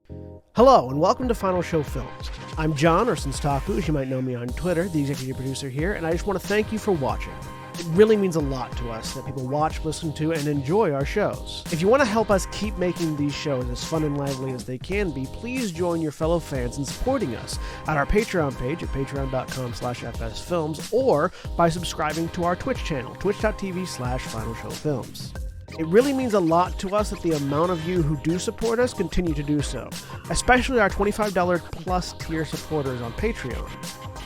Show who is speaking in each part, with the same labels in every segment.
Speaker 1: Hello, and welcome to Final Show Films. I'm John, or Taku, as you might know me on Twitter, the executive producer here, and I just want to thank you for watching. It really means a lot to us that people watch, listen to, and enjoy our shows. If you want to help us keep making these shows as fun and lively as they can be, please join your fellow fans in supporting us at our Patreon page at patreon.com/fsfilms or by subscribing to our Twitch channel, twitch.tv/finalshowfilms. It really means a lot to us that the amount of you who do support us continue to do so, especially our $25 plus tier supporters on Patreon.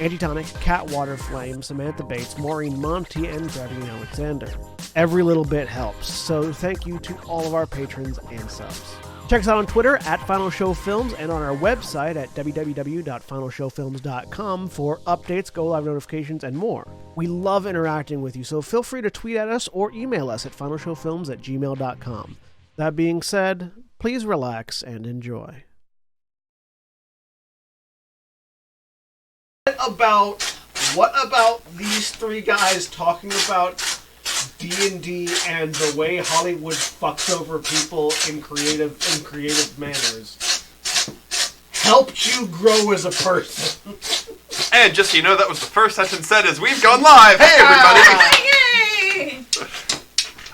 Speaker 1: Antitonic, Cat Waterflame, Samantha Bates, Maureen Monty, and Gravity Alexander. Every little bit helps, so thank you to all of our patrons and subs. Check us out on Twitter at Final Show Films and on our website at www.finalshowfilms.com for updates, go-live notifications, and more. We love interacting with you, so feel free to tweet at us or email us at finalshowfilms@gmail.com. That being said, please relax and enjoy. What about these three guys talking about D&D and the way Hollywood fucks over people in creative manners helped you grow as a person?
Speaker 2: And just so you know, that was the first sentence said as we've gone live. Hey, everybody!
Speaker 3: Yay!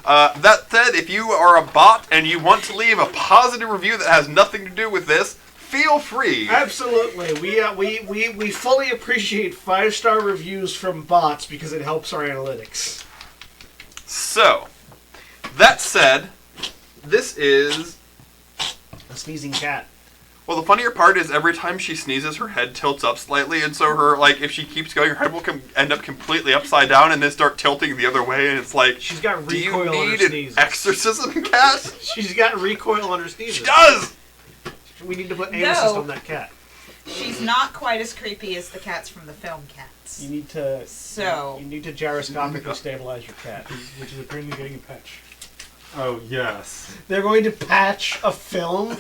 Speaker 2: That said, if you are a bot and you want to leave a positive review that has nothing to do with this, feel free.
Speaker 1: Absolutely. We fully appreciate 5-star reviews from bots because it helps our analytics.
Speaker 2: So, that said, this is
Speaker 1: a sneezing cat.
Speaker 2: Well, the funnier part is every time she sneezes, her head tilts up slightly, and so her, like, if she keeps going, her head will end up completely upside down and then start tilting the other way, and it's like,
Speaker 1: she's got recoil
Speaker 2: do you
Speaker 1: on her
Speaker 2: need
Speaker 1: sneezes.
Speaker 2: An exorcism cat?
Speaker 1: She's got recoil on her sneezes.
Speaker 2: She does!
Speaker 1: We need to put aim assist on that cat.
Speaker 3: She's not quite as creepy as the cats from the film Cats.
Speaker 1: You need to gyroscopically stabilize your cat.
Speaker 4: Which is apparently getting a patch. Oh, yes.
Speaker 1: They're going to patch a film?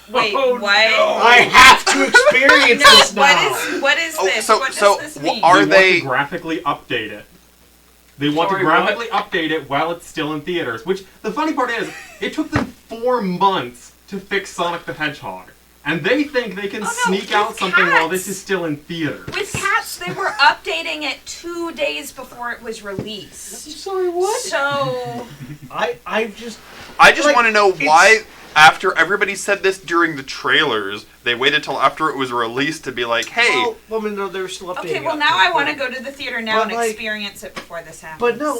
Speaker 3: Wait, what?
Speaker 1: No. I have to experience this now.
Speaker 3: What is this?
Speaker 2: So,
Speaker 3: what does this mean?
Speaker 4: They want to graphically update it. They want to graphically update it while it's still in theaters. Which, the funny part is, it took them 4 months to fix Sonic the Hedgehog. And they think they can sneak out something while this is still in theaters.
Speaker 3: With Cats, they were updating it 2 days before it was released.
Speaker 1: I'm sorry, what?
Speaker 3: So...
Speaker 2: I just want to know why, after everybody said this during the trailers, they waited till after it was released to be like, hey...
Speaker 1: Well, no, they were still updating it.
Speaker 3: Okay, well, now I want to go to the theater now and experience it before this happens.
Speaker 1: But the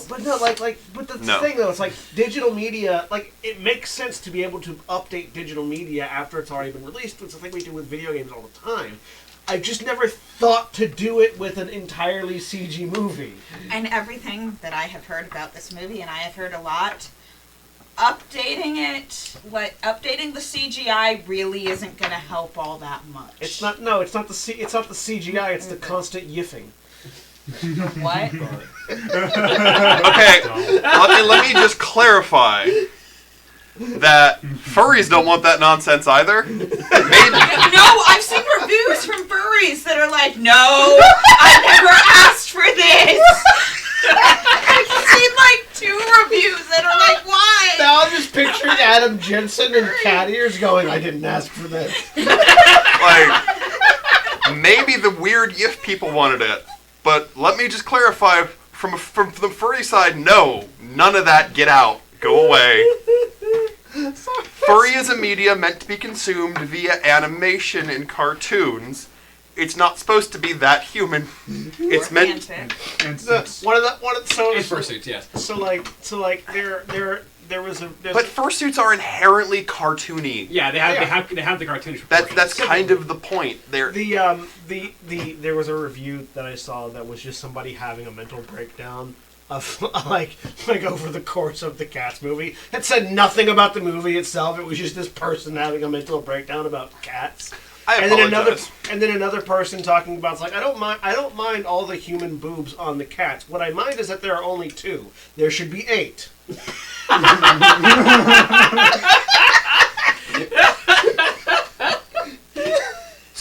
Speaker 1: thing, though, it's like, digital media, like, it makes sense to be able to update digital media after it's already been released. It's a thing we do with video games all the time. I've just never thought to do it with an entirely CG movie.
Speaker 3: And everything that I have heard about this movie, and I have heard a lot... Updating the CGI really isn't going to help all that much.
Speaker 1: It's not the CGI, it's the constant yiffing.
Speaker 3: What?
Speaker 2: Okay, let me just clarify that furries don't want that nonsense either.
Speaker 3: No, I've seen reviews from furries that are like, no, I never asked for this. I've seen like 2 reviews that are like, why?
Speaker 1: Now I'm just picturing Adam Jensen and cat ears going, I didn't ask for this.
Speaker 2: Like, maybe the weird yiff people wanted it, but let me just clarify from the furry side, no, none of that, get out, go away. Furry is a media meant to be consumed via animation in cartoons. It's not supposed to be that human. It's meant.
Speaker 5: Fursuits, yes.
Speaker 1: There was a.
Speaker 2: But fursuits are inherently cartoony.
Speaker 5: Yeah, they have the cartoonish.
Speaker 2: That's kind of the point. There
Speaker 1: was a review that I saw that was just somebody having a mental breakdown of like over the course of the Cats movie. It said nothing about the movie itself. It was just this person having a mental breakdown about cats. And then another person talking about, it's like, I don't mind all the human boobs on the cats. What I mind is that there are only 2. There should be 8.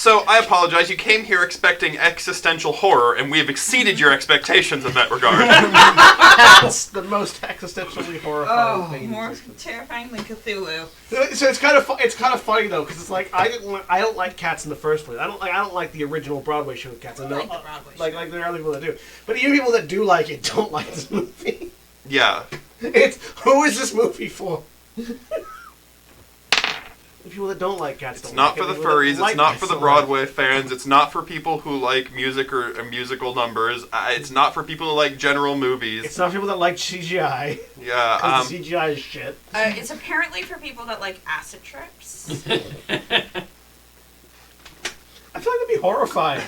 Speaker 2: So, I apologize. You came here expecting existential horror, and we have exceeded your expectations in that regard.
Speaker 1: That's the most existentially horrifying thing.
Speaker 3: More terrifying than Cthulhu.
Speaker 1: So it's kind of funny though, because it's like I don't like Cats in the first place. I don't like the original Broadway show of Cats.
Speaker 3: I like the Broadway show.
Speaker 1: Like there are other people that do, but even people that do like it don't like this movie.
Speaker 2: Yeah.
Speaker 1: It's who is this movie for? The people that don't like Cats.
Speaker 2: It's not for the furries. It's not for the Broadway fans. It's not for people who like music or musical numbers. It's not for people who like general movies.
Speaker 1: It's not for people that like CGI.
Speaker 2: Yeah.
Speaker 1: Because the CGI is shit.
Speaker 3: It's apparently for people that like acid trips.
Speaker 1: I feel like that'd be horrifying.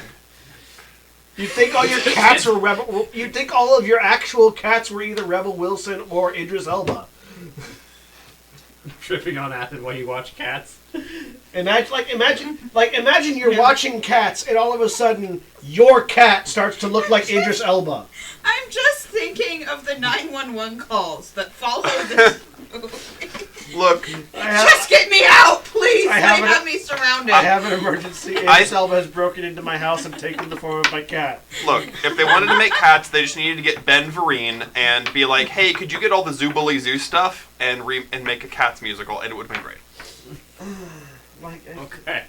Speaker 1: You'd think all your cats were Rebel. You'd think all of your actual cats were either Rebel Wilson or Idris Elba.
Speaker 5: Tripping on acid while you watch Cats.
Speaker 1: Imagine you're watching Cats, and all of a sudden your cat starts to look like Idris Elba.
Speaker 3: I'm just thinking of the 911 calls that follow this movie.
Speaker 2: Look,
Speaker 3: Just get me out, please! They
Speaker 1: have
Speaker 3: have me surrounded.
Speaker 1: I have an emergency. Idris Elba has broken into my house and taken the form of my cat.
Speaker 2: look. If they wanted to make Cats, they just needed to get Ben Vereen and be like, "Hey, could you get all the Zoobilly Zoo stuff and make a Cats musical?" And it would have been great.
Speaker 5: Okay.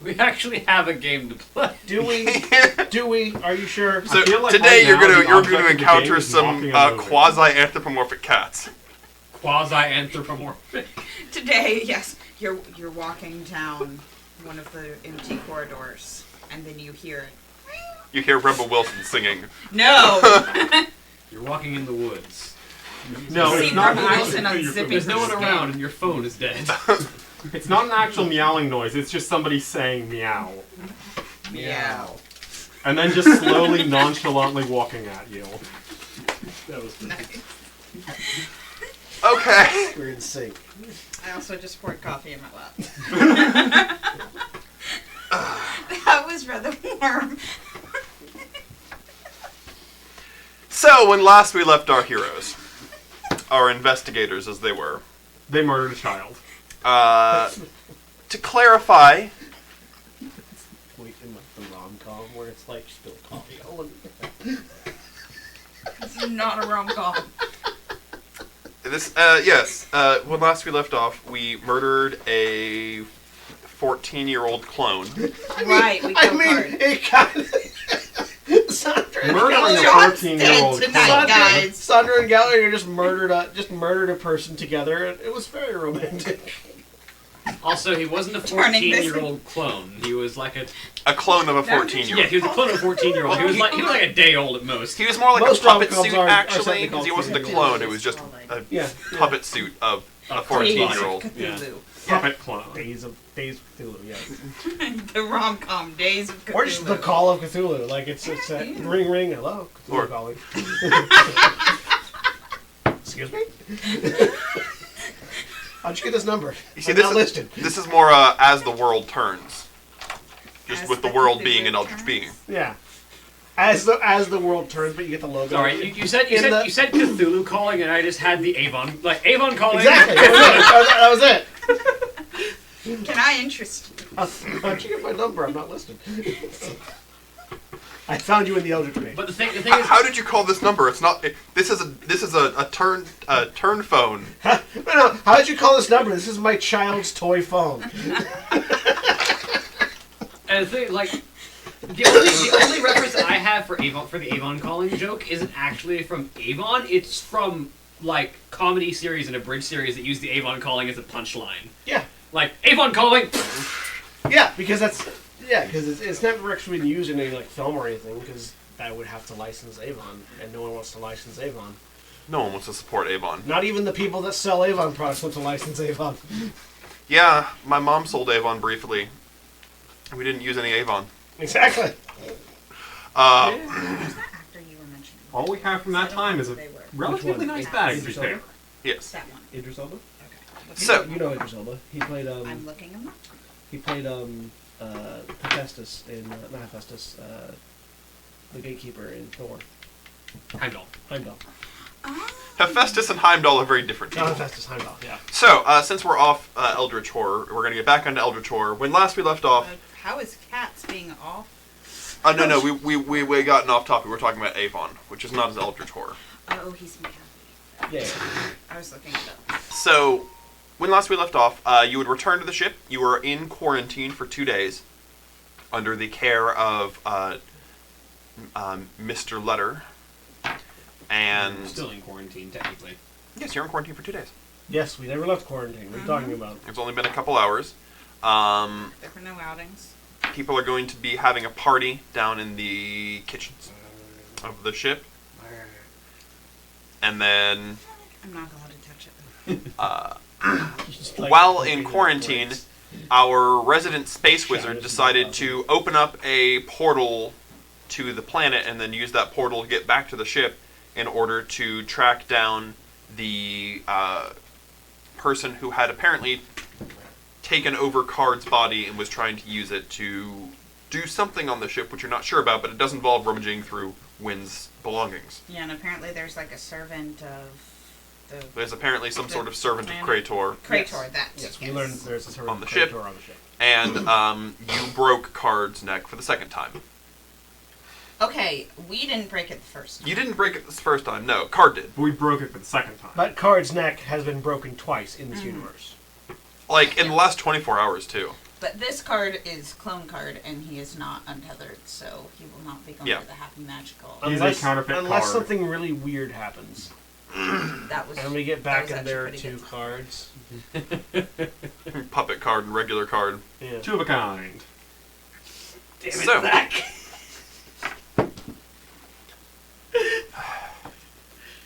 Speaker 5: We actually have a game to play.
Speaker 1: Do we? Are you sure?
Speaker 2: So
Speaker 4: feel like
Speaker 2: today
Speaker 4: right
Speaker 2: you're
Speaker 4: now
Speaker 2: gonna
Speaker 4: the object of the
Speaker 2: encounter
Speaker 4: game is
Speaker 2: some
Speaker 4: walking on the movie.
Speaker 2: quasi-anthropomorphic cats.
Speaker 5: Quasi-anthropomorphic.
Speaker 3: Today, yes, you're walking down one of the empty corridors, and then you hear it.
Speaker 2: You hear Rebel Wilson singing.
Speaker 3: No!
Speaker 5: You're walking in the woods.
Speaker 4: No,
Speaker 3: See
Speaker 4: it's not
Speaker 3: Rebel
Speaker 4: an
Speaker 3: Wilson
Speaker 4: actual.
Speaker 3: unzipping
Speaker 5: There's no one
Speaker 3: his
Speaker 5: around
Speaker 3: skin.
Speaker 5: and your phone is dead.
Speaker 4: It's not an actual meowing noise. It's just somebody saying meow,
Speaker 3: Meow.
Speaker 4: and then just slowly, nonchalantly walking at you.
Speaker 5: That was
Speaker 3: Nice.
Speaker 2: Okay.
Speaker 1: We're in sync.
Speaker 3: I also just poured coffee in my lap. That was rather warm.
Speaker 2: So when last we left our heroes, our investigators as they were,
Speaker 4: They murdered a child.
Speaker 2: to clarify,
Speaker 1: Wait, in like the rom-com where it's like spilled coffee all over the
Speaker 3: This is not a rom-com.
Speaker 2: when last we left off, we murdered a 14-year-old clone.
Speaker 3: Right, we killed Card.
Speaker 1: it kind of... Sandra and
Speaker 4: Murdering a
Speaker 3: John's
Speaker 4: 14-year-old
Speaker 3: dead tonight, guys.
Speaker 1: Sandra and Gallagher just murdered a person together, and it was very romantic.
Speaker 5: Also, he wasn't a
Speaker 3: Turning this
Speaker 5: 14-year-old clone. He was like a...
Speaker 2: A clone of a
Speaker 3: No,
Speaker 2: 14-year-old.
Speaker 5: Yeah, he was a clone of a 14-year-old. He was like a day old at most.
Speaker 2: He was more like
Speaker 1: Most
Speaker 2: a puppet
Speaker 1: rom-coms
Speaker 2: suit,
Speaker 1: are
Speaker 2: actually,
Speaker 1: technically
Speaker 2: because he
Speaker 1: called
Speaker 2: wasn't a
Speaker 1: 14-year-olds.
Speaker 2: clone. It was just a
Speaker 1: Yeah.
Speaker 2: puppet suit of a 14-year-old.
Speaker 3: Cthulhu.
Speaker 4: Puppet clone.
Speaker 1: Days of Cthulhu, yes.
Speaker 3: The rom-com Days of Cthulhu.
Speaker 1: Or just the Call of Cthulhu, like it's ring ring, hello, Cthulhu
Speaker 2: Or-
Speaker 1: calling. Excuse me? How'd you get this number?
Speaker 2: You see,
Speaker 1: I'm not listed.
Speaker 2: this is more as the world turns. Just
Speaker 3: As
Speaker 2: with the
Speaker 3: the
Speaker 2: world
Speaker 3: Cthulhu
Speaker 2: being an eldritch
Speaker 3: turns?
Speaker 2: being.
Speaker 1: Yeah. As the world turns, but you get the logo.
Speaker 5: Sorry, you said
Speaker 1: In the-
Speaker 5: you said Cthulhu calling, and I just had the Avon calling.
Speaker 1: Exactly. That was it.
Speaker 3: Can I interest you?
Speaker 1: How'd you get my number? I'm not listed. I found you in the Eldritch page.
Speaker 5: But the thing is,
Speaker 2: How did you call this number? It's not. This is a turn phone.
Speaker 1: No, how did you call this number? This is my child's toy phone.
Speaker 5: and the thing like. The only reference I have for the Avon calling joke isn't actually from Avon. It's from like comedy series and a bridge series that use the Avon calling as a punchline.
Speaker 1: Yeah.
Speaker 5: Like Avon calling.
Speaker 1: Yeah, because it's never actually been used in any like film or anything, because that would have to license Avon, and no one wants to license Avon.
Speaker 2: No one wants to support Avon.
Speaker 1: Not even the people that sell Avon products want to license Avon.
Speaker 2: Yeah, my mom sold Avon briefly. We didn't use any Avon.
Speaker 1: Exactly.
Speaker 3: Who's that actor you were mentioning?
Speaker 4: All we have from that time is a
Speaker 3: They were.
Speaker 4: relatively nice bag to be fair.
Speaker 2: Yes.
Speaker 3: That one.
Speaker 1: Idris Elba.
Speaker 3: Okay.
Speaker 2: So
Speaker 1: You know Idris Elba. He played
Speaker 3: I'm looking him up.
Speaker 1: Hephaestus in not Hephaestus, the gatekeeper in Thor.
Speaker 5: Heimdall.
Speaker 1: Heimdall.
Speaker 3: Oh.
Speaker 2: Hephaestus and Heimdall are very different
Speaker 1: Not
Speaker 2: people.
Speaker 1: Hephaestus, Heimdall. Yeah.
Speaker 2: So since we're off Eldritch horror, we're gonna get back onto Eldritch horror. When last we left off,
Speaker 3: How is cats being off?
Speaker 2: No, we gotten off topic. We're talking about Avon, which is not as Eldritch Horror.
Speaker 3: Oh, he's my cat.
Speaker 1: Yeah.
Speaker 3: I was looking it up.
Speaker 2: So, when last we left off, you would return to the ship. You were in quarantine for 2 days under the care of Mr. Letter. And
Speaker 5: I'm still in quarantine, technically.
Speaker 2: yes, you're in quarantine for 2 days.
Speaker 1: Yes, we never left quarantine. What are you talking about?
Speaker 2: It's only been a couple hours.
Speaker 3: There were no outings.
Speaker 2: People are going to be having a party down in the kitchens of the ship. And then,
Speaker 3: I'm not allowed to touch it.
Speaker 2: while in quarantine, our resident space wizard decided to open up a portal to the planet and then use that portal to get back to the ship in order to track down the person who had apparently taken over Card's body and was trying to use it to do something on the ship, which you're not sure about, but it does involve rummaging through Wynn's belongings.
Speaker 3: Yeah, and apparently there's like a servant of the...
Speaker 2: There's apparently some sort of servant of
Speaker 3: planet.
Speaker 2: Krator
Speaker 3: Krator, that.
Speaker 1: Yes, we learned there's a servant
Speaker 2: on the
Speaker 1: of
Speaker 2: ship.
Speaker 1: Krator on the ship.
Speaker 2: And you broke Card's neck for the second time.
Speaker 3: Okay, we didn't break it the first time.
Speaker 2: You didn't break it this first time, no. Card did.
Speaker 4: But we broke it for the second time.
Speaker 1: But Card's neck has been broken twice in this universe.
Speaker 2: Like, in the last 24 hours, too.
Speaker 3: But this card is Clone Card, and he is not untethered, so he will not be going
Speaker 2: Yeah.
Speaker 3: for the Happy Magical.
Speaker 4: He's a counterfeit
Speaker 1: unless
Speaker 4: card.
Speaker 1: something really weird happens.
Speaker 3: That was...
Speaker 1: And we get back
Speaker 3: that was
Speaker 1: and there are
Speaker 3: actually
Speaker 1: two
Speaker 3: pretty
Speaker 1: cards.
Speaker 2: Puppet card and regular card.
Speaker 1: Yeah.
Speaker 4: Two of a kind.
Speaker 5: Damn it,
Speaker 2: So-
Speaker 5: Zach.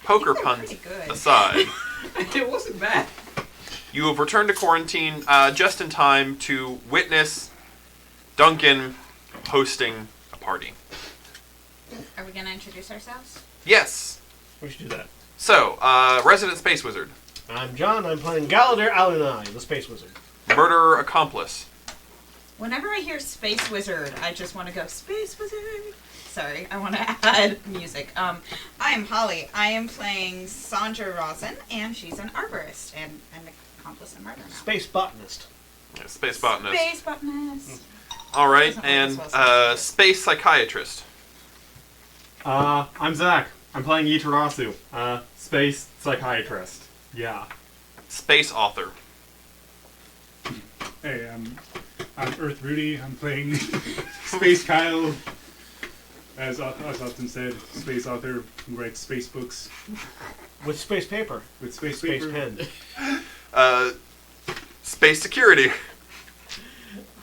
Speaker 2: Poker
Speaker 3: they're
Speaker 2: puns
Speaker 3: pretty good.
Speaker 2: aside,
Speaker 5: It wasn't bad.
Speaker 2: you have returned to quarantine just in time to witness Duncan hosting a party.
Speaker 3: Are we going to introduce ourselves?
Speaker 2: Yes.
Speaker 1: We should do that.
Speaker 2: So, resident space wizard,
Speaker 1: I'm John. I'm playing Galadar Alunai, the Space Wizard.
Speaker 2: murderer accomplice,
Speaker 3: Whenever I hear Space Wizard, I just want to go, Space Wizard! Sorry, I want to add music. I am Holly. I am playing Sandra Rosen, and she's an arborist and an accomplice in murder now.
Speaker 1: Space Botanist.
Speaker 2: yeah, space botanist.
Speaker 3: Space botanist.
Speaker 2: All right,
Speaker 3: Doesn't work
Speaker 2: and
Speaker 3: as well as
Speaker 2: space psychiatrist.
Speaker 4: I'm Zach. I'm playing Yitarasu, space psychiatrist. Yeah.
Speaker 2: Space author.
Speaker 6: Hey, I'm Earth Rudy. I'm playing Space Kyle. As often said, space author who writes space books
Speaker 1: With space paper.
Speaker 6: with space
Speaker 1: Space
Speaker 6: paper.
Speaker 1: pen.
Speaker 2: Space security.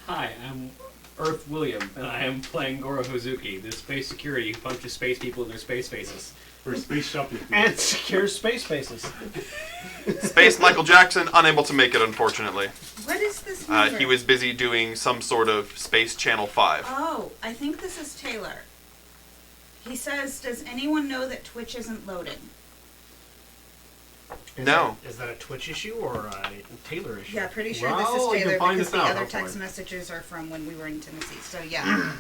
Speaker 5: Hi, I'm Earth William, and I am playing Goro Hozuki, the space security who punches space people in their space faces.
Speaker 6: For space shoplifting.
Speaker 1: And secure space spaces.
Speaker 2: Space Michael Jackson, unable to make it, unfortunately.
Speaker 3: What is this number?
Speaker 2: He was busy doing some sort of Space Channel 5.
Speaker 3: Oh, I think this is Taylor. He says, does anyone know that Twitch isn't loading?
Speaker 2: No.
Speaker 1: Is that a Twitch issue or a Taylor issue?
Speaker 3: Yeah, pretty sure
Speaker 4: Well,
Speaker 3: this
Speaker 4: you
Speaker 3: is
Speaker 4: can
Speaker 3: Taylor
Speaker 4: find
Speaker 3: because
Speaker 4: this
Speaker 3: the
Speaker 4: out,
Speaker 3: other
Speaker 4: hopefully.
Speaker 3: text messages are from when we were in Tennessee. So yeah.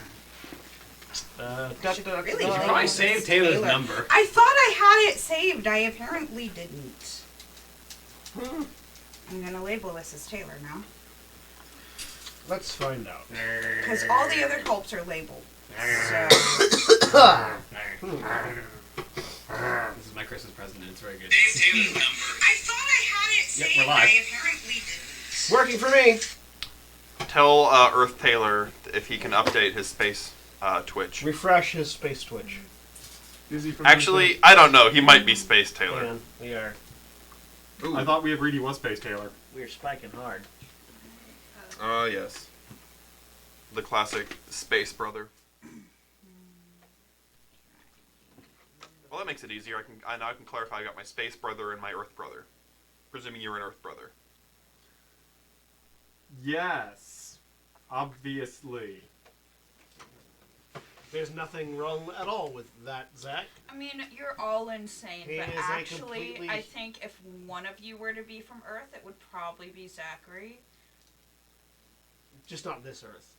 Speaker 1: Should
Speaker 3: really
Speaker 5: You should
Speaker 3: Oh,
Speaker 5: probably
Speaker 3: it's
Speaker 5: save Taylor's
Speaker 3: Taylor.
Speaker 5: number.
Speaker 3: I thought I had it saved. I apparently didn't. I'm gonna label this as Taylor now.
Speaker 1: Let's find out.
Speaker 3: Because all the other culps are labeled. So
Speaker 5: This is my Christmas present, and it's very good.
Speaker 3: I thought I had it
Speaker 5: Yep, we're live.
Speaker 3: apparently didn't.
Speaker 1: Working for me.
Speaker 2: Tell Earth Taylor if he can update his space Twitch.
Speaker 1: Refresh his space Twitch.
Speaker 6: Is he from
Speaker 2: Actually, I don't know. He might be Space Taylor.
Speaker 1: Man, we are
Speaker 2: Ooh.
Speaker 4: I thought we agreed he was Space Taylor.
Speaker 1: spiking hard.
Speaker 2: Yes. The classic Space Brother. Well, that makes it easier. Now I can clarify. I got my Space Brother and my Earth Brother. Presuming you're an Earth Brother.
Speaker 4: Yes. Obviously.
Speaker 1: There's nothing wrong at all with that, Zach.
Speaker 3: I mean, you're all insane,
Speaker 1: He
Speaker 3: but
Speaker 1: is a
Speaker 3: actually,
Speaker 1: completely-
Speaker 3: I think if one of you were to be from Earth, it would probably be Zachary.
Speaker 1: Just not this Earth.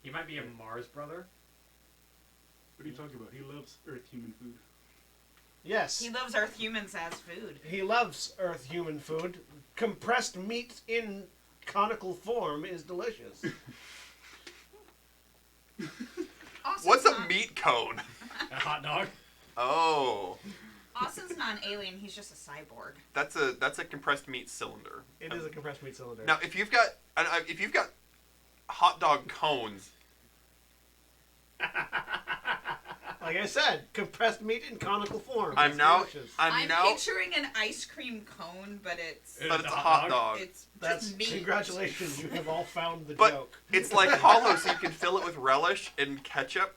Speaker 5: You might be a Mars brother.
Speaker 6: What are you talking about? He loves Earth human food.
Speaker 1: Yes.
Speaker 3: He loves Earth humans as food.
Speaker 1: He loves Earth human food. Compressed meat in conical form is delicious.
Speaker 3: Austin's
Speaker 2: What's a
Speaker 3: not-
Speaker 2: meat cone?
Speaker 5: A hot dog.
Speaker 2: Oh,
Speaker 3: Austin's not an alien. He's just a cyborg.
Speaker 2: that's a compressed meat cylinder.
Speaker 1: It is a compressed meat cylinder.
Speaker 2: Now, if you've got hot dog cones,
Speaker 1: Like I said, compressed meat in conical form.
Speaker 2: I'm
Speaker 1: It's
Speaker 2: now
Speaker 1: delicious.
Speaker 2: I'm now
Speaker 3: picturing an ice cream cone, but it's
Speaker 2: but it's a hot dog.
Speaker 3: it's
Speaker 1: That's
Speaker 3: just meat.
Speaker 1: congratulations. You have all found the
Speaker 2: But
Speaker 1: joke.
Speaker 2: it's like hollow, so you can fill it with relish and ketchup.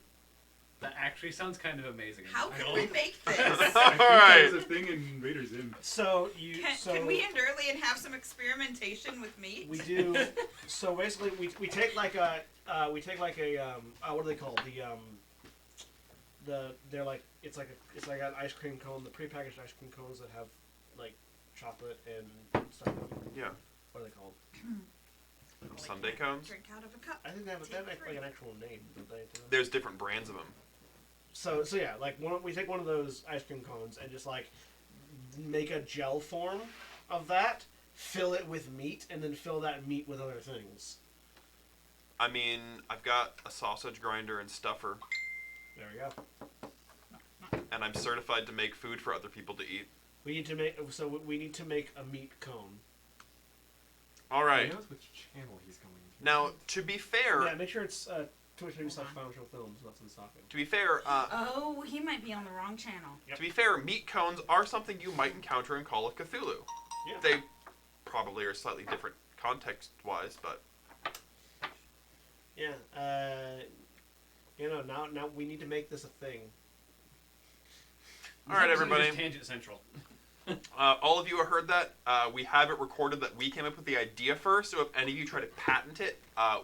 Speaker 5: That actually sounds kind of amazing.
Speaker 3: How
Speaker 5: I
Speaker 3: can
Speaker 5: don't-
Speaker 3: we make this?
Speaker 6: I think
Speaker 2: Alright.
Speaker 6: that was a thing in Raiders Inn.
Speaker 1: So
Speaker 3: Can we end early and have some experimentation with meat?
Speaker 1: we do. So basically, we take like a what are they called? They're like it's like an ice cream cone, the prepackaged ice cream cones that have like chocolate and stuff.
Speaker 2: Yeah,
Speaker 1: What are they called?
Speaker 2: Sundae cones.
Speaker 3: Drink out of a cup.
Speaker 1: I think they have like an actual name, don't they? Too?
Speaker 2: There's different brands of them.
Speaker 1: So yeah, like we take one of those ice cream cones and just like make a gel form of that, fill it with meat, and then fill that meat with other things.
Speaker 2: I mean, I've got a sausage grinder and stuffer,
Speaker 1: There we go.
Speaker 2: and I'm certified to make food for other people to eat.
Speaker 1: We need to make a meat cone.
Speaker 2: All right.
Speaker 4: He knows which channel he's going to.
Speaker 2: Now, to be fair,
Speaker 1: Yeah, make sure it's Twitch.tv/Final Show Films, not some stalking.
Speaker 2: to be fair,
Speaker 3: Oh, he might be on the wrong channel.
Speaker 2: to be fair, meat cones are something you might encounter in Call of Cthulhu.
Speaker 1: Yeah.
Speaker 2: They probably are slightly different context-wise, but
Speaker 1: Yeah. Now we need to make this a thing.
Speaker 2: all right,
Speaker 5: This episode is
Speaker 2: everybody.
Speaker 5: just Tangent Central.
Speaker 2: All of you have heard that. We have it recorded that we came up with the idea first, so if any of you try to patent it,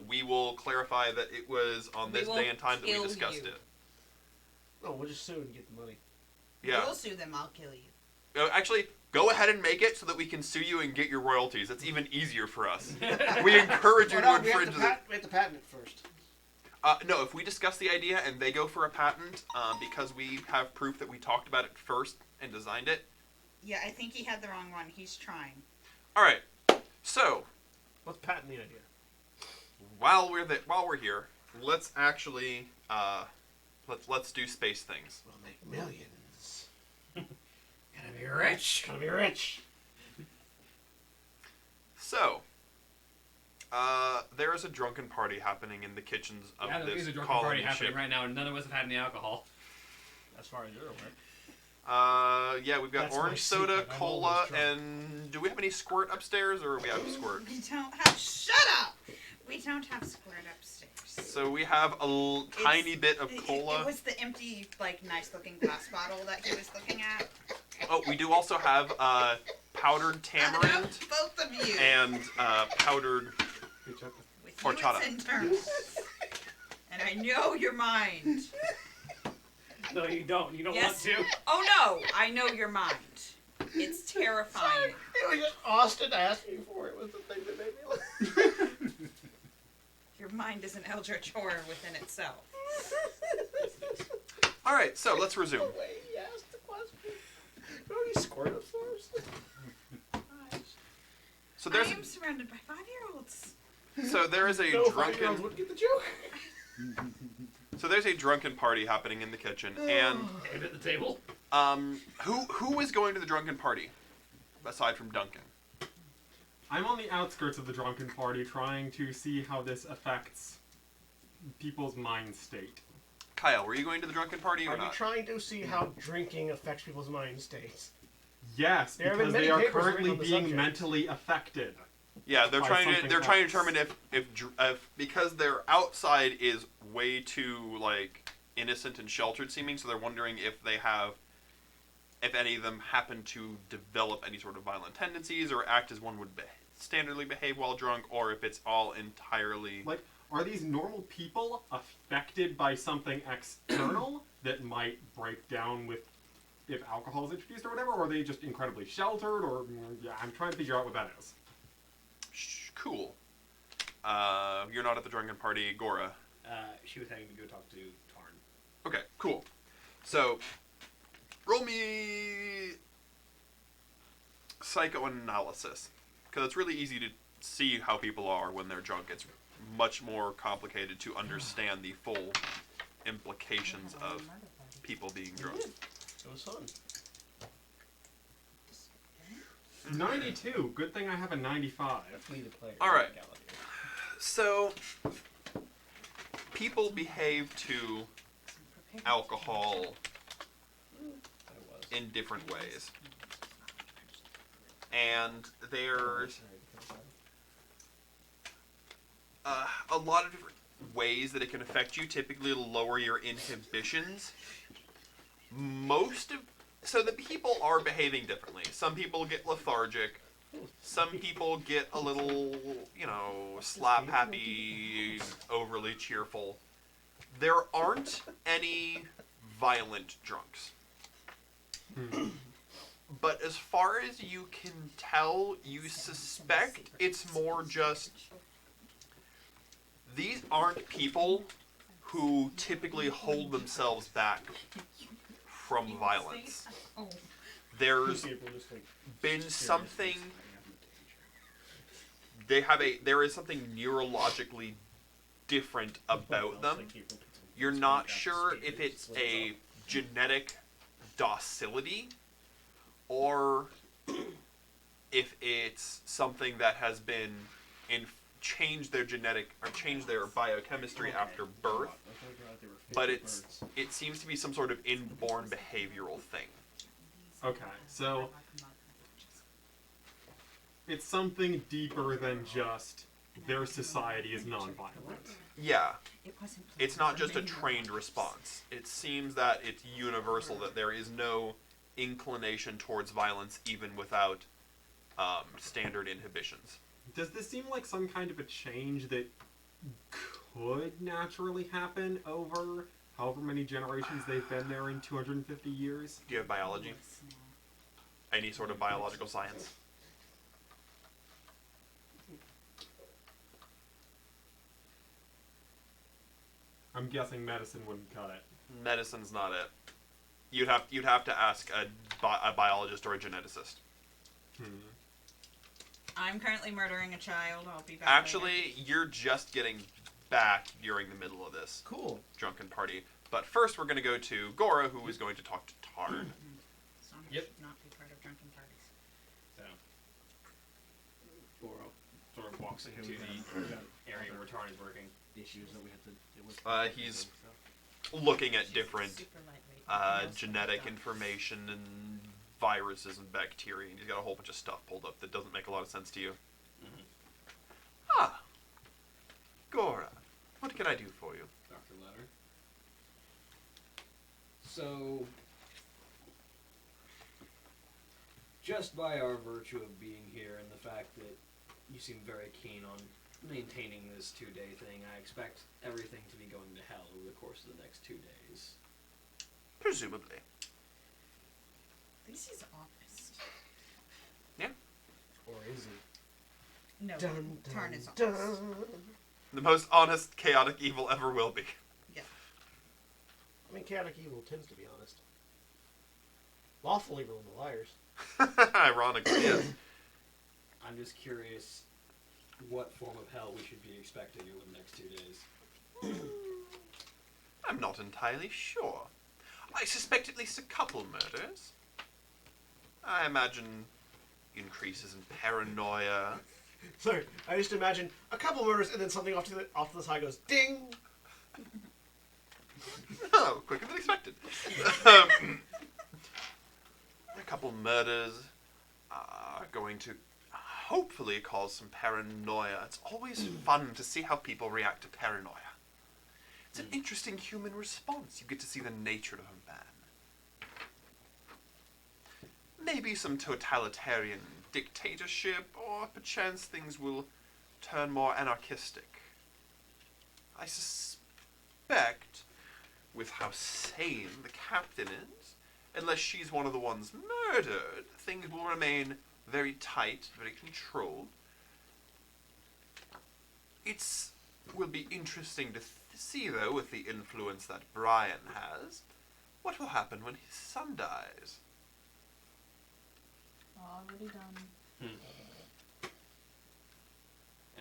Speaker 2: we will clarify that it was on
Speaker 3: We
Speaker 2: this
Speaker 3: will
Speaker 2: day and time that we
Speaker 3: kill
Speaker 2: discussed
Speaker 3: you.
Speaker 2: it.
Speaker 1: No, we'll just sue and get the money.
Speaker 2: Yeah.
Speaker 3: We'll sue them. I'll kill you.
Speaker 2: Actually, go ahead and make it so that we can sue you and get your royalties. That's even easier for us. We encourage you
Speaker 1: Well,
Speaker 2: to
Speaker 1: no, we have
Speaker 2: infringe
Speaker 1: to
Speaker 2: it.
Speaker 1: we have to patent it first.
Speaker 2: No, if we discuss the idea and they go for a patent, because we have proof that we talked about it first and designed it.
Speaker 3: Yeah, I think he had the wrong one. He's trying.
Speaker 2: All right. So
Speaker 1: Let's patent the idea.
Speaker 2: while we're here, let's actually let's do space things.
Speaker 1: We'll make millions.
Speaker 5: Gonna be rich.
Speaker 1: Gonna be rich.
Speaker 2: So, there is a drunken party happening in the kitchens of
Speaker 5: Yeah, there
Speaker 2: this
Speaker 5: is a drunken
Speaker 2: colony
Speaker 5: party happening
Speaker 2: ship.
Speaker 5: right now, and none of us have had any alcohol.
Speaker 1: As far as you're aware.
Speaker 2: Yeah, we've got
Speaker 1: That's my
Speaker 2: orange soda,
Speaker 1: secret. I'm
Speaker 2: cola,
Speaker 1: always drunk.
Speaker 2: and do we have any squirt upstairs, or we have squirt?
Speaker 3: We don't have. Shut up. We don't have squirt upstairs.
Speaker 2: So we have a tiny bit of cola.
Speaker 3: It was the empty, like, nice-looking glass bottle that he was looking at.
Speaker 2: Oh, we do also have powdered tamarind
Speaker 3: Both of you.
Speaker 2: and powdered.
Speaker 3: With you,
Speaker 2: horchata.
Speaker 3: it's in terms. And I know your mind.
Speaker 5: No, you don't. You don't
Speaker 3: Yes.
Speaker 5: want to.
Speaker 3: Oh no, I know your mind. It's terrifying.
Speaker 1: It was just Austin asking for it was the thing that made me laugh.
Speaker 3: Your mind is an eldritch horror within itself.
Speaker 2: All right, so let's resume.
Speaker 1: The way he asked the question. Don't you squirt upstairs?
Speaker 2: So
Speaker 3: I
Speaker 2: there's
Speaker 3: am surrounded by 5-year-olds.
Speaker 2: so there is a
Speaker 1: No, 5-year-olds
Speaker 2: drunken
Speaker 1: wouldn't get the joke.
Speaker 2: so there's a drunken party happening in the kitchen, and
Speaker 5: And at the table.
Speaker 2: who is going to the drunken party aside from Duncan?
Speaker 4: I'm on the outskirts of the drunken party trying to see how this affects people's mind state.
Speaker 2: Kyle, were you going to the drunken party or
Speaker 1: Are you
Speaker 2: not?
Speaker 1: trying to see how drinking affects people's mind states?
Speaker 4: Yes,
Speaker 1: There have been
Speaker 4: because
Speaker 1: many
Speaker 4: they are
Speaker 1: papers written
Speaker 4: currently
Speaker 1: on the
Speaker 4: being
Speaker 1: subject.
Speaker 4: mentally affected.
Speaker 2: Yeah, they're
Speaker 4: by
Speaker 2: trying to
Speaker 4: something
Speaker 2: they're trying to
Speaker 4: else.
Speaker 2: determine if because their outside is way too like innocent and sheltered seeming, so they're wondering if any of them happen to develop any sort of violent tendencies or act as one would standardly behave while drunk, or if it's all entirely
Speaker 4: Like, are these normal people affected by something external that might break down with if alcohol is introduced or whatever, or are they just incredibly sheltered, or yeah, I'm trying to figure out what that is.
Speaker 2: cool. You're not at the drunken party, Gora.
Speaker 5: She was having to go talk to Tarn.
Speaker 2: Okay, cool. So, roll me psychoanalysis, because it's really easy to see how people are when they're drunk. It's much more complicated to understand the full implications of people being drunk.
Speaker 1: It was fun.
Speaker 4: 92. Good thing I have a 95.
Speaker 2: All right. So, people behave to alcohol in different ways. And there's a lot of different ways that it can affect you. Typically, it'll lower your inhibitions. So the people are behaving differently. Some people get lethargic. Some people get a little, slap happy, overly cheerful. There aren't any violent drunks. But as far as you can tell, you suspect it's more just... These aren't people who typically hold themselves back from violence. There's been something... There is something neurologically different about them. You're not sure if it's a genetic docility or if it's something that has been changed their genetic or changed their biochemistry after birth, but it seems to be some sort of inborn behavioral thing.
Speaker 4: Okay, so it's something deeper than just their society is non-violent.
Speaker 2: Yeah. It's not just a trained response. It seems that it's universal, that there is no inclination towards violence even without standard inhibitions.
Speaker 4: Does this seem like some kind of a change that could naturally happen over however many generations they've been there in 250 years?
Speaker 2: Do you have biology? Any sort of biological science?
Speaker 4: I'm guessing medicine wouldn't cut it.
Speaker 2: Medicine's not it. You'd have to ask a biologist or a geneticist.
Speaker 3: I'm currently murdering a child. I'll be back.
Speaker 2: Actually, you're just getting back during the middle of this
Speaker 1: Cool.
Speaker 2: drunken party. But first, we're going to go to Gora, who is going to talk to Tard.
Speaker 3: Sonic
Speaker 5: Yep.
Speaker 3: should not be part of drunken parties.
Speaker 5: So, Goro sort of walks into the area where Tarn is working.
Speaker 7: Issues that we have to deal with.
Speaker 2: He's looking at different
Speaker 3: Super lightweight.
Speaker 2: genetic information and viruses and bacteria, and he's got a whole bunch of stuff pulled up that doesn't make a lot of sense to you. Ah, Gora, what can I do for you?
Speaker 5: Dr. Letter. So, just by our virtue of being here and the fact that you seem very keen on maintaining this 2-day thing, I expect everything to be going to hell over the course of the next 2 days.
Speaker 2: Presumably.
Speaker 3: At least he's honest.
Speaker 2: Yeah.
Speaker 7: Or is he?
Speaker 3: No,
Speaker 1: Dun,
Speaker 3: Tarn is honest.
Speaker 1: dun.
Speaker 2: The most honest, chaotic evil ever will be.
Speaker 3: Yeah.
Speaker 1: I mean, chaotic evil tends to be honest. Lawful evil are the liars.
Speaker 2: Ironically, yes.
Speaker 5: I'm just curious what form of hell we should be expecting over the next 2 days.
Speaker 2: I'm not entirely sure. I suspect at least a couple murders. I imagine increases in paranoia.
Speaker 1: Sorry, I just imagine a couple murders and then something off to the side goes ding.
Speaker 2: Oh, quicker than expected. A couple murders are going to hopefully cause some paranoia. It's always fun to see how people react to paranoia. It's an interesting human response. You get to see the nature of a man. Maybe some totalitarian dictatorship, or perchance things will turn more anarchistic. I suspect, with how sane the captain is, unless she's one of the ones murdered, things will remain very tight, very controlled. It will be interesting to see, though, with the influence that Brian has, what will happen when his son dies.
Speaker 3: Already done.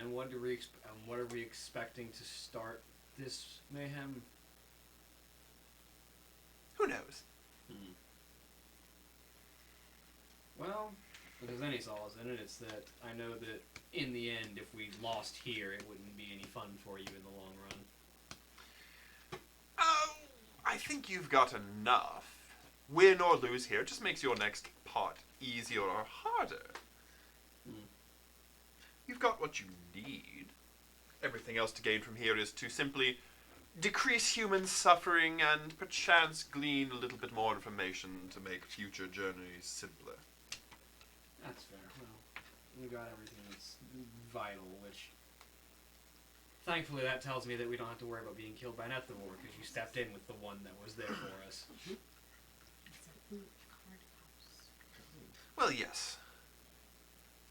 Speaker 5: And what are we expecting to start this mayhem?
Speaker 2: Who knows?
Speaker 5: Well, if there's any solace in it, it's that I know that in the end, if we lost here, it wouldn't be any fun for you in the long run.
Speaker 2: Oh, I think you've got enough. Win or lose here just makes your next part easier or harder. You've got what you need. Everything else to gain from here is to simply decrease human suffering and perchance glean a little bit more information to make future journeys simpler.
Speaker 5: That's fair. Well, we got everything that's vital, which... Thankfully, that tells me that we don't have to worry about being killed by an Untethered, because you stepped in with the one that was there for us.
Speaker 2: Well, yes.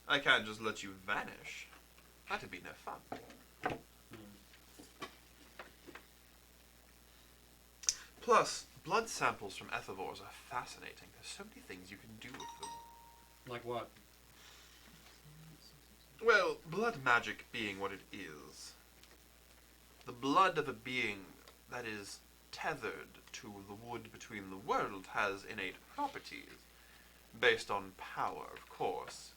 Speaker 2: I can't just let you vanish. That'd be no fun. Plus, blood samples from ethivores are fascinating. There's so many things you can do with them.
Speaker 5: Like what?
Speaker 2: Well, blood magic being what it is. The blood of a being that is tethered to the wood between the world has innate properties, based on power, of course.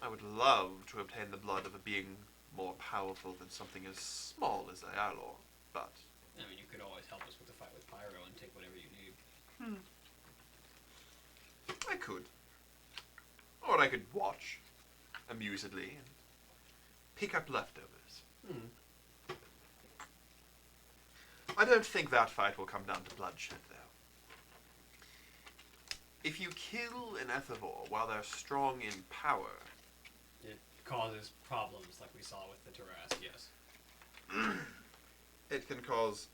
Speaker 2: I would love to obtain the blood of a being more powerful than something as small as Ayalor, but...
Speaker 5: I mean, you could always help us with the fight with Pyro and take whatever you need.
Speaker 2: I could. Or I could watch, amusedly, and pick up leftovers. I don't think that fight will come down to bloodshed, though. If you kill an Ethivore while they're strong in power...
Speaker 5: It causes problems, like we saw with the Taras, yes.
Speaker 2: It can cause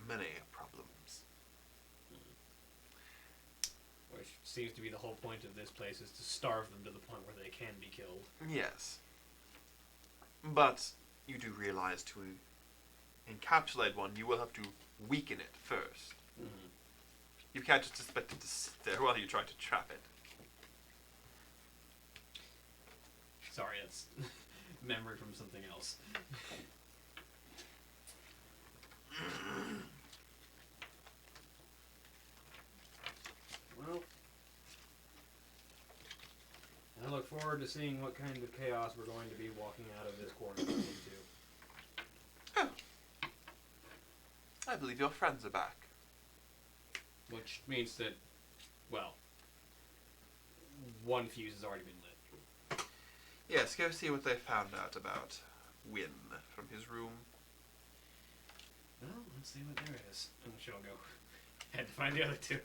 Speaker 2: many problems.
Speaker 5: Which seems to be the whole point of this place, is to starve them to the point where they can be killed.
Speaker 2: Yes. But you do realize to encapsulate one, you will have to weaken it first. You can't just expect it to sit there while you try to trap it.
Speaker 5: Sorry, that's memory from something else. Well, I look forward to seeing what kind of chaos we're going to be walking out of this quarantine into.
Speaker 2: Oh. I believe your friends are back.
Speaker 5: Which means that, well, one fuse has already been lit.
Speaker 2: Yes, go see what they found out about Win from his room.
Speaker 5: Well, let's see what there is. And she'll go head to find the other two.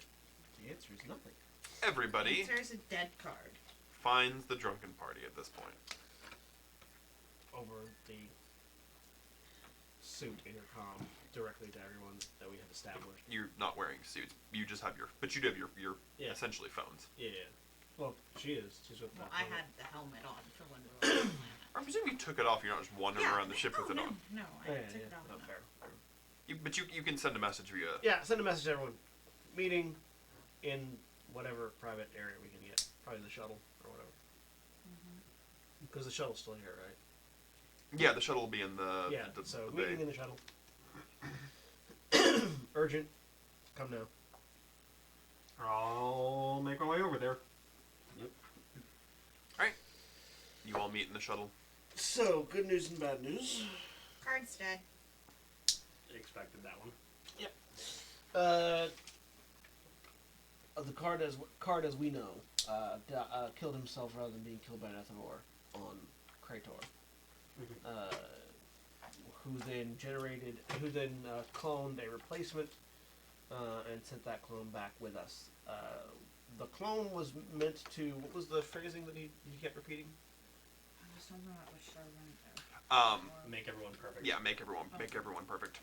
Speaker 7: The answer is nothing.
Speaker 2: Everybody
Speaker 3: There's a dead card.
Speaker 2: finds the drunken party at this point.
Speaker 7: Over the suit intercom directly to everyone that we have established.
Speaker 2: You're not wearing suits. You just have your... But you do have your
Speaker 7: Yeah.
Speaker 2: essentially phones.
Speaker 7: Yeah. Well, she is. She's with
Speaker 3: Well,
Speaker 7: the
Speaker 3: I had the helmet on for when we were on the planet.
Speaker 2: I presume you took it off. You're not just wandering around the ship with it on.
Speaker 3: No, I
Speaker 7: Yeah,
Speaker 3: took it off.
Speaker 7: Not fair.
Speaker 2: But you can send a message via...
Speaker 7: Yeah, send a message to everyone. Meeting in whatever private area we can get. Probably the shuttle or whatever. Because the shuttle's still here, right?
Speaker 2: Yeah, the shuttle will be in the...
Speaker 7: Yeah,
Speaker 2: the,
Speaker 7: so
Speaker 2: the
Speaker 7: meeting
Speaker 2: bay.
Speaker 7: in the shuttle. Urgent. Come now.
Speaker 4: I'll make my way over there.
Speaker 2: Alright. You all meet in the shuttle.
Speaker 1: So, good news and bad news.
Speaker 3: Card's dead.
Speaker 5: Expected that one.
Speaker 1: The card as we know, killed himself rather than being killed by an Ethivore on Krator. Who then cloned a replacement and sent that clone back with us. The clone was meant to... What was the phrasing that he kept repeating?
Speaker 3: I just don't know what should I run it
Speaker 5: Make everyone perfect.
Speaker 2: Yeah, make everyone perfect.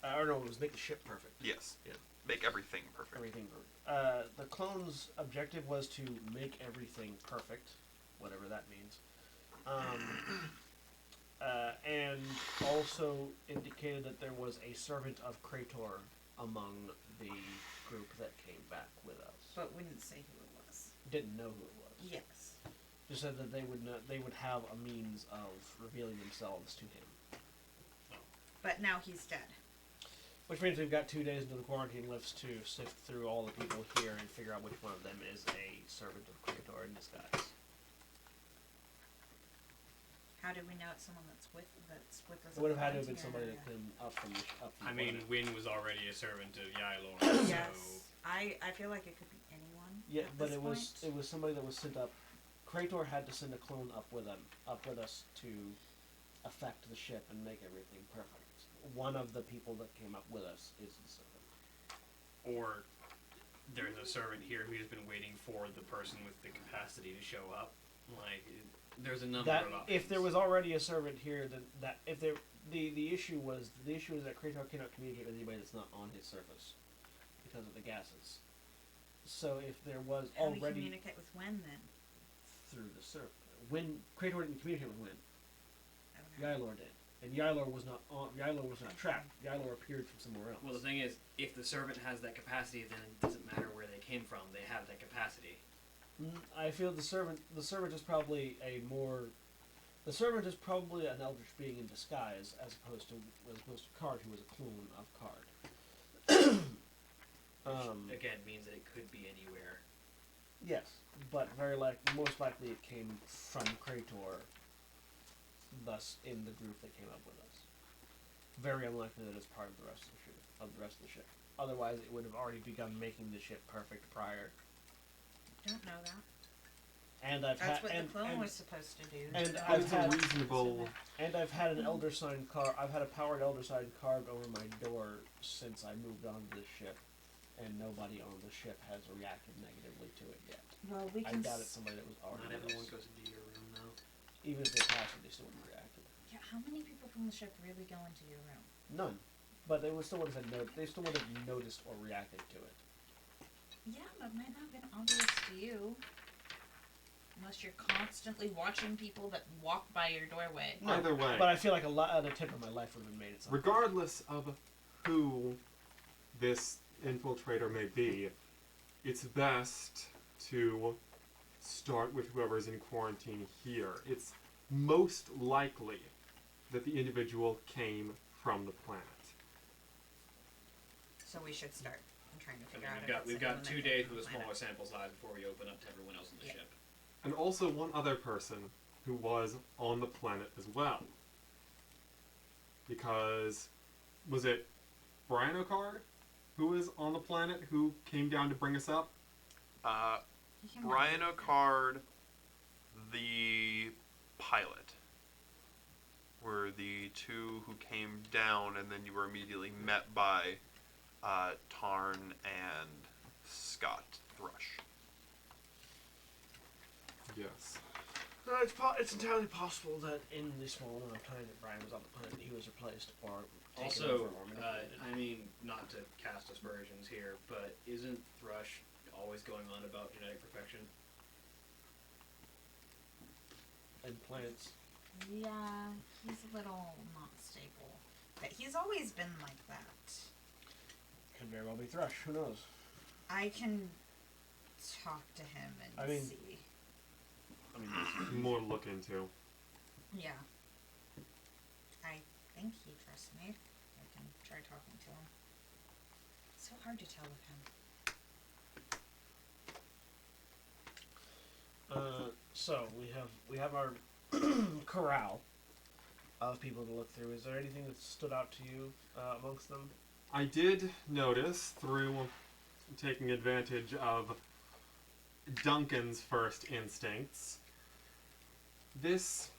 Speaker 1: Or no, it was make the ship perfect.
Speaker 2: Yes.
Speaker 1: Yeah.
Speaker 2: Make everything perfect.
Speaker 1: Everything perfect. The clone's objective was to make everything perfect, whatever that means. And also indicated that there was a servant of Krator among the group that came back with us.
Speaker 3: But wouldn't say who it was.
Speaker 1: Didn't know who it was.
Speaker 3: Yes.
Speaker 1: Just said that they would have a means of revealing themselves to him.
Speaker 3: But now he's dead.
Speaker 1: Which means we've got 2 days until the quarantine lifts to sift through all the people here and figure out which one of them is a servant of Krator in disguise.
Speaker 3: How do we know it's someone that's with us?
Speaker 1: It would have had to have been somebody that came up from the
Speaker 5: I mean,
Speaker 1: planet.
Speaker 5: Wynn was already a servant of Yylor,
Speaker 3: Yes. I feel like it could be anyone.
Speaker 1: Yeah,
Speaker 3: at
Speaker 1: but
Speaker 3: this point.
Speaker 1: it was somebody that was sent up. Krator had to send a clone up with us to affect the ship and make everything perfect. One of the people that came up with us is the servant.
Speaker 5: or there's a servant here who's been waiting for the person with the capacity to show up. Like, there's a number of options.
Speaker 1: If there was already a servant here, then that if there the issue is that Krator cannot communicate with anybody that's not on his surface because of the gases. So if there was
Speaker 3: How do you
Speaker 1: already
Speaker 3: communicate with when then?
Speaker 1: through the surface, when Krator didn't communicate with Wynn,
Speaker 3: Okay.
Speaker 1: Yylor did, and Yylor was not trapped. Yylor appeared from somewhere else.
Speaker 5: Well, the thing is, if the servant has that capacity, then it doesn't matter where they came from. They have that capacity.
Speaker 1: I feel the servant is probably the servant is probably an eldritch being in disguise as opposed to Card, who was a clone of Card.
Speaker 5: Which, again, means that it could be anywhere.
Speaker 1: Yes, but most likely it came from Krator, thus in the group that came up with us. Very unlikely that it's part of the rest of the ship. Otherwise, it would have already begun making the ship perfect prior.
Speaker 3: Don't know that.
Speaker 1: And
Speaker 3: That's what the clone was supposed to do.
Speaker 1: And
Speaker 3: so-
Speaker 1: I've
Speaker 4: It's a
Speaker 1: had
Speaker 4: reasonable.
Speaker 1: And I've had an elder sign I've had a powered elder sign carved over my door since I moved onto this ship, and nobody on the ship has reacted negatively to it yet.
Speaker 3: Well, we
Speaker 1: I
Speaker 3: can.
Speaker 1: doubt it's somebody that was already
Speaker 5: Not
Speaker 1: with
Speaker 5: everyone
Speaker 1: us.
Speaker 5: goes into your room, though.
Speaker 1: Even if they passed it, they still wouldn't have reacted.
Speaker 3: Yeah, how many people from the ship really go into your room?
Speaker 1: None. But they still would have noticed or reacted to it.
Speaker 3: Yeah, but it might not have been obvious to you. Unless you're constantly watching people that walk by your doorway.
Speaker 1: No,
Speaker 4: Either way.
Speaker 1: But I feel like a lot of the tip of my life would have been made at some point.
Speaker 4: Regardless of who this infiltrator may be, it's best to start with whoever's in quarantine here. It's most likely that the individual came from the planet.
Speaker 3: So we should start. I'm trying to
Speaker 5: I
Speaker 3: figure
Speaker 5: mean,
Speaker 3: out
Speaker 5: we've
Speaker 3: if
Speaker 5: got
Speaker 3: it's
Speaker 5: 2
Speaker 3: anyone that
Speaker 5: days
Speaker 3: came
Speaker 5: with a
Speaker 3: from the
Speaker 5: smaller
Speaker 3: planet.
Speaker 5: sample size before we open up to everyone else on the
Speaker 3: Yeah.
Speaker 5: ship.
Speaker 4: And also one other person who was on the planet as well. Because, was it Brian O'Card who was on the planet who came down to bring us up?
Speaker 3: You can
Speaker 2: Brian
Speaker 3: mark it.
Speaker 2: O'Card, the pilot, were the two who came down, and then you were immediately met by Tarn and Scott Thrush.
Speaker 4: Yes.
Speaker 1: No, it's entirely possible that in the small amount of time that Brian was on the planet, he was replaced or taken
Speaker 5: Also,
Speaker 1: over or manipulated.
Speaker 5: I mean, not to cast aspersions here, but isn't Thrush always going on about genetic perfection?
Speaker 1: And plants.
Speaker 3: Yeah, he's a little not stable. But he's always been like that.
Speaker 1: Could very well be Thrush. Who knows?
Speaker 3: I can talk to him and
Speaker 1: I mean-
Speaker 3: see.
Speaker 1: I mean,
Speaker 4: More to look into.
Speaker 3: Yeah. I think he trusts me. I can try talking to him. It's so hard to tell with him.
Speaker 1: so we have our corral of people to look through. Is there anything that stood out to you amongst them?
Speaker 4: I did notice, through taking advantage of Duncan's first instincts, this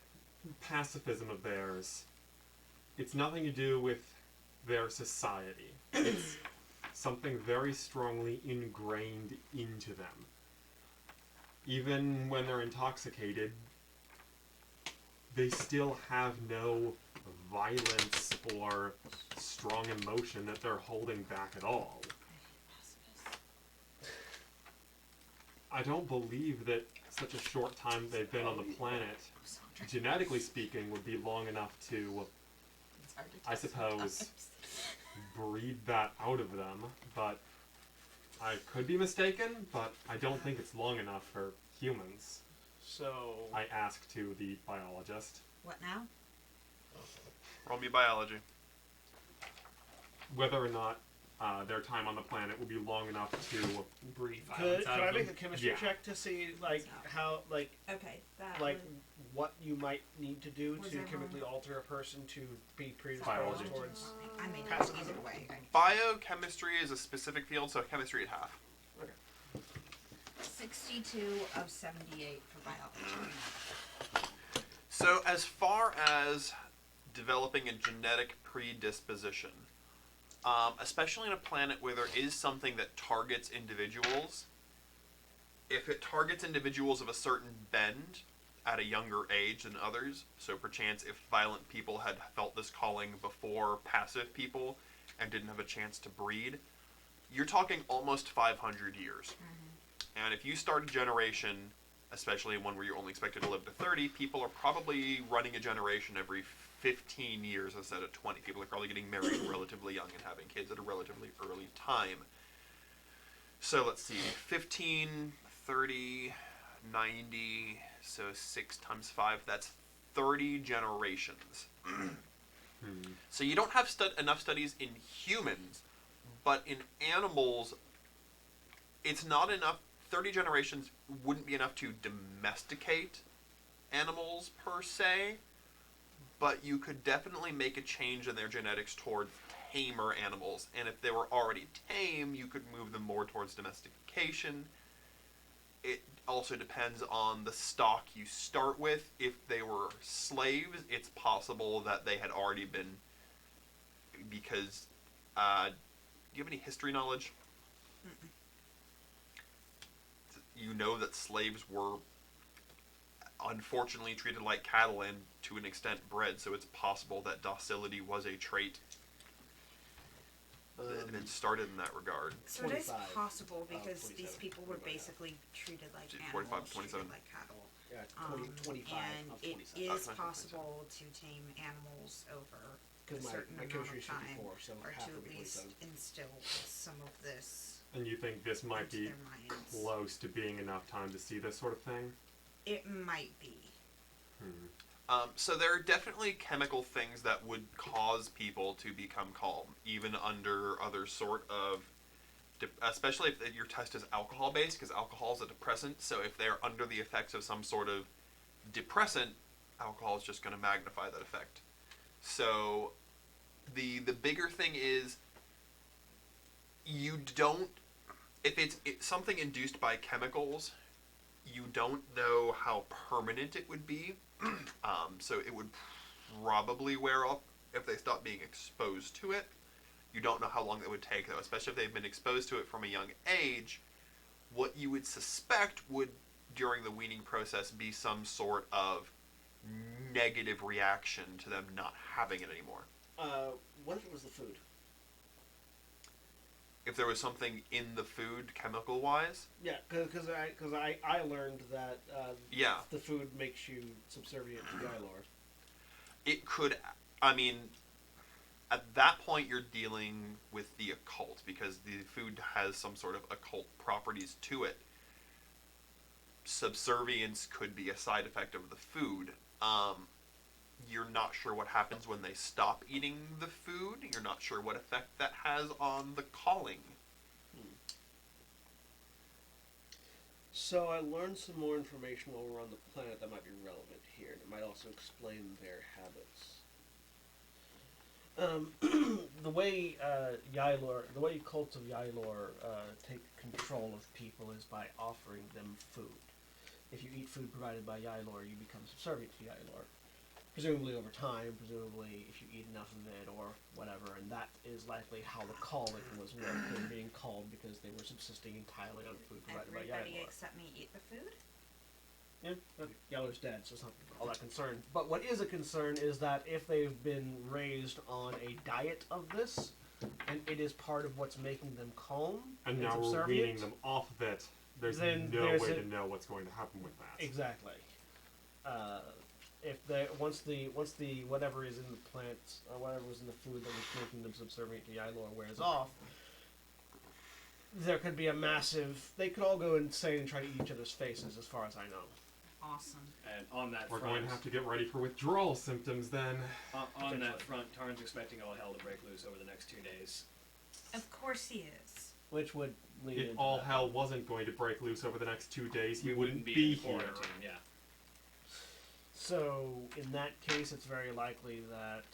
Speaker 4: pacifism of theirs, it's nothing to do with their society. It's something very strongly ingrained into them. Even when they're intoxicated, they still have no violence or strong emotion that they're holding back at all. I don't believe that such a short time they've been on the planet, genetically speaking, would be long enough to,
Speaker 3: It's hard to tell
Speaker 4: I suppose,
Speaker 3: sometimes.
Speaker 4: breed that out of them. But I could be mistaken, but I don't think it's long enough for humans.
Speaker 1: So
Speaker 4: I ask to the biologist
Speaker 3: What now?
Speaker 2: Roll me biology.
Speaker 4: whether or not their time on the planet will be long enough to
Speaker 5: Breed
Speaker 1: could
Speaker 5: violence out
Speaker 1: I
Speaker 5: of
Speaker 1: make a
Speaker 5: them.
Speaker 1: chemistry
Speaker 4: Yeah.
Speaker 1: check to see like how
Speaker 3: Okay, that
Speaker 1: like
Speaker 3: was
Speaker 1: what you might need to do
Speaker 3: Was
Speaker 1: to
Speaker 3: there
Speaker 1: chemically
Speaker 3: wrong?
Speaker 1: alter a person to be predisposed
Speaker 4: Biology.
Speaker 1: towards.
Speaker 3: I mean,
Speaker 1: Passive.
Speaker 3: either way.
Speaker 2: Biochemistry is a specific field, so chemistry at half.
Speaker 1: Okay.
Speaker 3: 62 of 78 for biology.
Speaker 2: So as far as developing a genetic predisposition, especially on a planet where there is something that targets individuals, if it targets individuals of a certain bend at a younger age than others, so perchance if violent people had felt this calling before passive people and didn't have a chance to breed, you're talking almost 500 years. And if you start a generation, especially one where you're only expected to live to 30, people are probably running a generation every 15 years instead of 20. People are probably getting married relatively young and having kids at a relatively early time. So let's see, 15, 30, 90, so 6 times 5, that's 30 generations. So you don't have enough studies in humans, but in animals, it's not enough. 30 generations wouldn't be enough to domesticate animals per se, but you could definitely make a change in their genetics towards tamer animals. And if they were already tame, you could move them more towards domestication. It also depends on the stock you start with. If they were slaves, it's possible that they had already been, because, do you have any history knowledge? You know that slaves were unfortunately treated like cattle and to an extent bred, so it's possible that docility was a trait that had been started in that regard.
Speaker 3: So it is
Speaker 1: 25.
Speaker 3: possible because
Speaker 1: 27.
Speaker 3: these people were basically treated like
Speaker 2: 45,
Speaker 3: animals,
Speaker 2: 27.
Speaker 3: treated like cattle.
Speaker 1: Yeah, 25
Speaker 3: and
Speaker 1: of
Speaker 3: it
Speaker 1: 27.
Speaker 3: is
Speaker 2: 27.
Speaker 3: possible to tame animals over a
Speaker 1: Because
Speaker 3: certain
Speaker 1: my
Speaker 3: amount
Speaker 1: chemistry
Speaker 3: of
Speaker 1: is
Speaker 3: time,
Speaker 1: 54, so
Speaker 3: or
Speaker 1: half
Speaker 3: to
Speaker 1: would
Speaker 3: at
Speaker 1: be
Speaker 3: least
Speaker 1: 27.
Speaker 3: instill some of this
Speaker 4: And you think this might
Speaker 3: into
Speaker 4: be
Speaker 3: their minds.
Speaker 4: close to being enough time to see this sort of thing?
Speaker 3: It might be.
Speaker 2: So there are definitely chemical things that would cause people to become calm, even under other sort of, especially if your test is alcohol-based, because alcohol is a depressant. So if they're under the effects of some sort of depressant, alcohol is just going to magnify that effect. So the bigger thing is, you don't, if it's something induced by chemicals, you don't know how permanent it would be. So it would probably wear off if they stop being exposed to it. You don't know how long it would take, though, especially if they've been exposed to it from a young age. What you would suspect would, during the weaning process, be some sort of negative reaction to them not having it anymore.
Speaker 1: What if it was the food?
Speaker 2: If there was something in the food, chemical-wise,
Speaker 1: Yeah, because I learned that
Speaker 2: yeah,
Speaker 1: the food makes you subservient to Gylor.
Speaker 2: it could. I mean, at that point, you're dealing with the occult, because the food has some sort of occult properties to it. Subservience could be a side effect of the food. You're not sure what happens when they stop eating the food. You're not sure what effect that has on the calling.
Speaker 1: So I learned some more information while we're on the planet that might be relevant here. It might also explain their habits. The way the way cults of Ylor take control of people is by offering them food. If you eat food provided by Ylor, you become subservient to Ylor. Presumably over time, presumably if you eat enough of it or whatever, and that is likely how the calling was worked. They were being called because they were subsisting entirely on food provided by
Speaker 3: Everybody
Speaker 1: Ylor.
Speaker 3: except me eat the food?
Speaker 1: Yeah, but Yellow's dead, so it's not all that concerned. But what is a concern is that if they've been raised on a diet of this, and it is part of what's making them calm
Speaker 4: And now we're
Speaker 1: subservient,
Speaker 4: weaning them off of it. There's
Speaker 1: Then
Speaker 4: no
Speaker 1: there's
Speaker 4: way
Speaker 1: a-
Speaker 4: to know what's going to happen with that.
Speaker 1: Exactly. If they once the whatever is in the plants or whatever was in the food that was making them subservient to Ylor wears off, there could be a massive. They could all go insane and try to eat each other's faces, as far as I know.
Speaker 3: Awesome.
Speaker 5: And on that
Speaker 4: We're
Speaker 5: front,
Speaker 4: going to have to get ready for withdrawal symptoms then.
Speaker 5: on that front, Tarn's expecting all hell to break loose over the next 2 days.
Speaker 3: Of course he is.
Speaker 1: Which would lead
Speaker 4: If
Speaker 1: into
Speaker 4: all
Speaker 1: that.
Speaker 4: hell wasn't going to break loose over the next 2 days, he
Speaker 5: We
Speaker 4: wouldn't
Speaker 5: be
Speaker 4: be
Speaker 5: in
Speaker 4: here.
Speaker 5: quarantine. Yeah.
Speaker 1: So, in that case, it's very likely that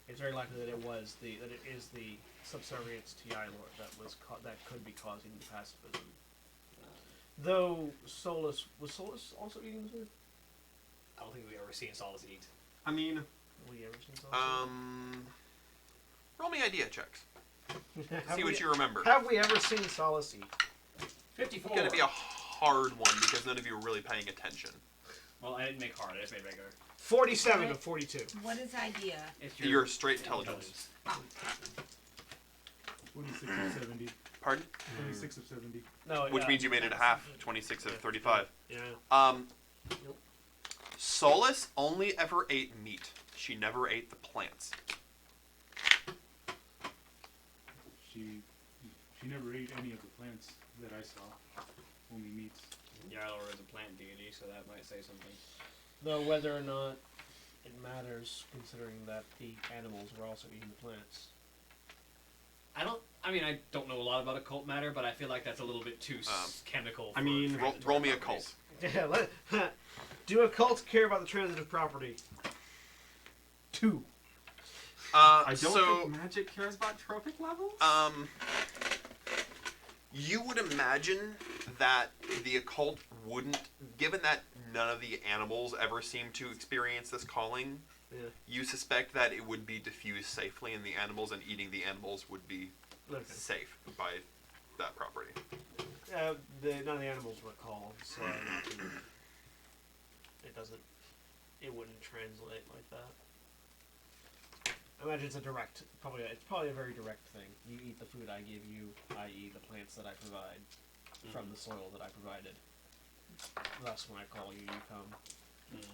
Speaker 1: it is the subservience TI Lord that could be causing the pacifism. Though was Solus also eating the food?
Speaker 5: I don't think we've ever seen Solace eat.
Speaker 4: I mean,
Speaker 1: Have we ever seen Solus?
Speaker 2: Roll me idea checks.
Speaker 1: Have
Speaker 2: See
Speaker 1: we-
Speaker 2: what you remember.
Speaker 1: Have we ever seen Solus eat?
Speaker 5: 54.
Speaker 2: It's going to be a hard one because none of you are really paying attention.
Speaker 5: Well, I didn't make hard. I just made regular.
Speaker 1: 47 of 42.
Speaker 3: What is idea?
Speaker 5: It's
Speaker 2: Your straight intelligence.
Speaker 6: 26 of 70.
Speaker 2: Pardon?
Speaker 6: 26 of 70.
Speaker 1: No,
Speaker 2: Which means you made it a half. 26 of 35.
Speaker 1: Yeah.
Speaker 2: Solus only ever ate meat. She never ate the plants.
Speaker 6: She never ate any of the plants that I saw. Only meats.
Speaker 5: Yarlor is a plant deity, so that might say something.
Speaker 1: Though whether or not it matters, considering that the animals were also eating the plants.
Speaker 5: I don't know a lot about occult matter, but I feel like that's a little bit too chemical.
Speaker 4: I mean,
Speaker 2: Roll me a cult.
Speaker 1: Yeah, do occults care about the transitive property? 2.
Speaker 4: I don't
Speaker 2: so,
Speaker 4: think magic cares about trophic levels.
Speaker 2: You would imagine that the occult wouldn't, given that none of the animals ever seem to experience this calling,
Speaker 1: Yeah.
Speaker 2: you suspect that it would be diffused safely in the animals, and eating the animals would be
Speaker 1: Okay.
Speaker 2: safe by that property.
Speaker 1: None of the animals recall, so it wouldn't translate like that. I imagine it's probably a very direct thing. You eat the food I give you, i.e. the plants that I provide from the soil that I provided. Thus, when I call you, you come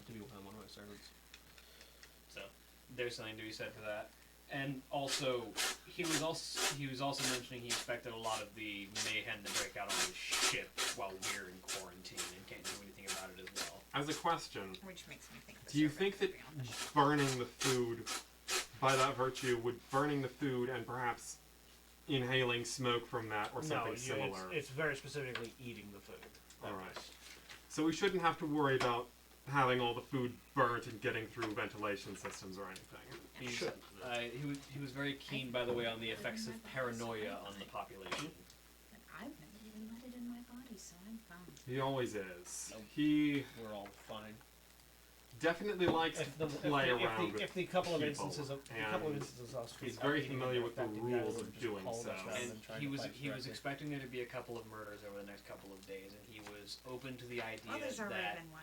Speaker 1: to be one of my servants.
Speaker 5: So there's something to be said for that. And also, he was also mentioning he expected a lot of the mayhem to break out on the ship while we're in quarantine and can't do anything about it as well.
Speaker 4: As a question,
Speaker 3: Which makes me think. The
Speaker 4: do you
Speaker 3: servant
Speaker 4: think
Speaker 3: would
Speaker 4: that
Speaker 3: be on the ship.
Speaker 4: burning the food, by that virtue, would burning the food and perhaps inhaling smoke from that or something similar?
Speaker 1: It's very specifically eating the food.
Speaker 4: All right. So we shouldn't have to worry about having all the food burnt and getting through ventilation systems or anything.
Speaker 5: He was very keen, by the way, on the effects of paranoia on the population.
Speaker 8: But I've never even let it in my body, so I'm fine.
Speaker 4: He always is.
Speaker 1: Nope.
Speaker 4: He
Speaker 1: We're all fine.
Speaker 4: definitely likes to play around with
Speaker 1: if the couple of
Speaker 4: people,
Speaker 1: instances of us
Speaker 4: he's very familiar with the rules of doing so.
Speaker 5: And he was expecting there to be a couple of murders over the next couple of days, and he was open to the idea
Speaker 3: Oh, there's already
Speaker 5: that
Speaker 3: been one.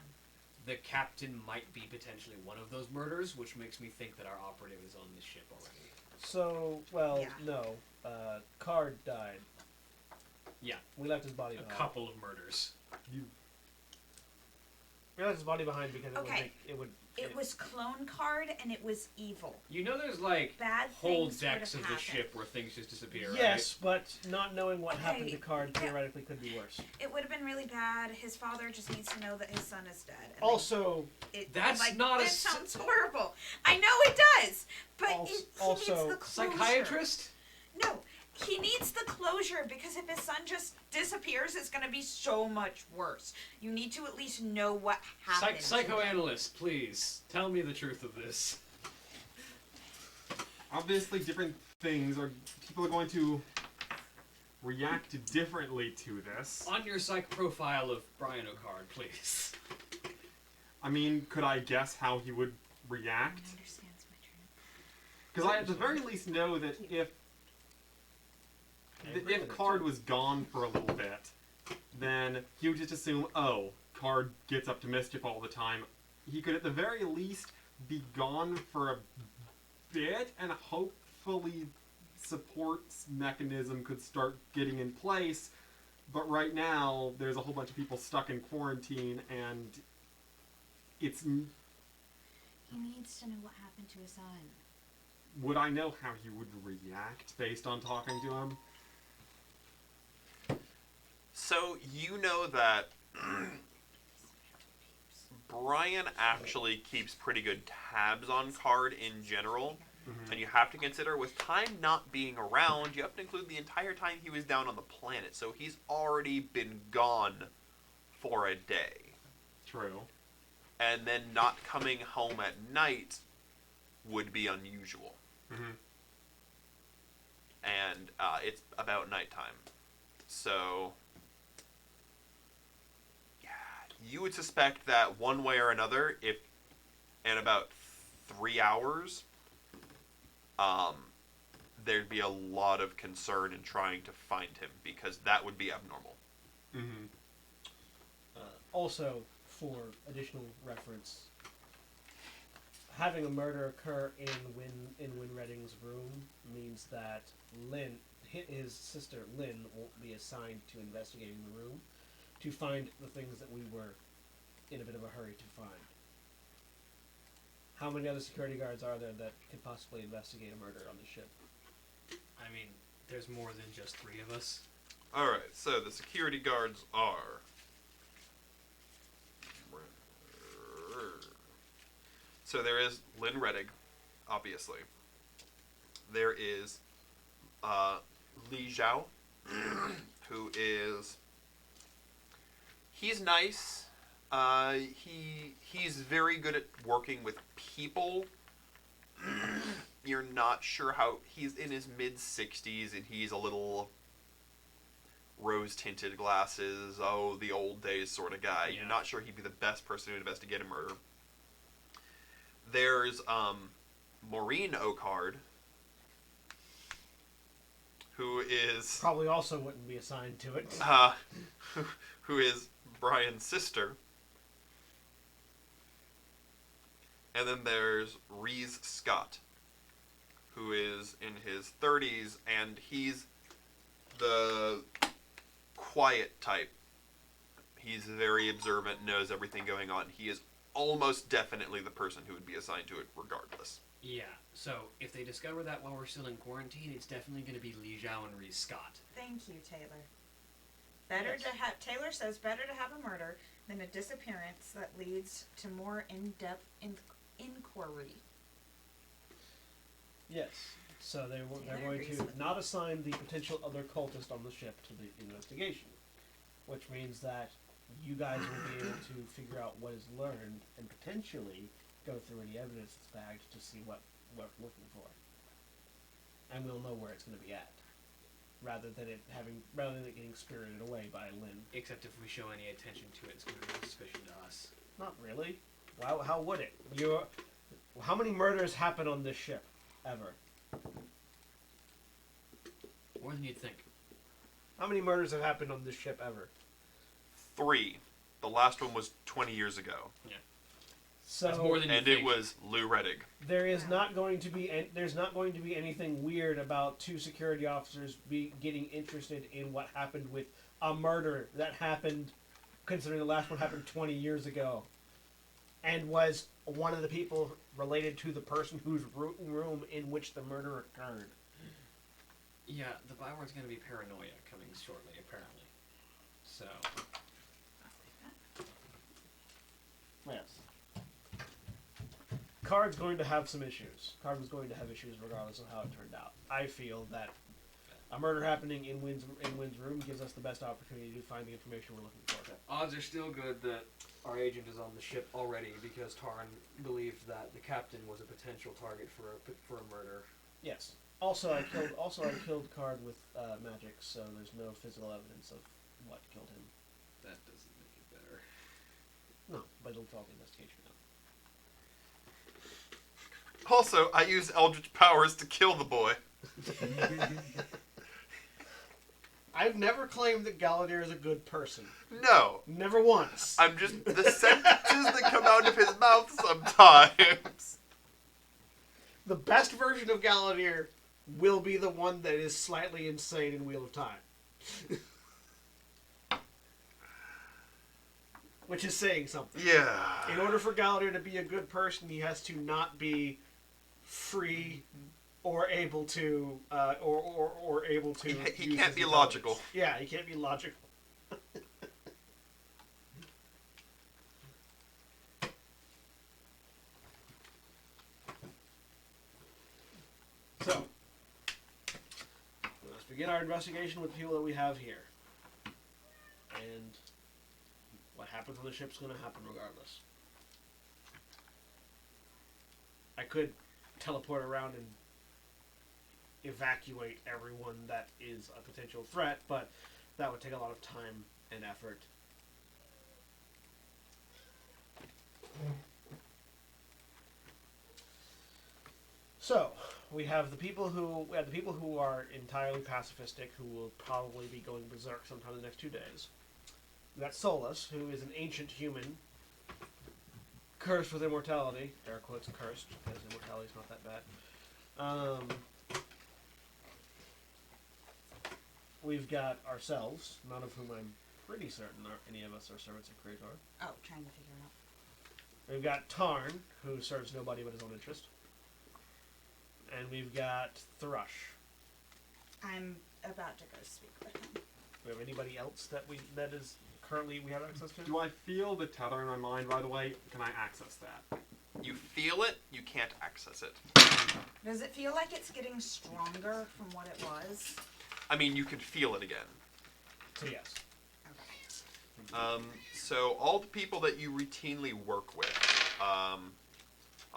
Speaker 5: the captain might be potentially one of those murders, which makes me think that our operative is on the ship already.
Speaker 1: So,
Speaker 3: Yeah.
Speaker 1: no. Card died.
Speaker 5: Yeah,
Speaker 1: We left his body
Speaker 5: a
Speaker 1: behind.
Speaker 5: couple of murders.
Speaker 1: We left his body behind because
Speaker 3: Okay.
Speaker 1: it
Speaker 3: It was clone card and it was evil.
Speaker 5: You know there's like
Speaker 3: Bad
Speaker 5: whole
Speaker 3: things
Speaker 5: decks
Speaker 3: would
Speaker 5: of
Speaker 3: have
Speaker 5: the
Speaker 3: happened.
Speaker 5: ship where things just disappear,
Speaker 1: Yes, but not knowing what happened to
Speaker 3: Okay,
Speaker 1: Card
Speaker 3: yeah.
Speaker 1: theoretically could be worse.
Speaker 3: It would have been really bad. His father just needs to know that his son is dead. And
Speaker 1: Also,
Speaker 5: That's
Speaker 3: like,
Speaker 5: not a
Speaker 3: That
Speaker 5: s-
Speaker 3: sounds horrible. I know it does, but he
Speaker 1: Also-
Speaker 3: needs the closure.
Speaker 5: Psychiatrist?
Speaker 3: No, he needs the closure because if his son just disappears, it's going to be so much worse. You need to at least know what happened.
Speaker 5: Psychoanalyst, please. Tell me the truth of this.
Speaker 4: Obviously, different things people are going to react differently to this.
Speaker 5: On your psych profile of Brian O'Card, please.
Speaker 4: I mean, could I guess how he would react?
Speaker 8: He understands my truth.
Speaker 4: Because I at the very least know that if Card was gone for a little bit, then he would just assume, oh, Card gets up to mischief all the time. He could at the very least be gone for a bit, and hopefully support mechanism could start getting in place. But right now, there's a whole bunch of people stuck in quarantine, and it's...
Speaker 8: He needs to know what happened to his son.
Speaker 4: Would I know how he would react based on talking to him?
Speaker 2: So you know that Brian actually keeps pretty good tabs on Card in general, and you have to consider with time not being around, you have to include the entire time he was down on the planet. So he's already been gone for a day.
Speaker 4: True.
Speaker 2: And then not coming home at night would be unusual. And it's about nighttime. So, yeah, you would suspect that one way or another, if in about 3 hours, there'd be a lot of concern in trying to find him, because that would be abnormal.
Speaker 1: Also, for additional reference, having a murder occur in Win Redding's room means that his sister Lynn, won't be assigned to investigating the room to find the things that we were in a bit of a hurry to find. How many other security guards are there that could possibly investigate a murder on the ship?
Speaker 5: I mean, there's more than just 3 of us.
Speaker 2: Alright, so the security guards are... So there is Lynn Reddig, obviously. There is Li Zhao, who is... He's nice. He's very good at working with people. You're not sure how... He's in his mid-60s, and he's a little rose-tinted glasses, oh, the old days sort of guy.
Speaker 5: Yeah.
Speaker 2: You're not sure he'd be the best person to investigate a murder. There's Maureen Ocard, who is...
Speaker 1: Probably also wouldn't be assigned to it.
Speaker 2: who is Brian's sister. And then there's Reese Scott, who is in his 30s, and he's the quiet type. He's very observant, knows everything going on. He is almost definitely the person who would be assigned to it regardless.
Speaker 5: Yeah, so if they discover that while we're still in quarantine, it's definitely going to be Li Zhao and Reese Scott.
Speaker 3: Thank you, Taylor. Taylor says better to have a murder than a disappearance that leads to more in-depth inquiry.
Speaker 1: Yes. So they're going
Speaker 3: agrees
Speaker 1: to
Speaker 3: with
Speaker 1: not assign the potential other cultist on the ship to the investigation, which means that you guys will be able to figure out what is learned and potentially go through any evidence that's bagged to see what we're looking for, and we'll know where it's going to be at, rather than it getting spirited away by Lynn.
Speaker 5: Except if we show any attention to it, it's going to be suspicion to us.
Speaker 1: Not really. How would it? How many murders happen on this ship ever?
Speaker 5: More than you'd think.
Speaker 1: How many murders have happened on this ship ever?
Speaker 2: 3. The last one was 20 years ago.
Speaker 5: Yeah.
Speaker 1: So
Speaker 5: That's more than you
Speaker 2: And
Speaker 5: think.
Speaker 2: it was Lou Reddig.
Speaker 1: there's not going to be anything weird about 2 security officers getting interested in what happened with a murder that happened, considering the last one happened 20 years ago, and was one of the people related to the person whose room in which the murder occurred.
Speaker 5: Yeah, the byword's going to be paranoia coming shortly, apparently. So...
Speaker 1: Yes. Card's going to have some issues. Card was going to have issues regardless of how it turned out. I feel that a murder happening in Wynn's room gives us the best opportunity to find the information we're looking for.
Speaker 5: Odds are still good that our agent is on the ship already because Tarn believed that the captain was a potential target for a murder.
Speaker 1: Yes. Also, I killed Card with magic, so there's no physical evidence of what killed him.
Speaker 5: That doesn't make it better.
Speaker 1: No, but it'll follow the investigation now.
Speaker 2: Also, I used Eldritch powers to kill the boy.
Speaker 1: I've never claimed that Galadir is a good person.
Speaker 2: No.
Speaker 1: Never once.
Speaker 2: I'm just... The sentences that come out of his mouth sometimes.
Speaker 1: The best version of Galadir will be the one that is slightly insane in Wheel of Time. Which is saying something.
Speaker 2: Yeah.
Speaker 1: In order for Galadir to be a good person, he has to not be free or able to
Speaker 2: He
Speaker 1: use
Speaker 2: can't
Speaker 1: his
Speaker 2: be logical.
Speaker 1: intelligence. Yeah, he can't be logical. begin our investigation with the people that we have here. And what happens on the ship's going to happen regardless. I could teleport around and evacuate everyone that is a potential threat, but that would take a lot of time and effort. So, we have the people who are entirely pacifistic, who will probably be going berserk sometime in the next 2 days. We got Solus, who is an ancient human, cursed with immortality. Air quotes cursed, because immortality is not that bad. We've got ourselves, none of whom I'm pretty certain any of us are servants of Krator.
Speaker 3: Oh, trying to figure out.
Speaker 1: We've got Tarn, who serves nobody but his own interest. And we've got Thrush.
Speaker 3: I'm about to go speak with him.
Speaker 1: Do we have anybody else that is currently we have access to?
Speaker 4: Do I feel the tether in my mind, by the way? Can I access that?
Speaker 2: You feel it, you can't access it.
Speaker 3: Does it feel like it's getting stronger from what it was?
Speaker 2: I mean, you can feel it again.
Speaker 1: So yes.
Speaker 3: Okay.
Speaker 2: So all the people that you routinely work with,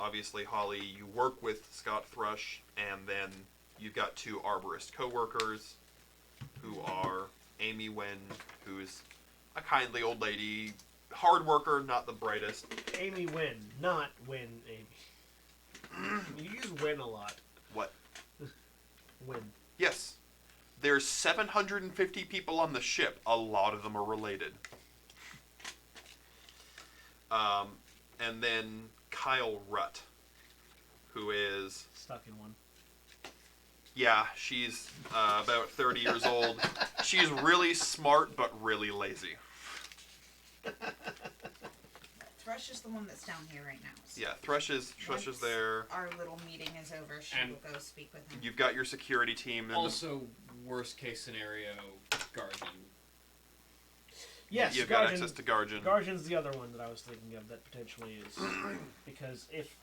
Speaker 2: obviously Holly, you work with Scott Thrush, and then you've got 2 arborist co-workers, who are Amy Wynn, who's a kindly old lady, hard worker, not the brightest.
Speaker 1: Amy Wynn, not Wynn Amy. You use Wynn a lot.
Speaker 2: What?
Speaker 1: Wynn.
Speaker 2: Yes. There's 750 people on the ship. A lot of them are related. And then Kyle Rutt, who is...
Speaker 1: Stuck in one.
Speaker 2: Yeah, she's about 30 years old. She's really smart, but really lazy.
Speaker 3: Thrush is the one that's down here right now. So
Speaker 2: Yeah, Thrush is there.
Speaker 3: our little meeting is over, she
Speaker 5: And
Speaker 3: will go speak with him.
Speaker 2: You've got your security team. And
Speaker 5: Also, worst case scenario, Guardian.
Speaker 1: Yes,
Speaker 2: you've got access to Guardian.
Speaker 1: Guardian's the other one that I was thinking of that potentially is because if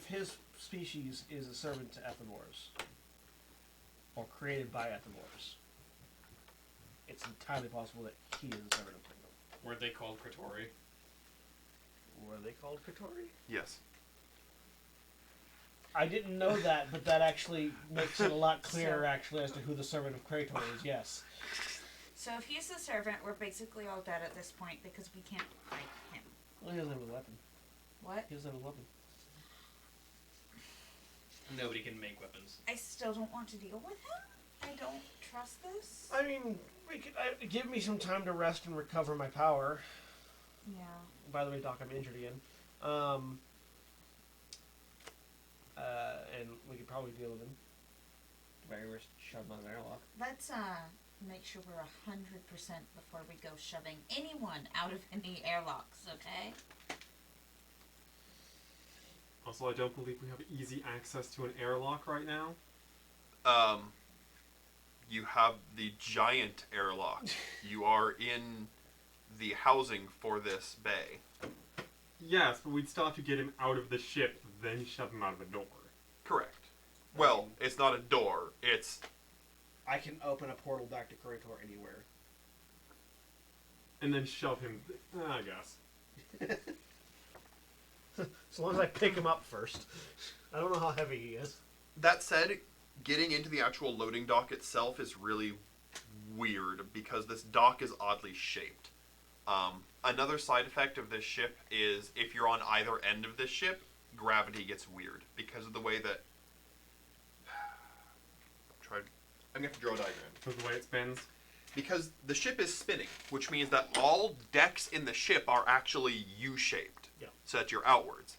Speaker 1: his species is a servant to Ethivores or created by Ethivores, it's entirely possible that he is a servant of Kingdom.
Speaker 5: Were they called Kratori?
Speaker 1: Were they called Kratori?
Speaker 2: Yes.
Speaker 1: I didn't know that, but that actually makes it a lot clearer actually as to who the servant of Krator is. Yes.
Speaker 3: So if he's the servant, we're basically all dead at this point because we can't fight him.
Speaker 1: Well, he doesn't have a weapon.
Speaker 3: What?
Speaker 1: He doesn't have a weapon.
Speaker 5: Nobody can make weapons.
Speaker 3: I still don't want to deal with him. I don't trust this.
Speaker 1: I mean, give me some time to rest and recover my power.
Speaker 3: Yeah.
Speaker 1: By the way, Doc, I'm injured again. And we could probably deal with him. Very worst, shove him out of an airlock.
Speaker 3: Let's make sure we're 100% before we go shoving anyone out of any airlocks, okay?
Speaker 4: Also, I don't believe we have easy access to an airlock right now.
Speaker 2: You have the giant airlock. You are in the housing for this bay.
Speaker 4: Yes, but we'd still have to get him out of the ship, then shove him out of the door.
Speaker 2: Correct. Well, it's not a door. It's...
Speaker 1: I can open a portal back to Krator anywhere.
Speaker 4: And then shove him, I guess.
Speaker 1: As long as I pick him up first. I don't know how heavy he is.
Speaker 2: That said, getting into the actual loading dock itself is really weird because this dock is oddly shaped. Another side effect of this ship is if you're on either end of this ship, gravity gets weird because of the way that... I'm going to have to draw a diagram.
Speaker 4: Because the way it spins.
Speaker 2: Because the ship is spinning, which means that all decks in the ship are actually U-shaped.
Speaker 1: Yeah.
Speaker 2: So that you're outwards.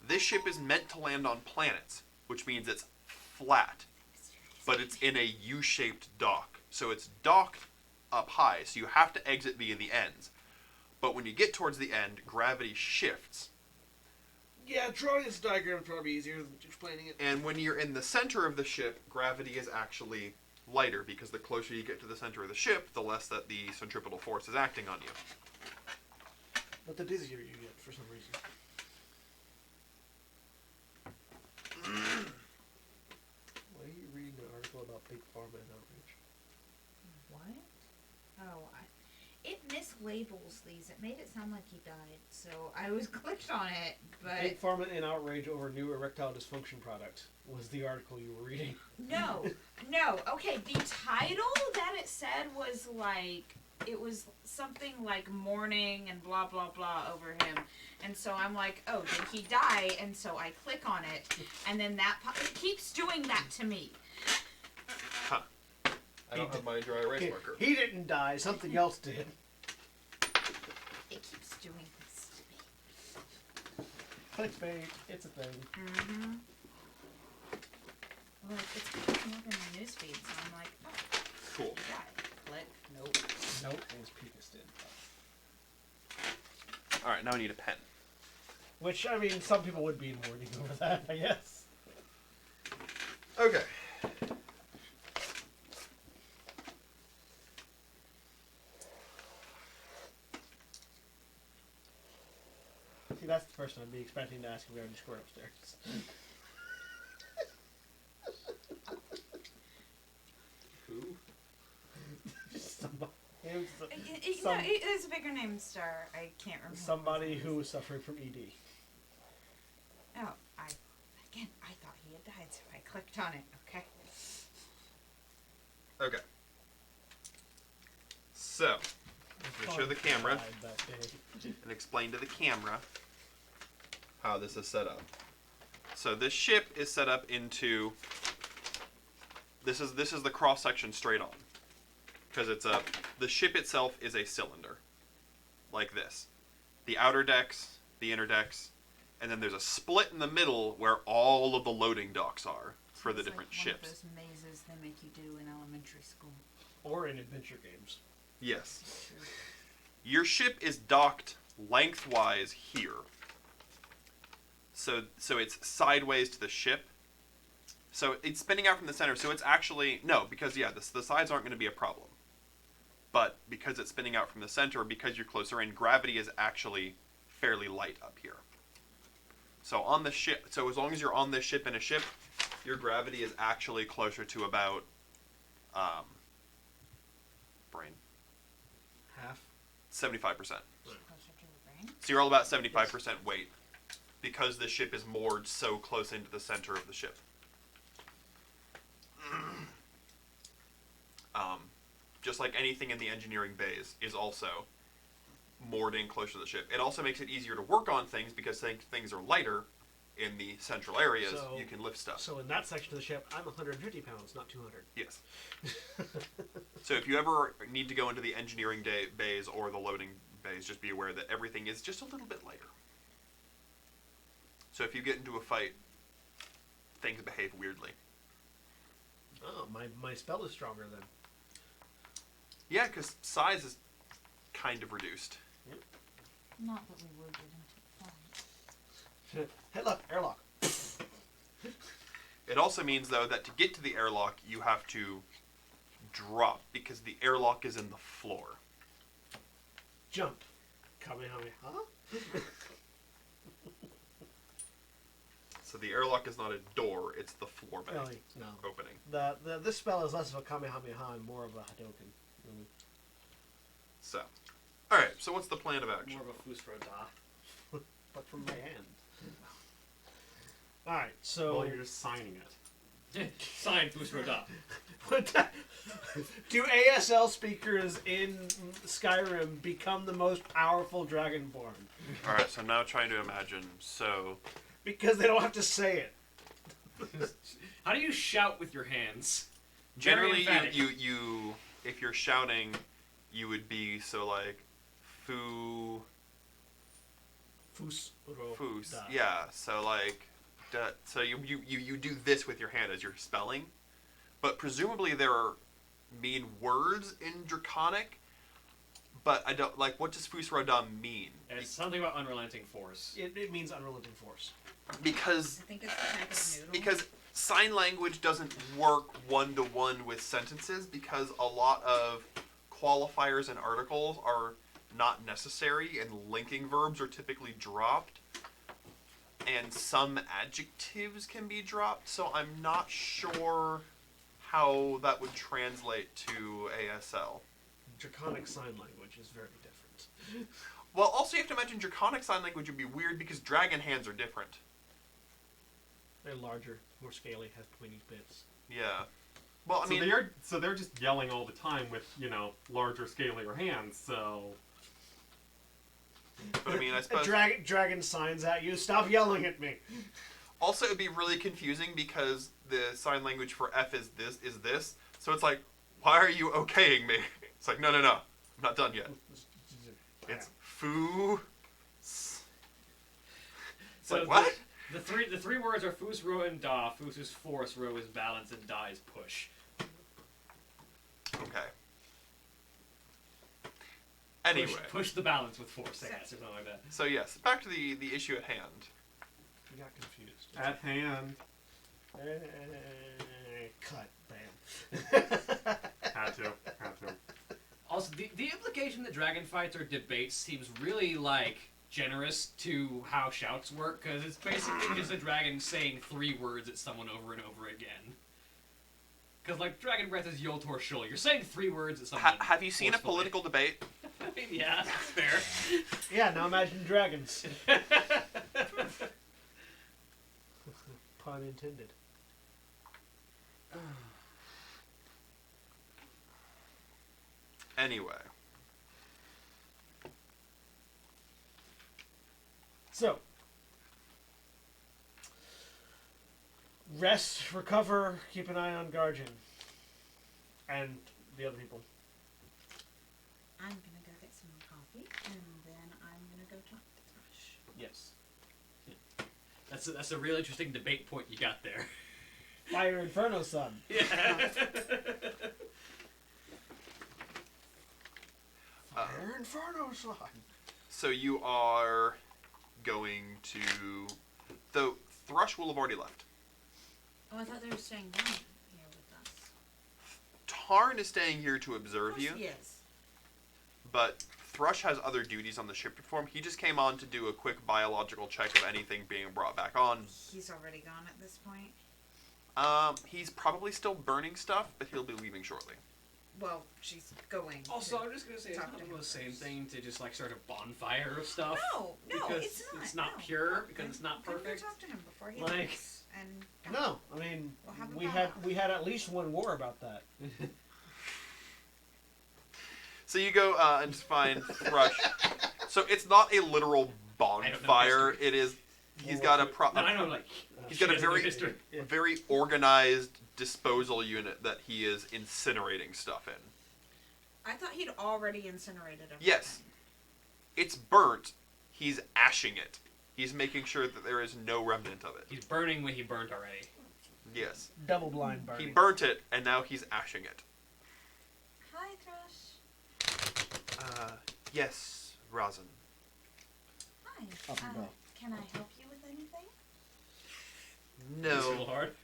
Speaker 2: This ship is meant to land on planets, which means it's flat, but it's in a U-shaped dock. So it's docked up high, so you have to exit via the ends. But when you get towards the end, gravity shifts.
Speaker 1: Yeah, drawing this diagram is probably easier than explaining it.
Speaker 2: And when you're in the center of the ship, gravity is actually lighter, because the closer you get to the center of the ship, the less that the centripetal force is acting on you.
Speaker 1: But the dizzier you get, for some reason. Why are you reading an article
Speaker 7: Big Pharma and Outreach.
Speaker 3: What? Oh, it mislabels these. It made it sound like he died, so I was clicked on it, but
Speaker 7: Big Pharma and Outrage over new erectile dysfunction product was the article you were reading.
Speaker 3: no. Okay, the title that it said was like, it was something like mourning and blah blah blah over him, and so I'm like, oh, did he die? And so I click on it, and then it keeps doing that to me.
Speaker 2: Huh. I don't have my dry erase marker.
Speaker 7: He didn't die. Something else did.
Speaker 3: It keeps doing this to me.
Speaker 7: Clickbait. It's a thing.
Speaker 3: Mm-hmm. Well, it's popping up in my newsfeed, so I'm like, oh,
Speaker 2: Cool.
Speaker 3: he died. Click.
Speaker 7: Nope. As Picus did.
Speaker 2: All right, now I need a pen.
Speaker 7: Which, I mean, some people would be in mourning over that, I guess.
Speaker 2: Okay.
Speaker 7: See, that's the person I'd be expecting to ask if we already scored upstairs.
Speaker 2: Who?
Speaker 7: Somebody,
Speaker 3: It is a bigger name star. I can't remember.
Speaker 7: somebody who was suffering from ED.
Speaker 3: Oh, I thought he had died, so I clicked on it. Okay.
Speaker 2: Okay. So, I'm gonna show the camera
Speaker 7: Died that day.
Speaker 2: and explain to the camera how this is set up. So this ship is set up into. This is the cross section straight on, because the ship itself is a cylinder, like this. The outer decks, the inner decks, and then there's a split in the middle where all of the loading docks are for the
Speaker 3: It's
Speaker 2: different
Speaker 3: like
Speaker 2: ships.
Speaker 3: One of those mazes they make you do in elementary school.
Speaker 7: Or in adventure games.
Speaker 2: Yes. Your ship is docked lengthwise here. So it's sideways to the ship. So it's spinning out from the center. So it's actually no, because the sides aren't going to be a problem. But because it's spinning out from the center, or because you're closer in, gravity is actually fairly light up here. So on the ship, so as long as you're on this ship in a ship, your gravity is actually closer to about brain
Speaker 7: Half.
Speaker 2: 75%.
Speaker 3: Closer to the brain.
Speaker 2: So you're all about 75% weight because the ship is moored so close into the center of the ship. Just like anything in the engineering bays is also moored in close to the ship. It also makes it easier to work on things because things are lighter in the central areas.
Speaker 7: So-
Speaker 2: You can lift stuff.
Speaker 7: So in that section of the ship, I'm 150 pounds, not 200.
Speaker 2: Yes. So if you ever need to go into the engineering bays or the loading bays, just be aware that everything is just a little bit lighter. So if you get into a fight, things behave weirdly.
Speaker 7: Oh, my spell is stronger then.
Speaker 2: Yeah, because size is kind of reduced.
Speaker 3: Not that we would get into fight.
Speaker 7: Hey, look, airlock.
Speaker 2: It also means, though, that to get to the airlock, you have to drop, because the airlock is in the floor.
Speaker 7: Jump. Kamehameha.
Speaker 2: So the airlock is not a door, it's the floor bay
Speaker 7: Really? No.
Speaker 2: opening.
Speaker 7: This spell is less of a Kamehameha and more of a Hadouken. Really.
Speaker 2: So, alright, so what's the plan of action?
Speaker 5: More of a Fusroda.
Speaker 7: But from my hand. Alright, so...
Speaker 4: Well, you're just signing it.
Speaker 5: Signed Fusroda.
Speaker 7: Do ASL speakers in Skyrim become the most powerful Dragonborn?
Speaker 2: Alright, so I'm now trying to imagine, so...
Speaker 7: Because they don't have to say it.
Speaker 5: How do you shout with your hands?
Speaker 2: Generally,
Speaker 5: Very emphatic.
Speaker 2: you if you're shouting, you would be so like, foo,
Speaker 7: Foos.
Speaker 2: foos. Yeah, so like, so you do this with your hand as you're spelling, but presumably there mean words in Draconic, but I don't like. What does Fus Rodam mean?
Speaker 5: It's something about unrelenting force.
Speaker 7: It means unrelenting force.
Speaker 2: Because
Speaker 3: I think it's the type of noodle.
Speaker 2: because sign language doesn't work one-to-one with sentences because a lot of qualifiers and articles are not necessary and linking verbs are typically dropped and some adjectives can be dropped, so I'm not sure how that would translate to ASL.
Speaker 7: Draconic sign language is very different.
Speaker 2: Well, also you have to imagine Draconic Sign Language would be weird because dragon hands are different.
Speaker 7: They're larger, more scaly, have pointy bits.
Speaker 2: Yeah. Well, I
Speaker 4: So
Speaker 2: mean...
Speaker 4: they're just yelling all the time with, larger, scalier hands, so...
Speaker 2: But I mean, I
Speaker 7: A
Speaker 2: suppose...
Speaker 7: dragon signs at you, stop yelling at me!
Speaker 2: Also, it would be really confusing because the sign language for F is this. So it's like, why are you okaying me? It's like, no. I'm not done yet. It's foo... It's
Speaker 5: So
Speaker 2: like, what?
Speaker 5: The three words are Fus, Ro, and Da. Fus is force, Ro is balance, and Da is push.
Speaker 2: Okay. Anyway.
Speaker 5: Push the balance with force, I guess, or something like that.
Speaker 2: So yes, back to the issue at hand.
Speaker 7: You got confused.
Speaker 4: At hand.
Speaker 7: Cut. Bam.
Speaker 4: Had to.
Speaker 5: Also, the implication that dragon fights are debates seems really, generous to how shouts work, because it's basically just a dragon saying 3 words at someone over and over again. Because, dragon breath is Yoltor Shul. You're saying 3 words at someone.
Speaker 2: Have you seen a political debate?
Speaker 5: I mean, yeah, that's fair.
Speaker 7: Yeah, now imagine dragons. Pun intended.
Speaker 2: Anyway.
Speaker 7: So, rest, recover, keep an eye on Garjan. And the other people.
Speaker 3: I'm gonna go get some more coffee, and then I'm gonna go talk to Thrush.
Speaker 7: Yes.
Speaker 5: That's a real interesting debate point you got there.
Speaker 7: Fire Inferno Sun.
Speaker 5: Yeah.
Speaker 7: Fire Inferno Sun.
Speaker 2: So you are going to... Though Thrush will have already left.
Speaker 3: Oh, I thought they were staying down here with us.
Speaker 2: Tarn is staying here to
Speaker 3: Of
Speaker 2: observe
Speaker 3: course
Speaker 2: you,
Speaker 3: he is.
Speaker 2: but Thrush has other duties on the ship to perform. He just came on to do a quick biological check of anything being brought back on.
Speaker 3: He's already gone at this point.
Speaker 2: He's probably still burning stuff, but he'll be leaving shortly.
Speaker 3: Well, she's going.
Speaker 5: Also,
Speaker 3: to
Speaker 5: I'm just gonna say it's
Speaker 3: talk
Speaker 5: not
Speaker 3: to
Speaker 5: the
Speaker 3: him
Speaker 5: same
Speaker 3: first.
Speaker 5: thing to just start a bonfire of stuff.
Speaker 3: No,
Speaker 5: because
Speaker 3: it's not.
Speaker 5: It's not
Speaker 3: no.
Speaker 5: pure because it's not
Speaker 3: I'm gonna go
Speaker 5: perfect.
Speaker 3: talk to him before he
Speaker 5: Like-
Speaker 3: leaves. And
Speaker 1: No, I mean,
Speaker 3: We'll have a
Speaker 1: we
Speaker 3: battle.
Speaker 1: had at least one war about that.
Speaker 2: So you go and find Thrush. So it's not a literal bonfire.
Speaker 5: history.
Speaker 2: It is. He's got a
Speaker 5: No, I know,
Speaker 2: He's
Speaker 5: she
Speaker 2: got a
Speaker 5: doesn't know
Speaker 2: very,
Speaker 5: history.
Speaker 2: very organized disposal unit that he is incinerating stuff in.
Speaker 3: I thought he'd already incinerated everything.
Speaker 2: Yes. It's burnt. He's ashing it. He's making sure that there is no remnant of it.
Speaker 5: He's burning what he burnt already.
Speaker 2: Yes.
Speaker 1: Double blind burning.
Speaker 2: He burnt it, and now he's ashing it.
Speaker 3: Hi, Thrush.
Speaker 2: Yes, Rosin.
Speaker 3: Hi.
Speaker 1: Up and go.
Speaker 3: Can I help you with anything?
Speaker 5: It's a little
Speaker 2: No.
Speaker 5: hard.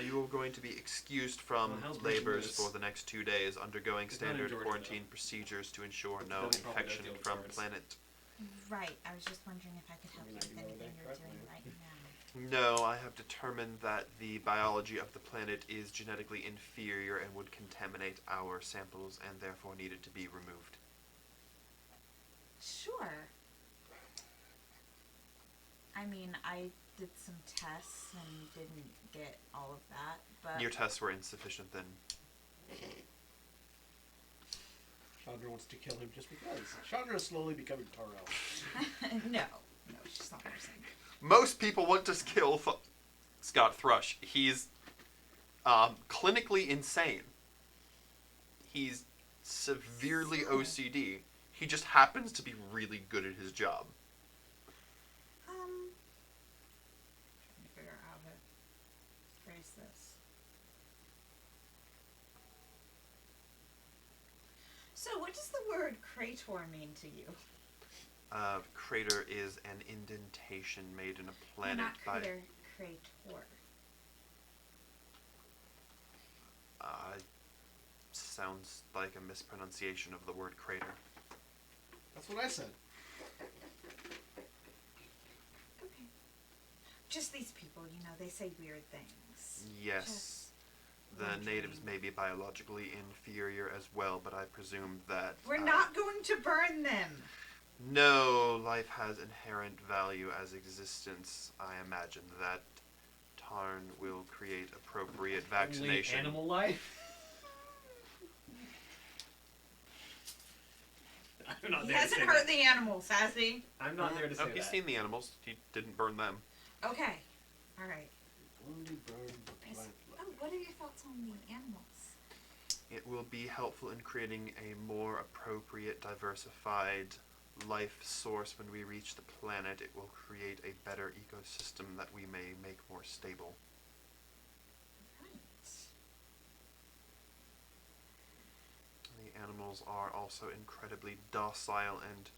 Speaker 2: You are going to be excused
Speaker 5: Well,
Speaker 2: from
Speaker 5: how's
Speaker 2: labors
Speaker 5: business?
Speaker 2: for the next 2 days, undergoing
Speaker 5: It's not in
Speaker 2: standard
Speaker 5: Georgia,
Speaker 2: quarantine
Speaker 5: though.
Speaker 2: procedures to ensure no
Speaker 5: Then it probably
Speaker 2: infection
Speaker 5: does deal with
Speaker 2: from
Speaker 5: cards.
Speaker 2: planet.
Speaker 3: Right. I was just wondering if I could help
Speaker 5: I mean,
Speaker 3: you
Speaker 5: I
Speaker 3: with
Speaker 5: can go
Speaker 3: anything
Speaker 5: there
Speaker 3: you're
Speaker 5: correctly.
Speaker 3: doing right now.
Speaker 2: No, I have determined that the biology of the planet is genetically inferior and would contaminate our samples and therefore needed to be removed.
Speaker 3: Sure. I mean, I did some tests and didn't get all of that, but
Speaker 2: Your tests were insufficient then.
Speaker 1: Chandra wants to kill him just because. Chandra is slowly becoming Taro.
Speaker 3: no, she's not nursing.
Speaker 2: Most people want to kill Scott Thrush. He's clinically insane. He's severely OCD. He just happens to be really good at his job.
Speaker 3: Trying to figure out how to phrase this. So, what does the word crator mean to you?
Speaker 2: Crater is an indentation made in a planet
Speaker 3: Not
Speaker 2: by...
Speaker 3: crater, crator.
Speaker 2: Sounds like a mispronunciation of the word crater.
Speaker 1: That's what I said.
Speaker 3: Okay. Just these people, they say weird things.
Speaker 2: Yes. The natives may be biologically inferior as well, but I presume that...
Speaker 3: We're not going to burn them.
Speaker 2: No, life has inherent value as existence. I imagine that Tarn will create appropriate vaccination.
Speaker 5: Only animal life? I'm not
Speaker 3: He
Speaker 5: there to
Speaker 3: hasn't
Speaker 5: say
Speaker 3: hurt
Speaker 5: that.
Speaker 3: the animals, has he?
Speaker 5: I'm not there to say
Speaker 2: Oh, he's
Speaker 5: that.
Speaker 2: seen the animals. He didn't burn them.
Speaker 3: Okay. All right.
Speaker 1: Only burn the
Speaker 8: Is-
Speaker 1: plant life.
Speaker 8: Oh, what are your thoughts on the animals?
Speaker 2: It will be helpful in creating a more appropriate, diversified life source when we reach the planet. It will create a better ecosystem that we may make more stable.
Speaker 8: Right.
Speaker 2: The animals are also incredibly docile and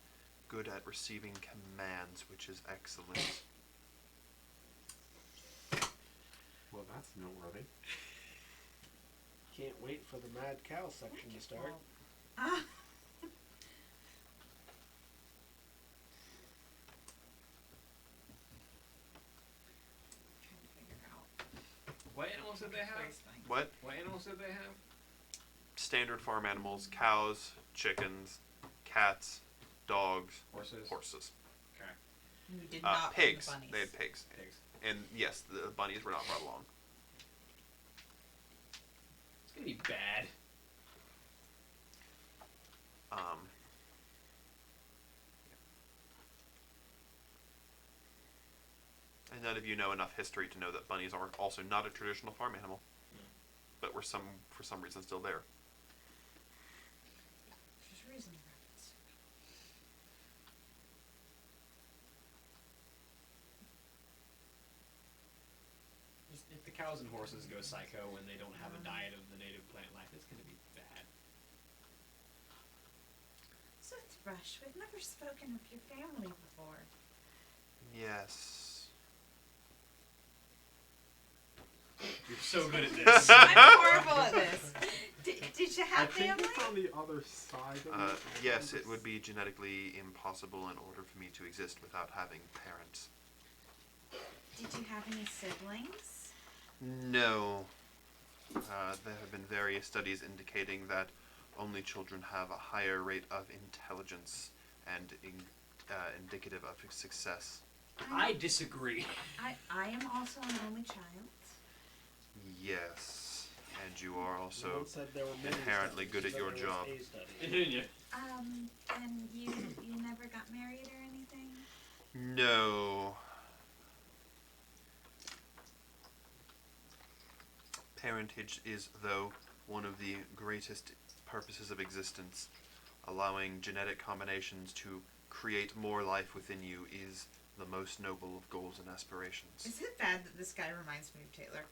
Speaker 2: good at receiving commands, which is excellent.
Speaker 4: Well, that's noteworthy.
Speaker 1: Can't wait for the mad cow section to start.
Speaker 3: Ah. Trying to figure out
Speaker 5: What animals did they have?
Speaker 3: first thing.
Speaker 2: What?
Speaker 5: What animals did they have?
Speaker 2: Standard farm animals: cows, chickens, cats, dogs,
Speaker 5: Horses.
Speaker 2: horses.
Speaker 5: Okay.
Speaker 3: You did not
Speaker 2: Pigs.
Speaker 3: bring the bunnies.
Speaker 2: They had pigs.
Speaker 5: Pigs.
Speaker 2: And yes, the bunnies were not brought along.
Speaker 5: It's gonna be bad.
Speaker 2: And none of you know enough history to know that bunnies are also not a traditional farm animal, but were for some reason still there.
Speaker 3: There's reason for it.
Speaker 5: If the cows and horses go psycho when they don't have a diet of the native plant life, it's gonna be bad.
Speaker 3: So it's Rush. We've never spoken of your family before.
Speaker 2: Yes.
Speaker 5: You're so good at this.
Speaker 3: I'm horrible at this. Did you
Speaker 4: I
Speaker 3: have
Speaker 4: think
Speaker 3: family?
Speaker 4: it's on the other side of it.
Speaker 2: Yes, it would be genetically impossible in order for me to exist without having parents.
Speaker 3: Did you have any siblings?
Speaker 2: No. There have been various studies indicating that only children have a higher rate of intelligence and indicative of success.
Speaker 5: I disagree.
Speaker 3: I am also an only child.
Speaker 2: Yes, and you are
Speaker 1: No
Speaker 2: also
Speaker 1: one said there were many
Speaker 2: inherently
Speaker 1: studies,
Speaker 2: good at
Speaker 1: but
Speaker 2: your
Speaker 1: there
Speaker 2: job.
Speaker 1: was a study.
Speaker 3: And you never got married or anything?
Speaker 2: No. Parentage is, though, one of the greatest purposes of existence. Allowing genetic combinations to create more life within you is the most noble of goals and aspirations.
Speaker 3: Is it bad that this guy reminds me of Taylor?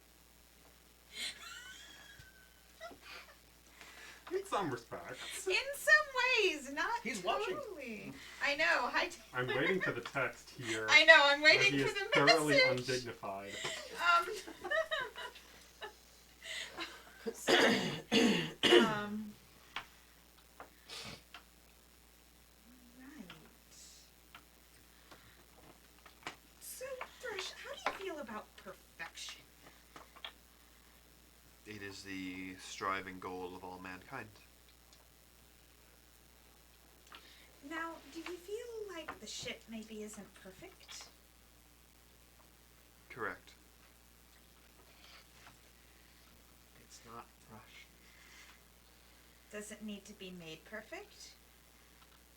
Speaker 4: In some respects.
Speaker 3: In some ways, not
Speaker 1: He's watching.
Speaker 3: totally. I know. Hi,
Speaker 4: I'm
Speaker 3: Taylor.
Speaker 4: waiting for the text here.
Speaker 3: I know. I'm
Speaker 4: where
Speaker 3: waiting
Speaker 4: he
Speaker 3: for
Speaker 4: is
Speaker 3: the
Speaker 4: thoroughly
Speaker 3: message.
Speaker 4: undignified.
Speaker 3: So, right. So, Thresh, how do you feel about perfection?
Speaker 2: It is the striving goal of all mankind.
Speaker 3: Now, do you feel like the ship maybe isn't perfect?
Speaker 2: Correct.
Speaker 1: It's not Rush.
Speaker 3: Does it need to be made perfect?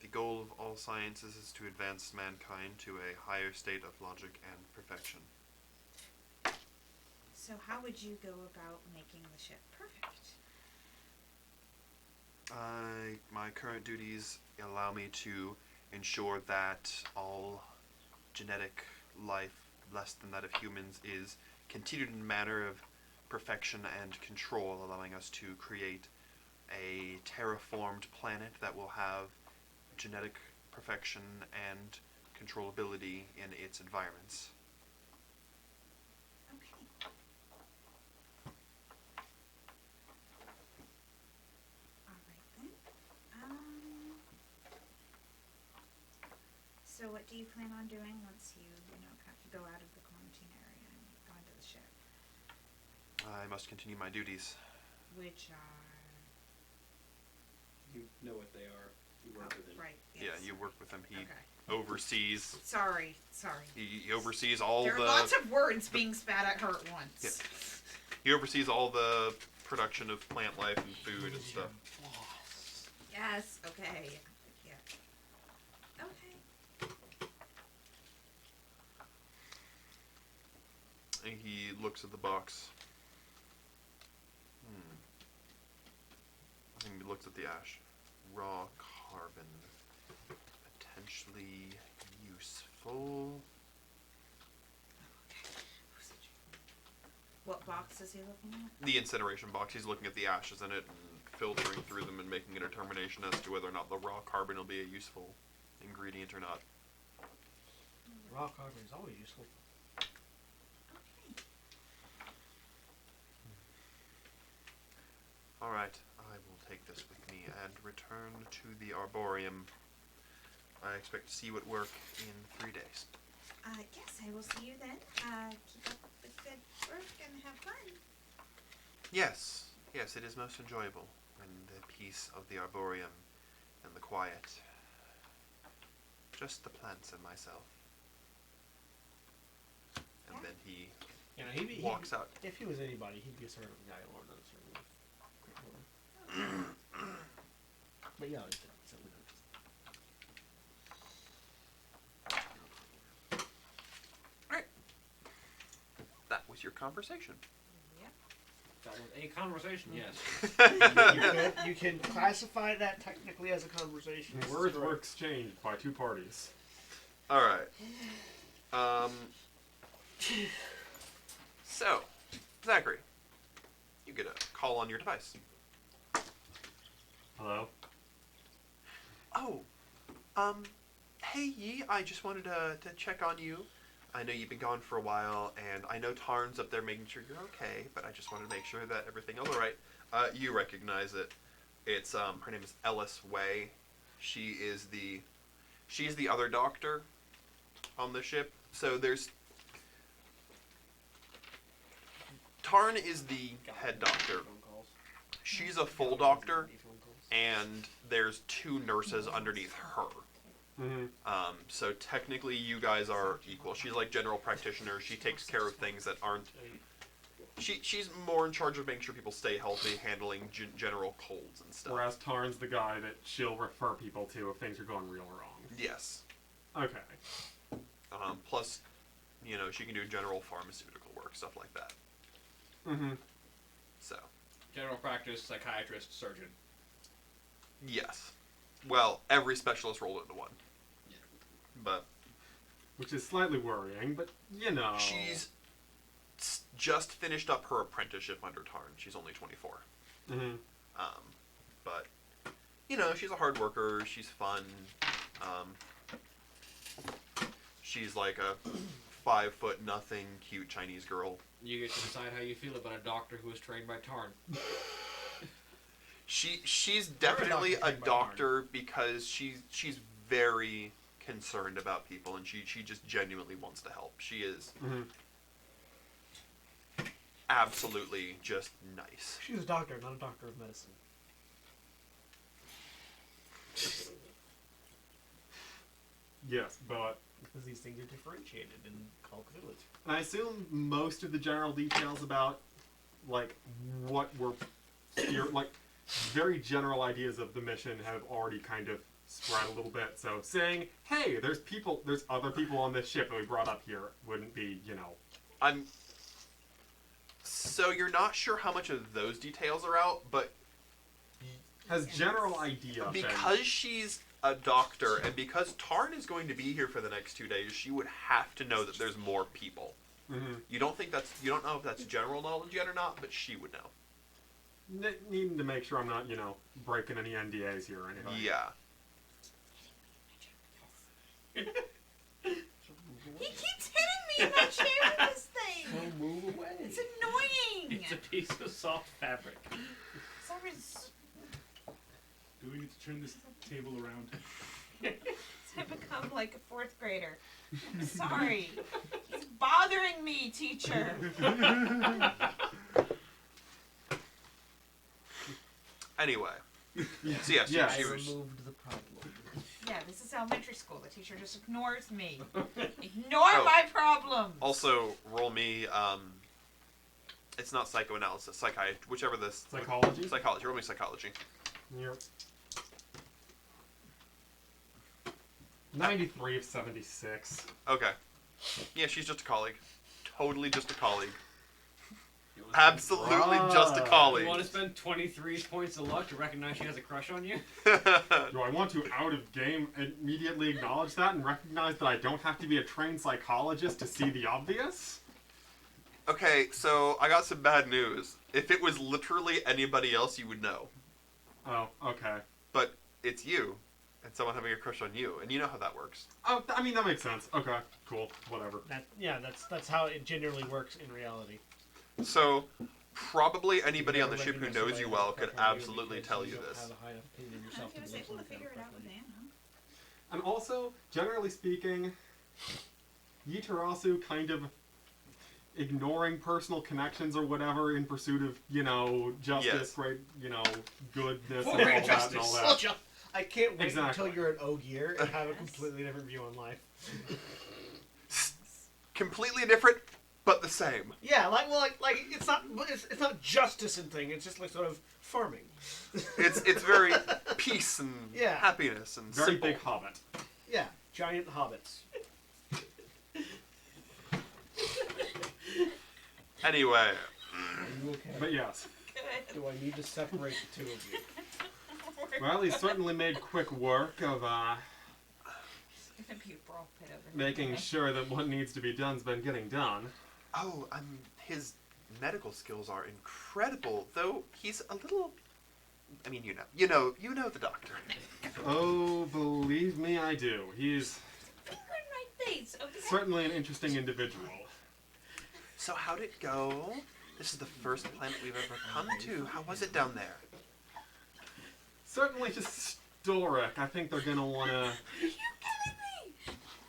Speaker 2: The goal of all sciences is to advance mankind to a higher state of logic and perfection.
Speaker 3: So how would you go about making the ship perfect?
Speaker 2: My current duties allow me to ensure that all genetic life less than that of humans is continued in a manner of perfection and control, allowing us to create a terraformed planet that will have genetic perfection and controllability in its environments.
Speaker 3: Okay. Alright then. So what do you plan on doing once you, go out of the quarantine area and go into the ship?
Speaker 2: I must continue my duties.
Speaker 3: Which are
Speaker 5: You know what they are. You work with him.
Speaker 3: right.
Speaker 2: Yeah,
Speaker 3: Yes.
Speaker 2: you work with him. He
Speaker 3: Okay.
Speaker 2: oversees.
Speaker 3: Sorry.
Speaker 2: He oversees all
Speaker 3: There
Speaker 2: the.
Speaker 3: are lots of words being spat at her at once.
Speaker 2: Yeah. He oversees all the production of plant life and food and stuff.
Speaker 3: Yes. Okay. Yeah. Okay.
Speaker 2: And he looks at the box. And he looks at the ash. Raw carbon. Potentially useful.
Speaker 3: What box is he looking at?
Speaker 2: The incineration box. He's looking at the ashes in it and filtering through them and making a determination as to whether or not the raw carbon will be a useful ingredient or not.
Speaker 7: Raw carbon is always useful.
Speaker 2: Alright, I will take this with me and return to the Arboreum. I expect to see you at work in 3 days.
Speaker 3: Yes, I will see you then. Keep up the good work and have fun.
Speaker 2: Yes, it is most enjoyable. And the peace of the Arboreum and the quiet. Just the plants and myself. And then he
Speaker 7: You know,
Speaker 2: walks out.
Speaker 7: If he was anybody, he'd be a servant of Guy Lord, not a servant of. But yeah, it's something else.
Speaker 2: That was your conversation.
Speaker 3: Yep.
Speaker 5: That was a conversation, yes.
Speaker 7: You can classify that technically as a conversation.
Speaker 4: Words were exchanged by two parties.
Speaker 2: Alright. So, Zachary, you get a call on your device.
Speaker 4: Hello?
Speaker 2: Oh, hey Yi, I just wanted to check on you. I know you've been gone for a while, and I know Tarn's up there making sure you're okay, but I just wanted to make sure that everything is alright. You recognize it. It's, her name is Ellis Way. She's the other doctor on the ship. So there's... Tarn is the head doctor. She's a full doctor, and there's 2 nurses underneath her.
Speaker 4: Mm-hmm.
Speaker 2: So technically you guys are equal. She's like general practitioner. She takes care of things that aren't... She's more in charge of making sure people stay healthy, handling general colds and stuff.
Speaker 4: Whereas Tarn's the guy that she'll refer people to if things are going real wrong.
Speaker 2: Yes.
Speaker 4: Okay.
Speaker 2: Plus, you know, she can do general pharmaceutical work, stuff like that.
Speaker 4: Mm-hmm.
Speaker 2: So.
Speaker 5: General practice, psychiatrist, surgeon.
Speaker 2: Yes. Well, every specialist rolled into one.
Speaker 5: Yeah.
Speaker 2: But
Speaker 4: Which is slightly worrying, but you know.
Speaker 2: she's just finished up her apprenticeship under Tarn. She's only 24.
Speaker 4: Mm-hmm.
Speaker 2: But, you know, she's a hard worker. She's fun. She's like a 5'0" cute Chinese girl.
Speaker 5: You get to decide how you feel about a doctor who was trained by Tarn.
Speaker 2: She's definitely a
Speaker 7: trained by
Speaker 2: doctor because she's very concerned about people, and she just genuinely wants to help. She is
Speaker 4: Mm-hmm.
Speaker 2: absolutely just nice.
Speaker 7: She's a doctor, not a doctor of medicine.
Speaker 4: Yes, but
Speaker 7: Because these things are differentiated in Call of Cthulhu.
Speaker 4: I assume most of the general details about, like, what we're here, like, very general ideas of the mission have already kind of spread a little bit. So saying, hey, there's other people on this ship that we brought up here wouldn't be, you know.
Speaker 2: So you're not sure how much of those details are out, but
Speaker 4: Has general idea been...
Speaker 2: because she's a doctor and because Tarn is going to be here for the next 2 days, she would have to know that there's more people.
Speaker 4: Mm-hmm.
Speaker 2: You don't know if that's general knowledge yet or not, but she would know.
Speaker 4: Needing to make sure I'm not, you know, breaking any NDAs here or anything.
Speaker 2: Yeah.
Speaker 3: He keeps hitting me in my chair with this thing.
Speaker 7: So move away.
Speaker 3: It's annoying.
Speaker 5: It's a piece of soft fabric.
Speaker 6: Do we need to turn this table around?
Speaker 3: I become like a 4th grader. I'm sorry. He's bothering me, teacher.
Speaker 2: Anyway. So yes,
Speaker 4: Yes.
Speaker 1: I
Speaker 2: she was...
Speaker 1: removed the problem.
Speaker 3: Yeah, this is elementary school. The teacher just ignores me. Ignore my problems.
Speaker 2: Also, roll me, it's not psychoanalysis, psychiatry, whichever this...
Speaker 4: Psychology?
Speaker 2: Psychology, roll me psychology.
Speaker 4: Yep. 93 of 76.
Speaker 2: Okay. Yeah, she's just a colleague. Totally just a colleague. Absolutely just a
Speaker 5: You
Speaker 2: colleague.
Speaker 5: want to spend 23 points of luck to recognize she has a crush on you?
Speaker 4: Do I want to, out of game, immediately acknowledge that and recognize that I don't have to be a trained psychologist to see the obvious?
Speaker 2: Okay, so I got some bad news. If it was literally anybody else, you would know.
Speaker 4: Oh, okay.
Speaker 2: But it's you, and someone having a crush on you, and you know how that works.
Speaker 4: Oh, I mean, that makes sense. Okay, cool, whatever.
Speaker 1: That's how it generally works in reality.
Speaker 2: So, probably anybody on the
Speaker 1: Never
Speaker 2: ship who
Speaker 1: recognize
Speaker 2: knows you
Speaker 1: somebody
Speaker 2: well
Speaker 1: with a
Speaker 2: could
Speaker 1: crush on you
Speaker 2: absolutely
Speaker 1: because
Speaker 2: tell
Speaker 1: you
Speaker 2: you
Speaker 1: don't
Speaker 2: this.
Speaker 1: have a high enough opinion of yourself
Speaker 3: I was
Speaker 1: to
Speaker 3: able to
Speaker 1: believe
Speaker 3: figure it
Speaker 1: someone
Speaker 3: out with
Speaker 1: crush on you.
Speaker 3: Anna.
Speaker 4: And also, generally speaking, Yitarasu kind of ignoring personal connections or whatever in pursuit of, justice,
Speaker 2: Yes.
Speaker 4: great, goodness,
Speaker 5: For
Speaker 4: and all
Speaker 5: great
Speaker 4: that and all that.
Speaker 1: I can't wait
Speaker 4: Exactly.
Speaker 1: until you're an Ogier and have a completely different view on life.
Speaker 2: Completely different, but the same.
Speaker 1: Yeah, like it's not justice and thing. It's just like sort of farming.
Speaker 2: It's very peace and
Speaker 1: Yeah.
Speaker 2: happiness and
Speaker 4: Very
Speaker 2: simple.
Speaker 4: big hobbit.
Speaker 1: Yeah, giant hobbits.
Speaker 2: Anyway,
Speaker 1: Are you okay?
Speaker 4: But yes.
Speaker 3: Good.
Speaker 1: Do I need to separate the two of you?
Speaker 4: Well, he's certainly made quick work of
Speaker 3: It's gonna be a brawl pit over
Speaker 4: making
Speaker 3: there.
Speaker 4: sure that what needs to be done's been getting done.
Speaker 2: oh, his medical skills are incredible, though he's a little... I mean, you know the doctor.
Speaker 4: Oh, believe me, I do. He's
Speaker 3: Finger in my face. Okay.
Speaker 4: certainly an interesting individual.
Speaker 2: So how'd it go? This is the first planet we've ever come to. How was it down there?
Speaker 4: Certainly historic. I think they're gonna wanna.
Speaker 3: Are you kidding me?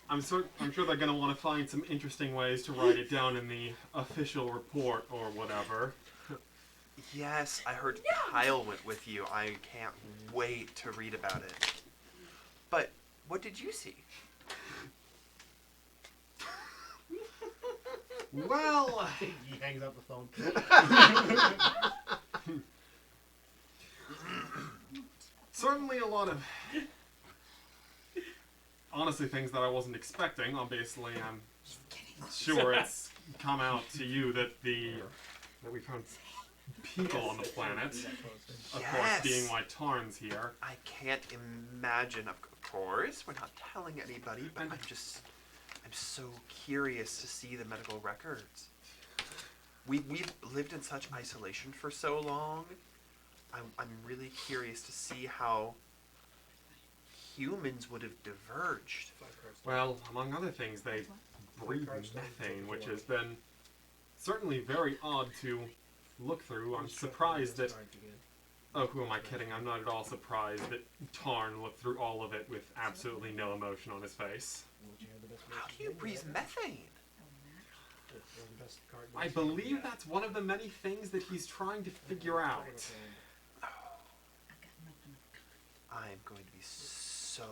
Speaker 4: I'm sure they're gonna want to find some interesting ways to write it down in the official report or whatever.
Speaker 2: Yes, I heard Kyle went with you. I can't wait to read about it. But what did you see?
Speaker 4: Well,
Speaker 1: He hangs up the phone.
Speaker 4: certainly a lot of honestly things that I wasn't expecting. Obviously, I'm sure it's come out to you that we found people on the planet. Of course,
Speaker 2: Yes.
Speaker 4: being why Tarn's here.
Speaker 2: I can't imagine. Of course, we're not telling anybody, but I'm so curious to see the medical records. We've lived in such isolation for so long. I'm really curious to see how humans would have diverged.
Speaker 4: Well, among other things, they breathe methane, which has been certainly very odd to look through. I'm surprised that... Oh, who am I kidding? I'm not at all surprised that Tarn looked through all of it with absolutely no emotion on his face.
Speaker 2: How do you breathe methane?
Speaker 4: I believe that's one of the many things that he's trying to figure out.
Speaker 2: I'm going to be so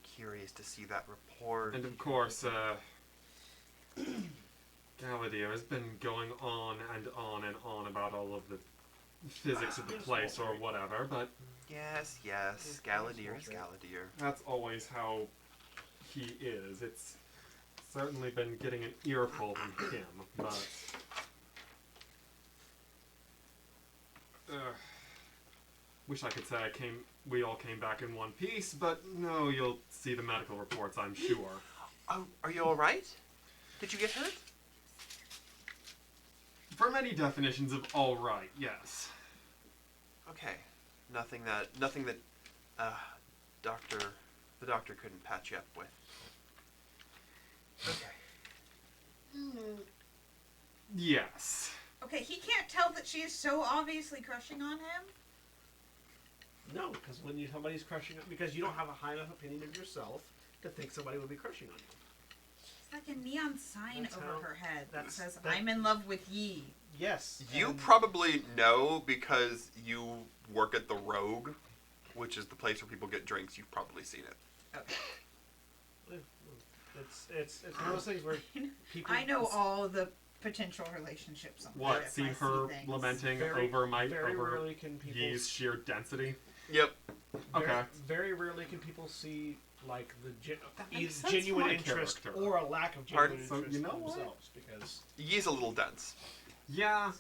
Speaker 2: curious to see that report.
Speaker 4: And of course, Galadir has been going on and on and on about all of the physics of the place or whatever, but
Speaker 2: Yes, Galadir is Galadir.
Speaker 4: that's always how he is. It's certainly been getting an earful from him, but... wish I could say we all came back in one piece, but no, you'll see the medical reports, I'm sure.
Speaker 2: Oh, are you all right? Did you get hurt?
Speaker 4: For many definitions of all right, yes.
Speaker 2: Okay, nothing that the doctor couldn't patch you up with. Okay.
Speaker 4: Yes.
Speaker 3: Okay, he can't tell that she is so obviously crushing on him.
Speaker 1: No, because when somebody's crushing, because you don't have a high enough opinion of yourself to think somebody would be crushing on you.
Speaker 3: like a neon sign
Speaker 1: That's
Speaker 3: over
Speaker 1: how-
Speaker 3: her head that
Speaker 1: that's-
Speaker 3: says,
Speaker 1: that-
Speaker 3: "I'm in love with ye."
Speaker 1: Yes.
Speaker 2: You
Speaker 1: and-
Speaker 2: probably know because you work at the Rogue, which is the place where people get drinks. You've probably seen it.
Speaker 3: Okay.
Speaker 1: It's one of those things where people.
Speaker 3: I know all the potential relationships on
Speaker 4: What?
Speaker 3: this.
Speaker 4: See
Speaker 3: I
Speaker 4: her
Speaker 3: things.
Speaker 4: lamenting
Speaker 1: Very-
Speaker 4: over
Speaker 1: very
Speaker 4: over
Speaker 1: rarely can people.
Speaker 4: Ye's sheer density?
Speaker 2: Yep.
Speaker 4: Okay.
Speaker 1: Very rarely can people see like the
Speaker 4: That
Speaker 1: either
Speaker 4: makes sense
Speaker 1: genuine
Speaker 4: for my
Speaker 1: interest
Speaker 4: character.
Speaker 1: or a lack of genuine
Speaker 2: Pardon?
Speaker 4: So,
Speaker 1: interest
Speaker 4: you know
Speaker 1: in
Speaker 4: what?
Speaker 1: themselves because
Speaker 2: Ye's a little dense.
Speaker 4: Yeah.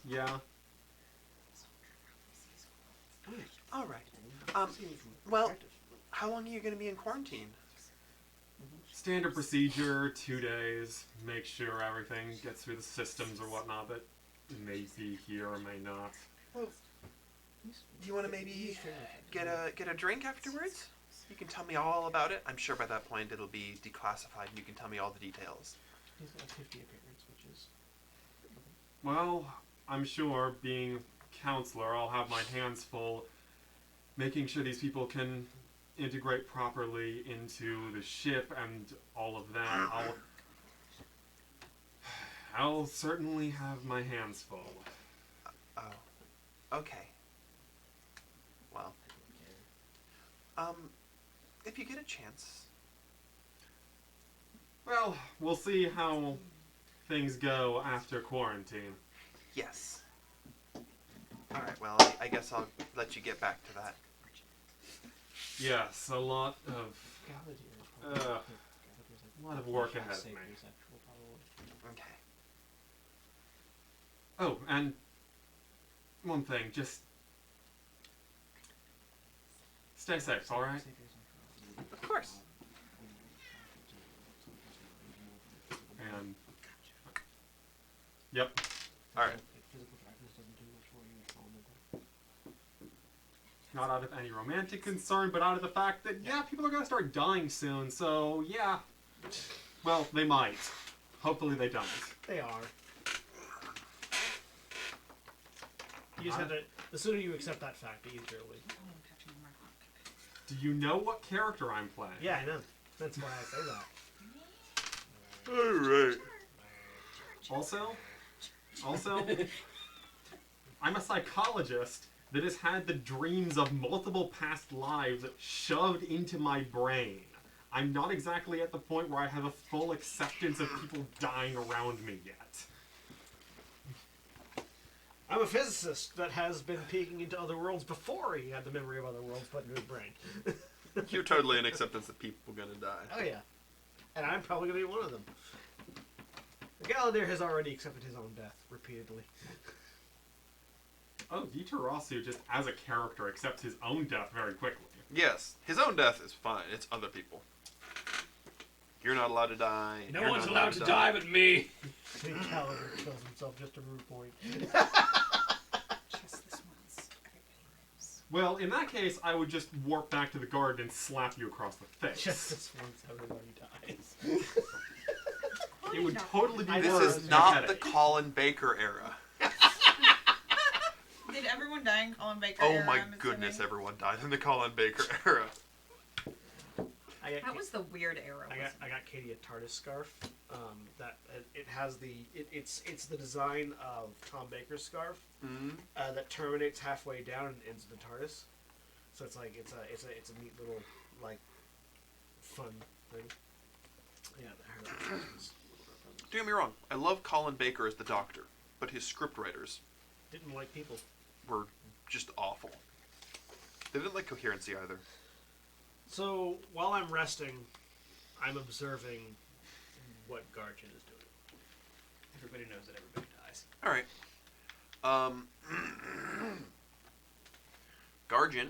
Speaker 2: All right. Well, how long are you going to be in quarantine?
Speaker 4: Standard procedure, 2 days. Make sure everything gets through the systems or whatnot that may be here or may not.
Speaker 2: Well, do you want to maybe get a drink afterwards? You can tell me all about it. I'm sure by that point it'll be declassified and you can tell me all the details.
Speaker 1: he's got 50 appearance, which is
Speaker 4: Well, I'm sure, being counselor, I'll have my hands full making sure these people can integrate properly into the ship and all of that. I'll certainly have my hands full.
Speaker 2: Oh. Okay. Well. If you get a chance.
Speaker 4: Well, we'll see how things go after quarantine.
Speaker 2: Yes. Alright, well, I guess I'll let you get back to that.
Speaker 4: Yes, a lot of work ahead of me.
Speaker 2: Okay.
Speaker 4: Oh, and one thing, just stay safe, alright?
Speaker 2: Of course.
Speaker 4: And yep.
Speaker 2: Alright.
Speaker 4: Not out of any romantic concern, but out of the fact that, yeah, people are going to start dying soon, so, yeah. Well, they might. Hopefully they don't.
Speaker 1: they are. You just have to. The sooner you accept that fact, the easier it'll be.
Speaker 3: Oh, I'm catching a mark.
Speaker 4: Do you know what character I'm playing?
Speaker 1: Yeah, I know. That's why I say that.
Speaker 2: Alright.
Speaker 4: Also, I'm a psychologist that has had the dreams of multiple past lives shoved into my brain. I'm not exactly at the point where I have a full acceptance of people dying around me yet.
Speaker 1: I'm a physicist that has been peeking into other worlds before he had the memory of other worlds put into his brain.
Speaker 2: You're totally in acceptance that people are gonna die.
Speaker 1: Oh yeah. And I'm probably going to be one of them. Gallaudet has already accepted his own death repeatedly.
Speaker 4: Oh, Yitarasu just as a character accepts his own death very quickly.
Speaker 2: Yes, his own death is fine. It's other people. You're not allowed to die.
Speaker 5: No
Speaker 2: You're
Speaker 5: one's
Speaker 2: not
Speaker 5: allowed to die but me.
Speaker 1: Gallaudet kills himself just to prove point.
Speaker 3: Just this once. Everybody lives.
Speaker 4: Well, in that case, I would just warp back to the garden and slap you across the face.
Speaker 1: Just this once everybody dies.
Speaker 4: It would totally be
Speaker 2: This
Speaker 4: worse
Speaker 2: is
Speaker 4: than
Speaker 2: not
Speaker 4: headache.
Speaker 2: the Colin Baker era.
Speaker 3: Did everyone die in Colin Baker?
Speaker 2: Oh
Speaker 3: era,
Speaker 2: my
Speaker 3: I'm
Speaker 2: goodness,
Speaker 3: assuming?
Speaker 2: everyone died in the Colin Baker era.
Speaker 3: That was the weird era.
Speaker 1: I got Katie a TARDIS scarf. That it has it's the design of Tom Baker's scarf
Speaker 2: Mm-hmm.
Speaker 1: that terminates halfway down and ends in the TARDIS. So it's like it's a neat little like fun thing. Yeah, I heard that.
Speaker 2: Don't get me wrong, I love Colin Baker as the Doctor, but his scriptwriters
Speaker 1: Didn't like people.
Speaker 2: were just awful. They didn't like coherency either.
Speaker 1: So while I'm resting, I'm observing what Garchin is doing.
Speaker 5: Everybody knows that everybody dies.
Speaker 2: Alright. Garjin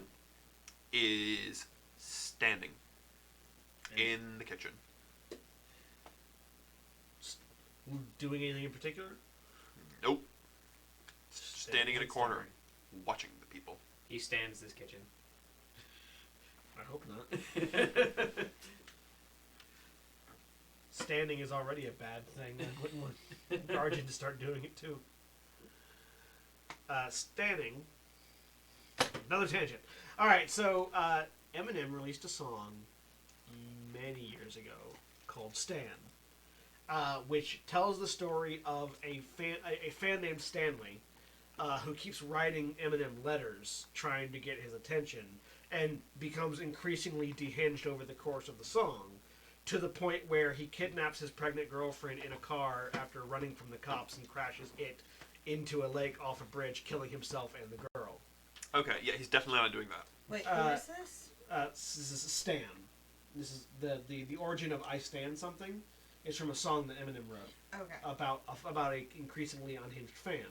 Speaker 2: is standing in the kitchen.
Speaker 1: Doing anything in particular?
Speaker 2: Nope. Standing in a corner,
Speaker 5: Staring.
Speaker 2: watching the people.
Speaker 5: He stands this kitchen.
Speaker 1: I hope not. Standing is already a bad thing. I wouldn't want Garjin to start doing it too. Standing. Another tangent. All right, so Eminem released a song many years ago called "Stan," which tells the story of a fan named Stanley, who keeps writing Eminem letters trying to get his attention, and becomes increasingly dehinged over the course of the song, to the point where he kidnaps his pregnant girlfriend in a car after running from the cops and crashes it into a lake off a bridge, killing himself and the girl.
Speaker 2: Okay, yeah, he's definitely not doing that.
Speaker 3: Wait, who is this?
Speaker 1: This is Stan. This is the origin of I Stand Something. It's from a song that Eminem wrote
Speaker 3: Okay.
Speaker 1: about a increasingly unhinged fan,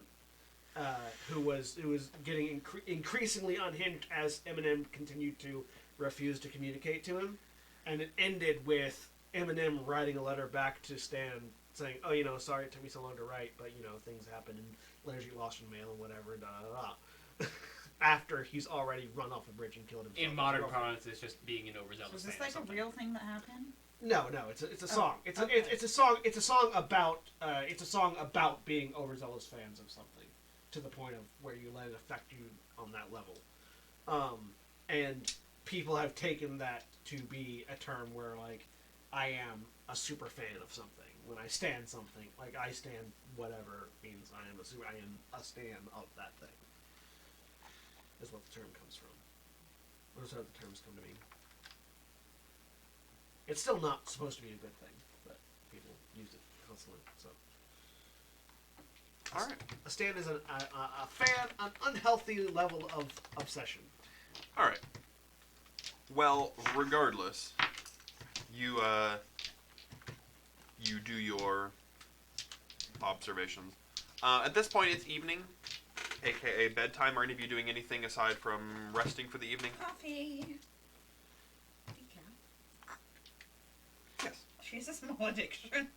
Speaker 1: who was getting increasingly unhinged as Eminem continued to refuse to communicate to him, and it ended with Eminem writing a letter back to Stan saying, "Oh, sorry it took me so long to write, but things happen and letters get lost in mail and whatever, da da da." After he's already run off a bridge and killed himself.
Speaker 5: In modern parlance, it's just being an overzealous
Speaker 3: So is this
Speaker 5: fan or
Speaker 3: like a
Speaker 5: something.
Speaker 3: real thing that happened?
Speaker 1: No, it's a song. It's
Speaker 3: okay.
Speaker 1: a song about being overzealous fans of something, to the point of where you let it affect you on that level. And people have taken that to be a term where, like, I am a super fan of something. When I stand something, like I stand whatever means I am a stan of that thing. Is what the term comes from. Those are the terms come to mean. It's still not supposed to be a good thing, but people use it constantly. So,
Speaker 2: All right.
Speaker 1: a stan is a fan, an unhealthy level of obsession.
Speaker 2: All right. Well, regardless, you do your observations. At this point, it's evening, aka bedtime. Are any of you doing anything aside from resting for the evening?
Speaker 3: Coffee. Decaf.
Speaker 2: Yes.
Speaker 3: She's a small addiction.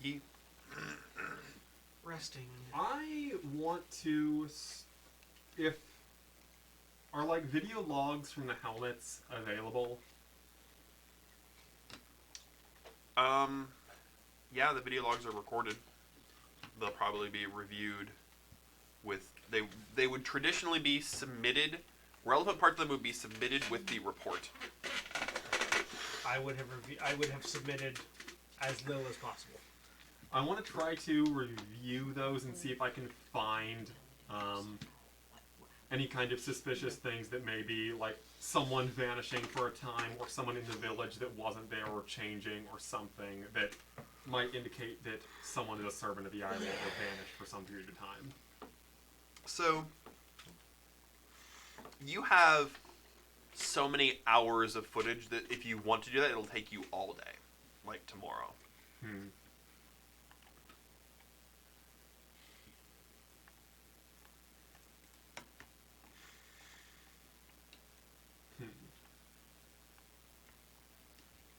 Speaker 2: He.
Speaker 1: Resting.
Speaker 4: I want to, are like video logs from the helmets available?
Speaker 2: Yeah, the video logs are recorded. They'll probably be reviewed with they would traditionally be submitted. Relevant parts of them would be submitted with the report.
Speaker 1: I would have submitted as little as possible.
Speaker 4: I want to try to review those and see if I can find any kind of suspicious things that may be like someone vanishing for a time, or someone in the village that wasn't there or changing, or something that might indicate that someone is a servant of the island or vanished for some period of time.
Speaker 2: So, you have so many hours of footage that if you want to do that, it'll take you all day, like tomorrow.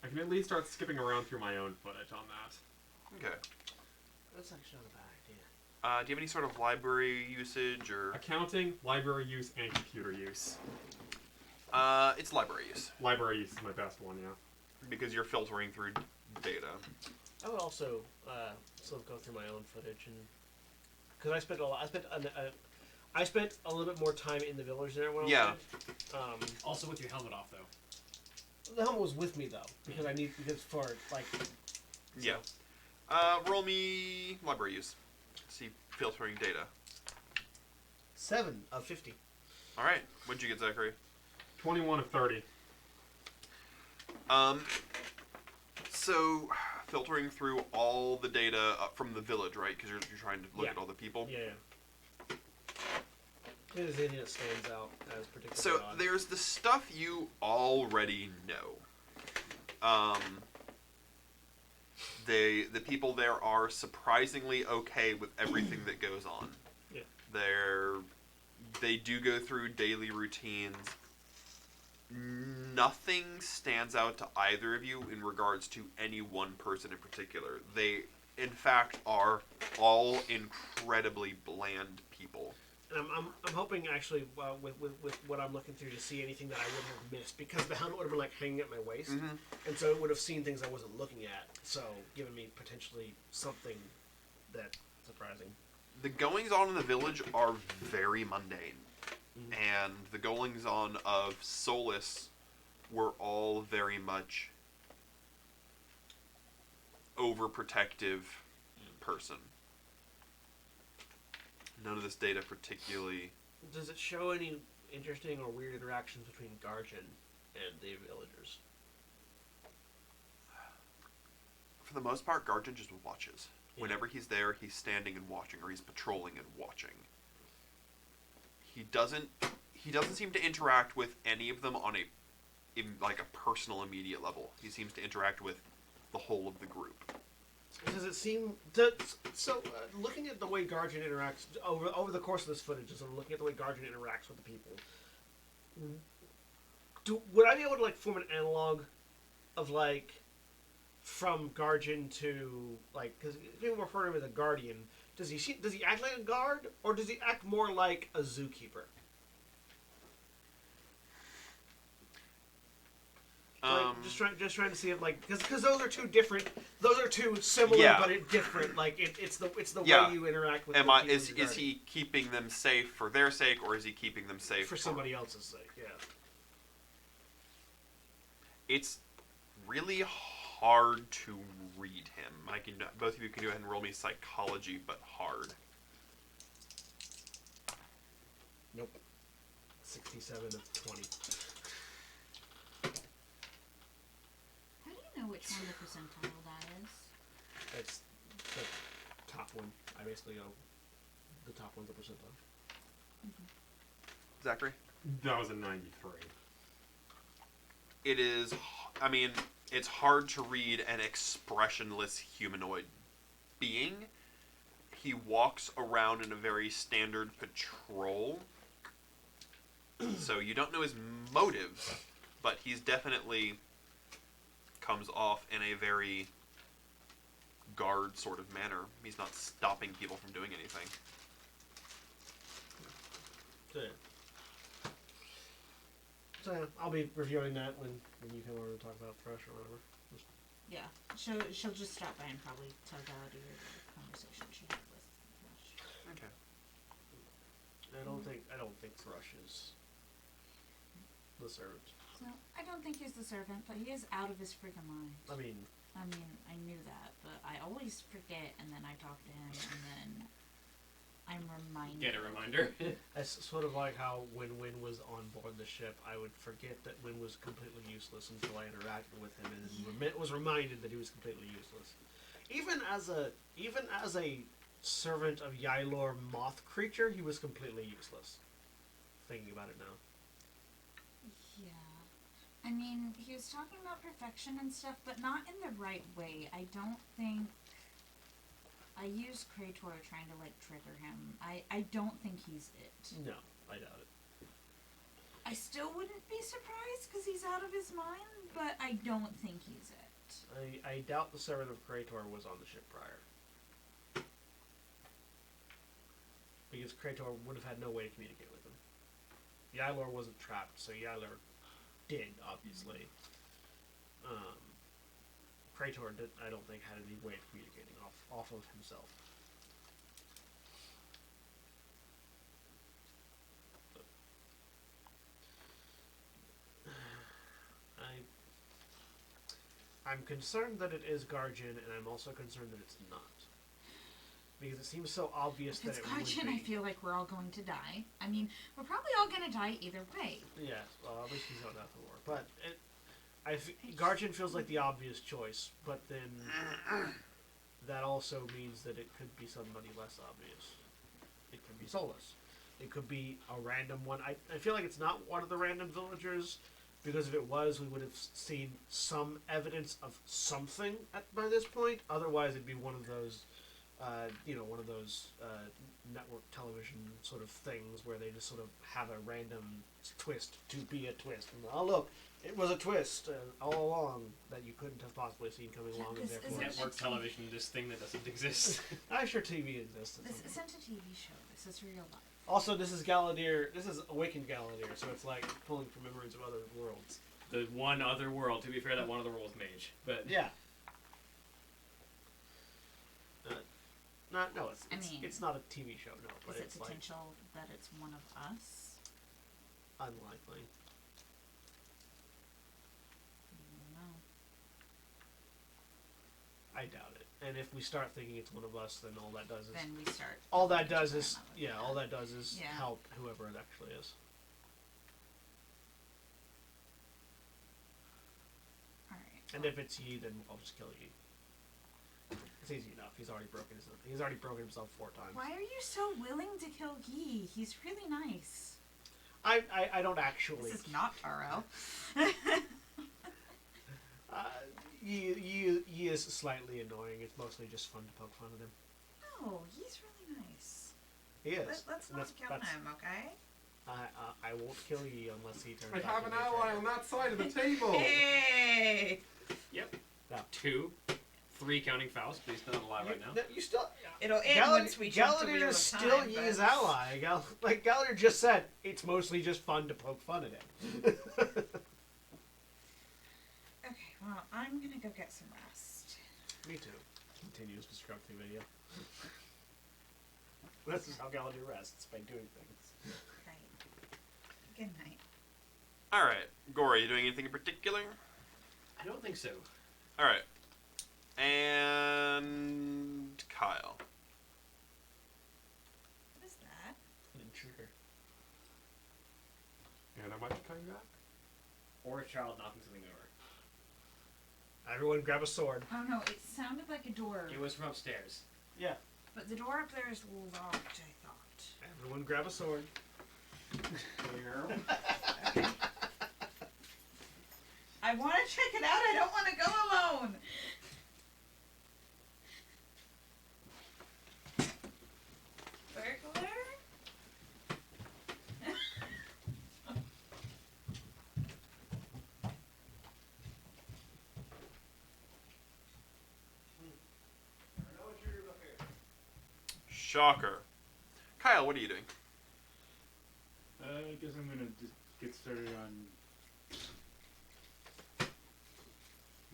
Speaker 4: I can at least start skipping around through my own footage on that.
Speaker 2: Okay.
Speaker 1: That's actually not a bad idea.
Speaker 2: Do you have any sort of library usage or?
Speaker 4: Accounting, library use, and computer use.
Speaker 2: It's library use
Speaker 4: Library use is my best one, yeah.
Speaker 2: because you're filtering through data.
Speaker 1: I would also still go through my own footage, and because I spent a little bit more time in the village there when I was there.
Speaker 5: Also with your helmet off, though.
Speaker 1: The helmet was with me though because because for like.
Speaker 2: Yeah. Roll me library use. See filtering data.
Speaker 1: 7 of 50.
Speaker 2: All right. What'd you get, Zachary?
Speaker 4: 21 of 30.
Speaker 2: So filtering through all the data from the village, right? Because you're trying to look at all the people.
Speaker 1: Yeah. There's anything that stands out as particularly
Speaker 2: So
Speaker 1: odd.
Speaker 2: there's the stuff you already know. The people there are surprisingly okay with everything that goes on.
Speaker 1: Yeah.
Speaker 2: They do go through daily routines. Nothing stands out to either of you in regards to any one person in particular. They, in fact, are all incredibly bland people.
Speaker 1: And I'm hoping actually with what I'm looking through to see anything that I would have missed, because the helmet would have been like hanging at my waist, and so it would have seen things I wasn't looking at, so giving me potentially something that's surprising.
Speaker 2: The goings on in the village are very mundane, and the goings on of Solus were all very much overprotective person. None of this data particularly...
Speaker 7: Does it show any interesting or weird interactions between Garjan and the villagers?
Speaker 2: For the most part, Garjan just watches.
Speaker 7: Yeah.
Speaker 2: Whenever he's there, he's standing and watching, or he's patrolling and watching. He doesn't seem to interact with any of them on a personal, immediate level. He seems to interact with the whole of the group.
Speaker 7: Does it seem looking at the way Garjan interacts over the course of this footage, and sort of looking at the way Garjan interacts with the people, would I be able to form an analog of from Garjan to because people refer to him as a guardian. Does he act like a guard, or does he act more like a zookeeper? Just trying to see it because those are two different. Those are two similar but different. It's the way you interact with.
Speaker 2: Is he keeping them safe for their sake, or is he keeping them safe
Speaker 7: for somebody else's sake? Yeah.
Speaker 2: It's really hard to read him. Both of you can go ahead and roll me psychology, but hard.
Speaker 7: Nope. 67 of 20.
Speaker 8: How do you know which one the percentile die is?
Speaker 7: It's the top one. I basically go, the top one's the percentile.
Speaker 2: Zachary?
Speaker 4: That was a 93.
Speaker 2: It is, it's hard to read an expressionless humanoid being. He walks around in a very standard patrol. So you don't know his motives, but he's definitely comes off in a very guard sort of manner. He's not stopping people from doing anything.
Speaker 7: So yeah, I'll be reviewing that when you come over to talk about Fresh or whatever.
Speaker 3: Yeah, she'll just stop by and probably tell Gallagher the conversation she had with Rush.
Speaker 2: Okay.
Speaker 7: I don't think Thrush is the servant.
Speaker 8: So, I don't think he's the servant, but he is out of his freaking mind.
Speaker 7: I mean,
Speaker 8: I knew that, but I always forget, and then I talk to him, and then I'm reminded.
Speaker 5: Get a reminder.
Speaker 7: it's sort of like how when Wynn was on board the ship, I would forget that Wynn was completely useless until I interacted with him, and then was reminded that he was completely useless. Even as a servant of Yylor moth creature, he was completely useless. Thinking about it now.
Speaker 8: Yeah. I mean, he was talking about perfection and stuff, but not in the right way. I don't think... I used Krator trying to, trigger him. I don't think he's it.
Speaker 7: No, I doubt it.
Speaker 8: I still wouldn't be surprised, because he's out of his mind, but I don't think he's it.
Speaker 7: I doubt the servant of Krator was on the ship prior. Because Krator would have had no way to communicate with him. Yylor wasn't trapped, so Yylor did, obviously. Krator, I don't think, had any way of communicating off of himself. I'm concerned that it is Garjan, and I'm also concerned that it's not. Because it seems so obvious that
Speaker 8: If it's
Speaker 7: it would
Speaker 8: Garjan,
Speaker 7: be.
Speaker 8: I feel like we're all going to die. I mean, we're probably all going to die either way.
Speaker 7: Yes, well, at least he's not out the war. But Garjan feels like the obvious choice, but then that also means that it could be somebody less obvious. It could be Solus. It could be a random one. I feel like it's not one of the random villagers, because if it was, we would have seen some evidence of something by this point. Otherwise, it'd be one of those... network television sort of things where they just sort of have a random twist to be a twist. And, oh, look, it was a twist all along that you couldn't have possibly seen coming along. And therefore,
Speaker 5: Network television, this thing that doesn't exist.
Speaker 7: I'm sure TV exists.
Speaker 8: This isn't a TV show. This is real life.
Speaker 7: Also, this is Galadir. This is Awakened Galadir, so it's like pulling from memories of other worlds.
Speaker 5: The one other world. To be fair, that one other world is Mage. But
Speaker 7: Yeah. It's not a TV show, no. But
Speaker 8: Is it
Speaker 7: it's
Speaker 8: potential that it's one of us?
Speaker 7: Unlikely.
Speaker 8: I don't know.
Speaker 7: I doubt And if we start thinking it's one of us, then all that does is
Speaker 8: Then we start.
Speaker 7: all that does
Speaker 8: talking
Speaker 7: is
Speaker 8: to them about
Speaker 7: yeah,
Speaker 8: that.
Speaker 7: all that does is
Speaker 8: Yeah.
Speaker 7: help whoever it actually is.
Speaker 8: All right.
Speaker 7: And if it's Yi, then I'll just kill Yi. It's easy enough. He's already broken himself 4 times.
Speaker 8: Why are you so willing to kill Yi? He's really nice.
Speaker 7: I don't actually.
Speaker 3: This is not Taro.
Speaker 7: Yi is slightly annoying. It's mostly just fun to poke fun at him.
Speaker 8: No, he's really nice.
Speaker 7: He is.
Speaker 3: Let's
Speaker 7: And
Speaker 3: not kill
Speaker 7: that's-
Speaker 3: him, okay?
Speaker 7: I won't kill Yi unless he turns
Speaker 4: I
Speaker 7: out
Speaker 4: have
Speaker 7: to
Speaker 4: an
Speaker 7: be a
Speaker 4: ally
Speaker 7: traitor.
Speaker 4: on that side of the table.
Speaker 3: Hey!
Speaker 5: Yep.
Speaker 7: No.
Speaker 5: 2, 3 counting Faust, but he's not alive right now.
Speaker 7: You still.
Speaker 3: It'll end once we jump to
Speaker 7: Gallagher
Speaker 3: Wheel
Speaker 7: is
Speaker 3: of
Speaker 7: still
Speaker 3: Time,
Speaker 7: Yi's
Speaker 3: but-
Speaker 7: ally. Like Gallagher just said, it's mostly just fun to poke fun at him.
Speaker 8: Okay, well, I'm gonna go get some rest.
Speaker 7: Me too. Continues Mr. Grumpy video. This is how Gallagher rests, by doing things.
Speaker 8: Right. Good night.
Speaker 2: All right, Gore, you doing anything in particular?
Speaker 5: I don't think so.
Speaker 2: All right, and Kyle.
Speaker 8: What is that?
Speaker 7: An intruder.
Speaker 4: And I might be coming back.
Speaker 5: Or a child knocking something over.
Speaker 7: Everyone grab a sword.
Speaker 8: Oh no, it sounded like a door.
Speaker 5: It was from upstairs.
Speaker 7: Yeah.
Speaker 8: But the door up there is locked, I thought.
Speaker 7: Everyone grab a sword.
Speaker 3: I want to check it out. I don't want to go alone. Burglar?
Speaker 2: Shocker. Kyle, what are you doing?
Speaker 6: I guess I'm gonna just get started on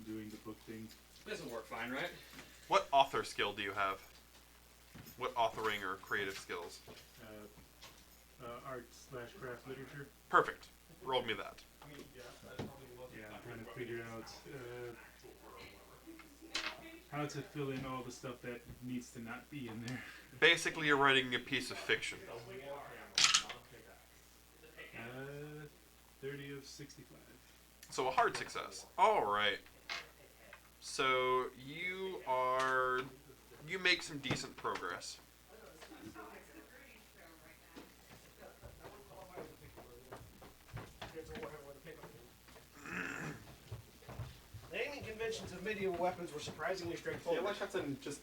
Speaker 6: doing the book thing.
Speaker 5: This will work fine, right?
Speaker 2: What author skill do you have? What authoring or creative skills?
Speaker 6: Art/craft literature.
Speaker 2: Perfect. Roll me that.
Speaker 6: Yeah, I'm trying to figure out how to fill in all the stuff that needs to not be in there.
Speaker 2: Basically, you're writing a piece of fiction.
Speaker 6: 30 of 65.
Speaker 2: So a hard success. All right. So you make some decent progress.
Speaker 7: The naming conventions of medieval weapons were surprisingly straightforward.
Speaker 4: just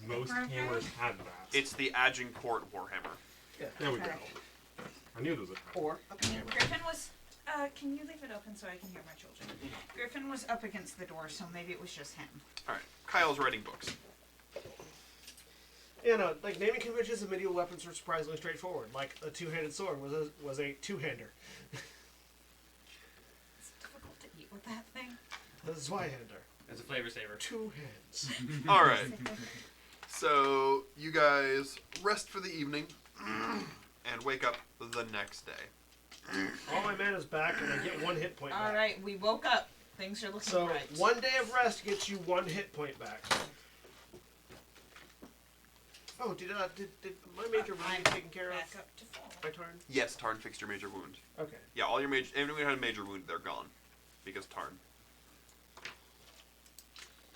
Speaker 4: most hammers had that.
Speaker 2: It's the Agincourt Warhammer.
Speaker 4: There we go.
Speaker 8: Okay.
Speaker 4: I knew there was a
Speaker 3: Or
Speaker 8: Griffin was. Can you leave it open so I can hear my children? Griffin was up against the door, so maybe it was just him.
Speaker 2: All right. Kyle's writing books.
Speaker 7: Yeah, no, like naming conventions of medieval weapons were surprisingly straightforward. Like a two-handed sword was a two-hander.
Speaker 8: It's difficult to eat with that thing.
Speaker 7: A Zweihander.
Speaker 5: As a flavor saver.
Speaker 7: 2 hands.
Speaker 2: All right. So you guys rest for the evening and wake up the next day.
Speaker 7: All my mana's back, and I get 1 hit point back.
Speaker 3: all right, we woke up. Things are looking
Speaker 7: So
Speaker 3: bright.
Speaker 7: 1 day of rest gets you 1 hit point back. Oh, did my major wound
Speaker 3: I'm
Speaker 7: taken care
Speaker 3: back
Speaker 7: of
Speaker 3: up to full.
Speaker 7: by Tarn?
Speaker 2: Yes, Tarn fixed your major wound.
Speaker 7: Okay.
Speaker 2: Yeah, all your major. Anyone who had a major wound, they're gone because Tarn.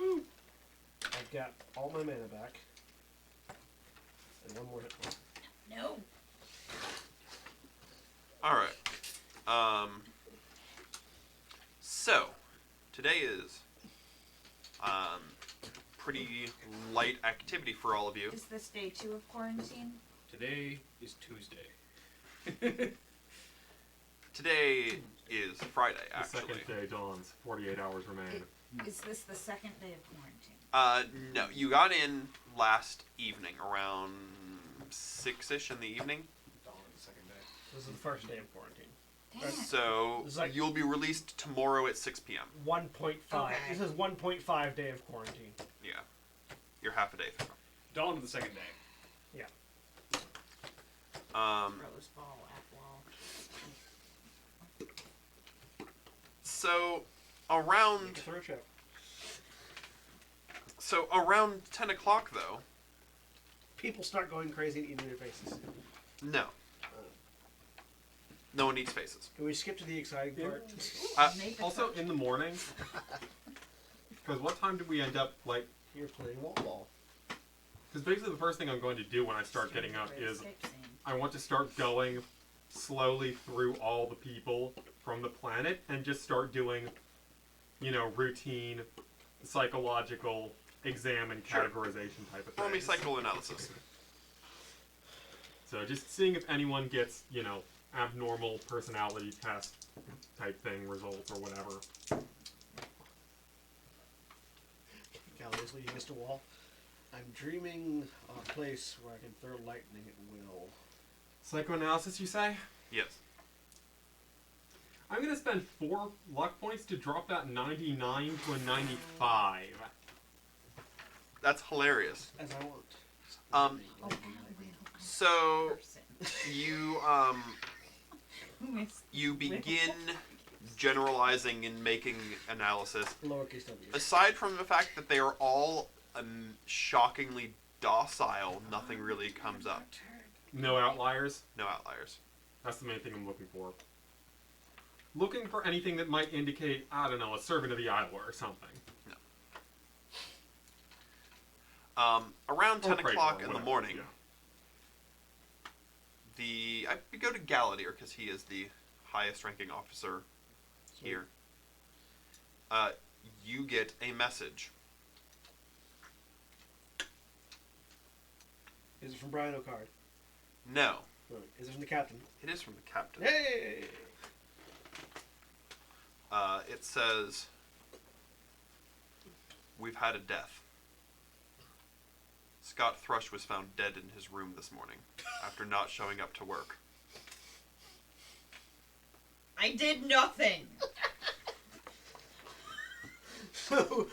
Speaker 7: I've got all my mana back. And 1 more hit point.
Speaker 8: No.
Speaker 2: All right. So today is pretty light activity for all of you.
Speaker 8: Is this day 2 of quarantine?
Speaker 5: Today is Tuesday.
Speaker 2: Today is Friday,
Speaker 4: The
Speaker 2: actually.
Speaker 4: second day dawns. 48 hours remain.
Speaker 8: Is this the second day of quarantine?
Speaker 2: No, you got in last evening around 6-ish in the evening.
Speaker 5: Dawn of the second day.
Speaker 7: This is the first day of quarantine.
Speaker 8: Dang it.
Speaker 2: So
Speaker 7: It's like-
Speaker 2: you'll be released tomorrow at 6 p.m.
Speaker 7: 1.5.
Speaker 3: Okay.
Speaker 7: This is 1.5 day of quarantine.
Speaker 2: Yeah, you're half a day through.
Speaker 5: Dawn of the second day.
Speaker 7: Yeah.
Speaker 3: Rose ball at wall.
Speaker 2: So around
Speaker 7: Throw a check.
Speaker 2: So around 10 o'clock, though,
Speaker 7: People start going crazy and eating their faces.
Speaker 2: no. No one eats faces.
Speaker 7: Can we skip to the exciting part?
Speaker 8: Make a
Speaker 4: Also,
Speaker 8: touch.
Speaker 4: in the morning, because what time did we end up, like...
Speaker 7: You're playing wall ball.
Speaker 4: Because basically the first thing I'm going to do when I start getting up is
Speaker 8: Escape scene.
Speaker 4: I want to start going slowly through all the people from the planet and just start doing, routine, psychological exam and
Speaker 2: Sure.
Speaker 4: categorization type of
Speaker 2: Roll me
Speaker 4: things.
Speaker 2: psychoanalysis.
Speaker 4: So just seeing if anyone gets, abnormal personality test type thing results or whatever.
Speaker 7: Galil's leading us to wall. I'm dreaming of a place where I can throw lightning at will.
Speaker 4: Psychoanalysis, you say?
Speaker 2: Yes.
Speaker 4: I'm going to spend 4 luck points to drop that 99 to a 95.
Speaker 2: That's hilarious.
Speaker 7: As I want.
Speaker 2: Um,
Speaker 8: Oh,
Speaker 2: So
Speaker 8: person.
Speaker 2: you begin generalizing and making analysis.
Speaker 7: Lowercase w.
Speaker 2: Aside from the fact that they are all shockingly docile, nothing really comes up.
Speaker 4: No outliers.
Speaker 2: No outliers.
Speaker 4: That's the main thing I'm looking for. Looking for anything that might indicate, I don't know, a servant of the Isle or something.
Speaker 2: Around 10
Speaker 4: Or Kramer,
Speaker 2: o'clock in the
Speaker 4: whatever,
Speaker 2: morning,
Speaker 4: yeah.
Speaker 2: we go to Galadier because he is the highest ranking officer here. You get a message.
Speaker 7: Is it from Brian O'Card?
Speaker 2: No,
Speaker 7: Right. Is it from the captain?
Speaker 2: it is from the captain.
Speaker 7: Hey!
Speaker 2: It says, "We've had a death. Scott Thrush was found dead in his room this morning after not showing up to work."
Speaker 3: I did nothing.
Speaker 7: So,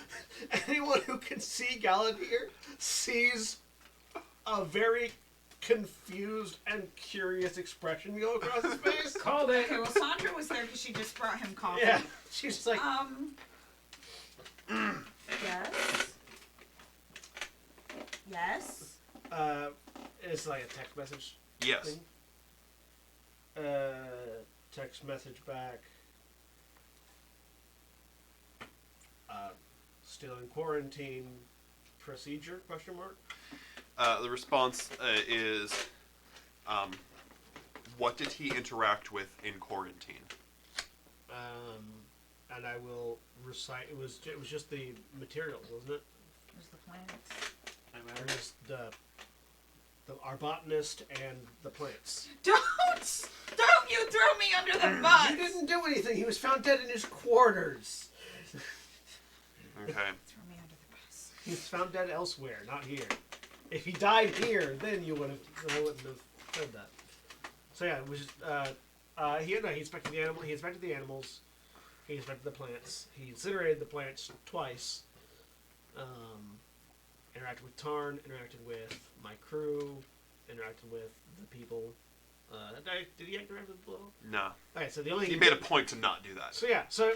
Speaker 7: anyone who can see Galadier sees a very confused and curious expression go across his face.
Speaker 5: Called it.
Speaker 3: Okay, well, Sandra was there because she just brought him coffee.
Speaker 7: Yeah, she's just like,
Speaker 8: Yes. Yes.
Speaker 7: it's like a text message
Speaker 2: Yes.
Speaker 7: thing. Text message back. Still in quarantine. Procedure? Question mark.
Speaker 2: The response is, "What did he interact with in quarantine?"
Speaker 7: And I will recite. It was just the materials, wasn't it?
Speaker 8: It was the plants.
Speaker 7: It was our botanist and the plants.
Speaker 3: Don't you throw me under the bus.
Speaker 7: You didn't do anything. He was found dead in his quarters.
Speaker 2: Okay.
Speaker 3: Throw me under the bus.
Speaker 7: He was found dead elsewhere, not here. If he died here, then I wouldn't have said that. So yeah, it was just, he inspected the animal. He inspected the animals. He inspected the plants. He incinerated the plants twice. Interacted with Tarn. Interacted with my crew. Interacted with the people. Did he interact with people?
Speaker 2: No.
Speaker 7: Okay, so the only
Speaker 2: He made a point to not do that.
Speaker 7: So yeah, so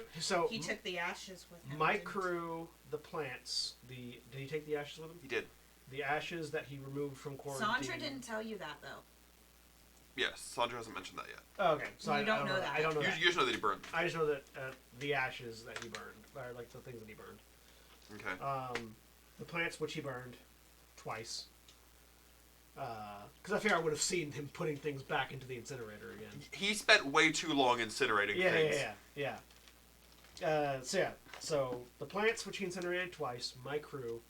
Speaker 3: He took the ashes with him.
Speaker 7: my
Speaker 3: didn't he?
Speaker 7: crew, the plants. Did he take the ashes with him?
Speaker 2: He did.
Speaker 7: The ashes that he removed from quarantine.
Speaker 8: Sandra didn't tell you that though.
Speaker 2: Yes, Sandra hasn't mentioned that yet.
Speaker 7: Oh, okay, so
Speaker 8: You
Speaker 7: I
Speaker 8: don't know that.
Speaker 7: I don't know
Speaker 2: You
Speaker 7: that.
Speaker 2: just know that he burned them.
Speaker 7: I just know that the ashes that he burned, or like the things that he burned.
Speaker 2: Okay.
Speaker 7: The plants which he burned twice. Because I figure I would have seen him putting things back into the incinerator again.
Speaker 2: He spent way too long incinerating things.
Speaker 7: So the plants which he incinerated twice, my crew,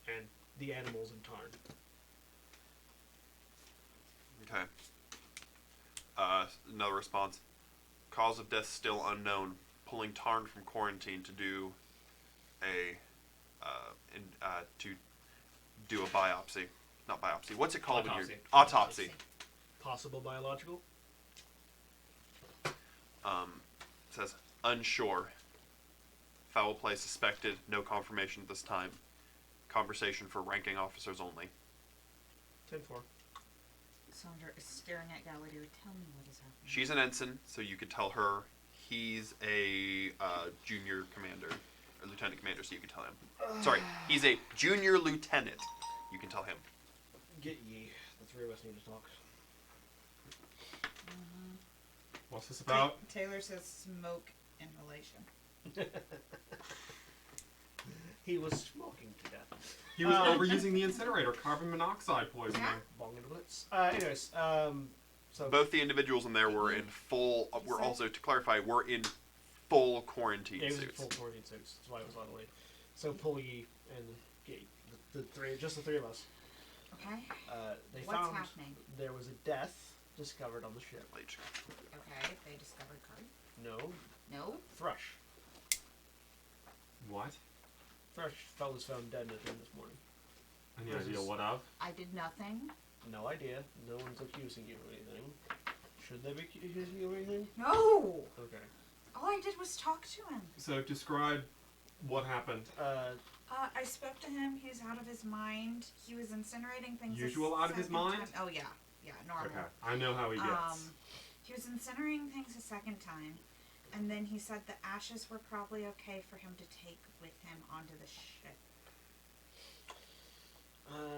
Speaker 7: and the animals in Tarn.
Speaker 2: Okay. Another response. Cause of death still unknown. Pulling Tarn from quarantine to do a biopsy. Not biopsy. What's it called when
Speaker 5: Autopsy.
Speaker 2: you're autopsy?
Speaker 7: Possible biological?
Speaker 2: It says unsure. Foul play suspected. No confirmation at this time. Conversation for ranking officers only.
Speaker 7: 10-4.
Speaker 8: Sandra is staring at Galadier. Tell me what is happening.
Speaker 2: She's an ensign, so you could tell her he's a junior commander. lieutenant commander, so you can tell him. Sorry, he's a junior lieutenant. You can tell him.
Speaker 7: Get ye. The three of us need to talk.
Speaker 4: What's this about?
Speaker 3: Taylor says smoke inhalation.
Speaker 7: He was smoking to death.
Speaker 4: He was overusing the incinerator, carbon monoxide poisoning.
Speaker 3: Yeah.
Speaker 7: Bong and blitz. Anyways, so
Speaker 2: Both the individuals in there were in full. Were also, to clarify, were in full quarantine
Speaker 7: yeah, he was in
Speaker 2: suits.
Speaker 7: full quarantine suits. That's why I was on the way. So pull ye and get ye. The three, just the three of us.
Speaker 8: Okay.
Speaker 7: They
Speaker 8: What's
Speaker 7: found
Speaker 8: happening?
Speaker 7: there was a death discovered on the ship.
Speaker 2: Late.
Speaker 8: Okay. They discovered card.
Speaker 7: No,
Speaker 8: No.
Speaker 7: thrush.
Speaker 4: What?
Speaker 7: Thrush was found dead in the thing this morning.
Speaker 4: Any
Speaker 7: This
Speaker 4: idea
Speaker 7: is-
Speaker 4: what of?
Speaker 8: I did nothing.
Speaker 7: No idea. No one's accusing you of anything. Should they be accusing you of anything?
Speaker 8: No.
Speaker 7: Okay.
Speaker 8: All I did was talk to him.
Speaker 4: So describe what happened.
Speaker 8: I spoke to him. He was out of his mind. He was incinerating things. a
Speaker 4: Usual out of his
Speaker 8: second
Speaker 4: mind?
Speaker 8: time. Oh yeah, yeah, normal.
Speaker 4: Okay, I know how he gets.
Speaker 8: He was incinerating things a second time, and then he said the ashes were probably okay for him to take with him onto the ship.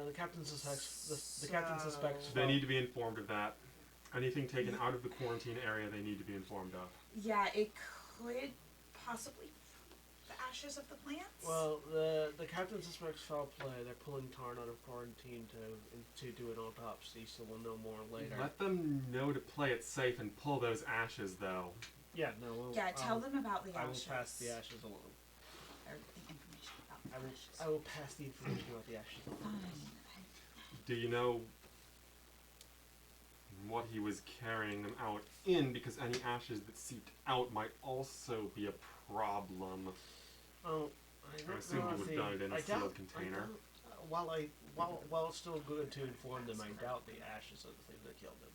Speaker 7: The captain suspects. The captain suspects.
Speaker 4: They need to be informed of that. Anything taken out of the quarantine area, they need to be informed of.
Speaker 8: Yeah, it could possibly the ashes of the plants.
Speaker 7: Well, the captain suspects foul play. They're pulling Tarn out of quarantine to do an autopsy, so we'll know more later.
Speaker 4: Let them know to play it safe and pull those ashes, though.
Speaker 7: Yeah, no. We'll,
Speaker 8: yeah, tell them about the
Speaker 7: I will
Speaker 8: ashes.
Speaker 7: pass the ashes along.
Speaker 8: Or the information about the ashes.
Speaker 7: I will pass the information about the ashes along.
Speaker 8: Fine.
Speaker 4: Do you know what he was carrying them out in? Because any ashes that seeped out might also be a problem.
Speaker 7: Oh, I
Speaker 4: I
Speaker 7: don't
Speaker 4: assume
Speaker 7: know
Speaker 4: you
Speaker 7: if
Speaker 4: would have
Speaker 7: the-
Speaker 4: done it in a
Speaker 7: I
Speaker 4: sealed
Speaker 7: doubt-
Speaker 4: container.
Speaker 7: I don't- while it's still good to inform them, I doubt the ashes are the thing that killed them.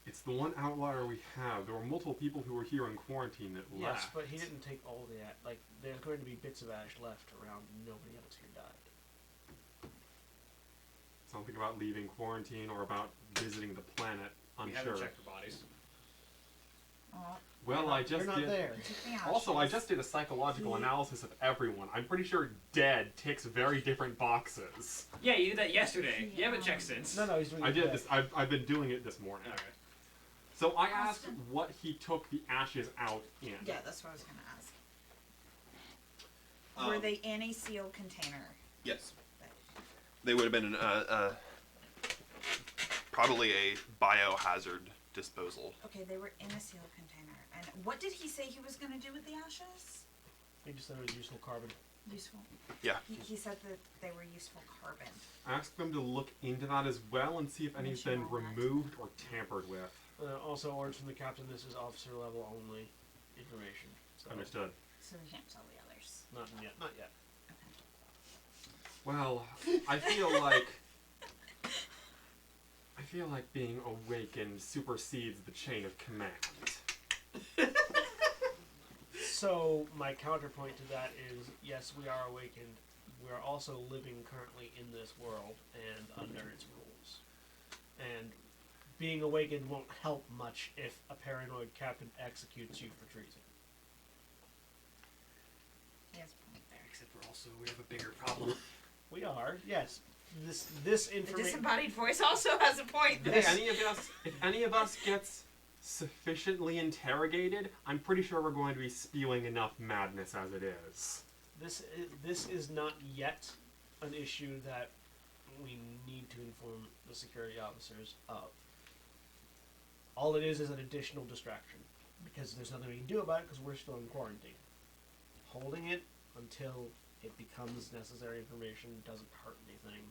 Speaker 4: It's the one outlier we have. There were multiple people who were here in quarantine that
Speaker 7: Yes,
Speaker 4: left.
Speaker 7: but he didn't take all the ash. Like, there's going to be bits of ash left around. Nobody else here died.
Speaker 4: Something about leaving quarantine or about visiting the planet.
Speaker 5: We haven't
Speaker 4: Unsure.
Speaker 5: checked for bodies.
Speaker 8: Oh,
Speaker 4: Well, I just
Speaker 7: You're not
Speaker 4: did.
Speaker 7: there.
Speaker 8: took the
Speaker 4: Also, I
Speaker 8: ashes.
Speaker 4: just did a psychological analysis of everyone. I'm pretty sure dead ticks very different boxes.
Speaker 5: Yeah, you did that yesterday. You
Speaker 8: Yeah.
Speaker 5: haven't checked since.
Speaker 7: No, he's doing
Speaker 4: I
Speaker 7: it
Speaker 4: did
Speaker 7: today.
Speaker 4: this. I've been doing it this morning.
Speaker 5: Okay.
Speaker 4: So I asked
Speaker 8: Austin?
Speaker 4: what he took the ashes out in.
Speaker 8: Yeah, that's what I was gonna ask.
Speaker 2: Um,
Speaker 8: Were they in a sealed container?
Speaker 2: Yes. They would have been probably a biohazard disposal.
Speaker 8: Okay, they were in a sealed container. And what did he say he was gonna do with the ashes?
Speaker 7: He just said it was useful carbon.
Speaker 8: Useful.
Speaker 2: Yeah.
Speaker 8: He said that they were useful carbon.
Speaker 4: Ask them to look into that as well and see if any's
Speaker 8: Mention
Speaker 4: been
Speaker 8: all that.
Speaker 4: removed or tampered with.
Speaker 7: Also, orders from the captain. This is officer level only information. So
Speaker 4: Understood.
Speaker 8: So we can't tell the others.
Speaker 7: Not yet. Not yet.
Speaker 4: Well, I feel like being awakened supersedes the chain of command.
Speaker 7: So my counterpoint to that is, yes, we are awakened. We are also living currently in this world and under its rules. And being awakened won't help much if a paranoid captain executes you for treason.
Speaker 8: He has a point there.
Speaker 5: Except we have a bigger problem.
Speaker 7: We are, yes. This
Speaker 8: The
Speaker 7: information.
Speaker 8: disembodied voice also has a point.
Speaker 4: If any of us gets sufficiently interrogated, I'm pretty sure we're going to be spewing enough madness as it is.
Speaker 7: This is not yet an issue that we need to inform the security officers of. All it is an additional distraction, because there's nothing we can do about it because we're still in quarantine. Holding it until it becomes necessary information doesn't hurt anything,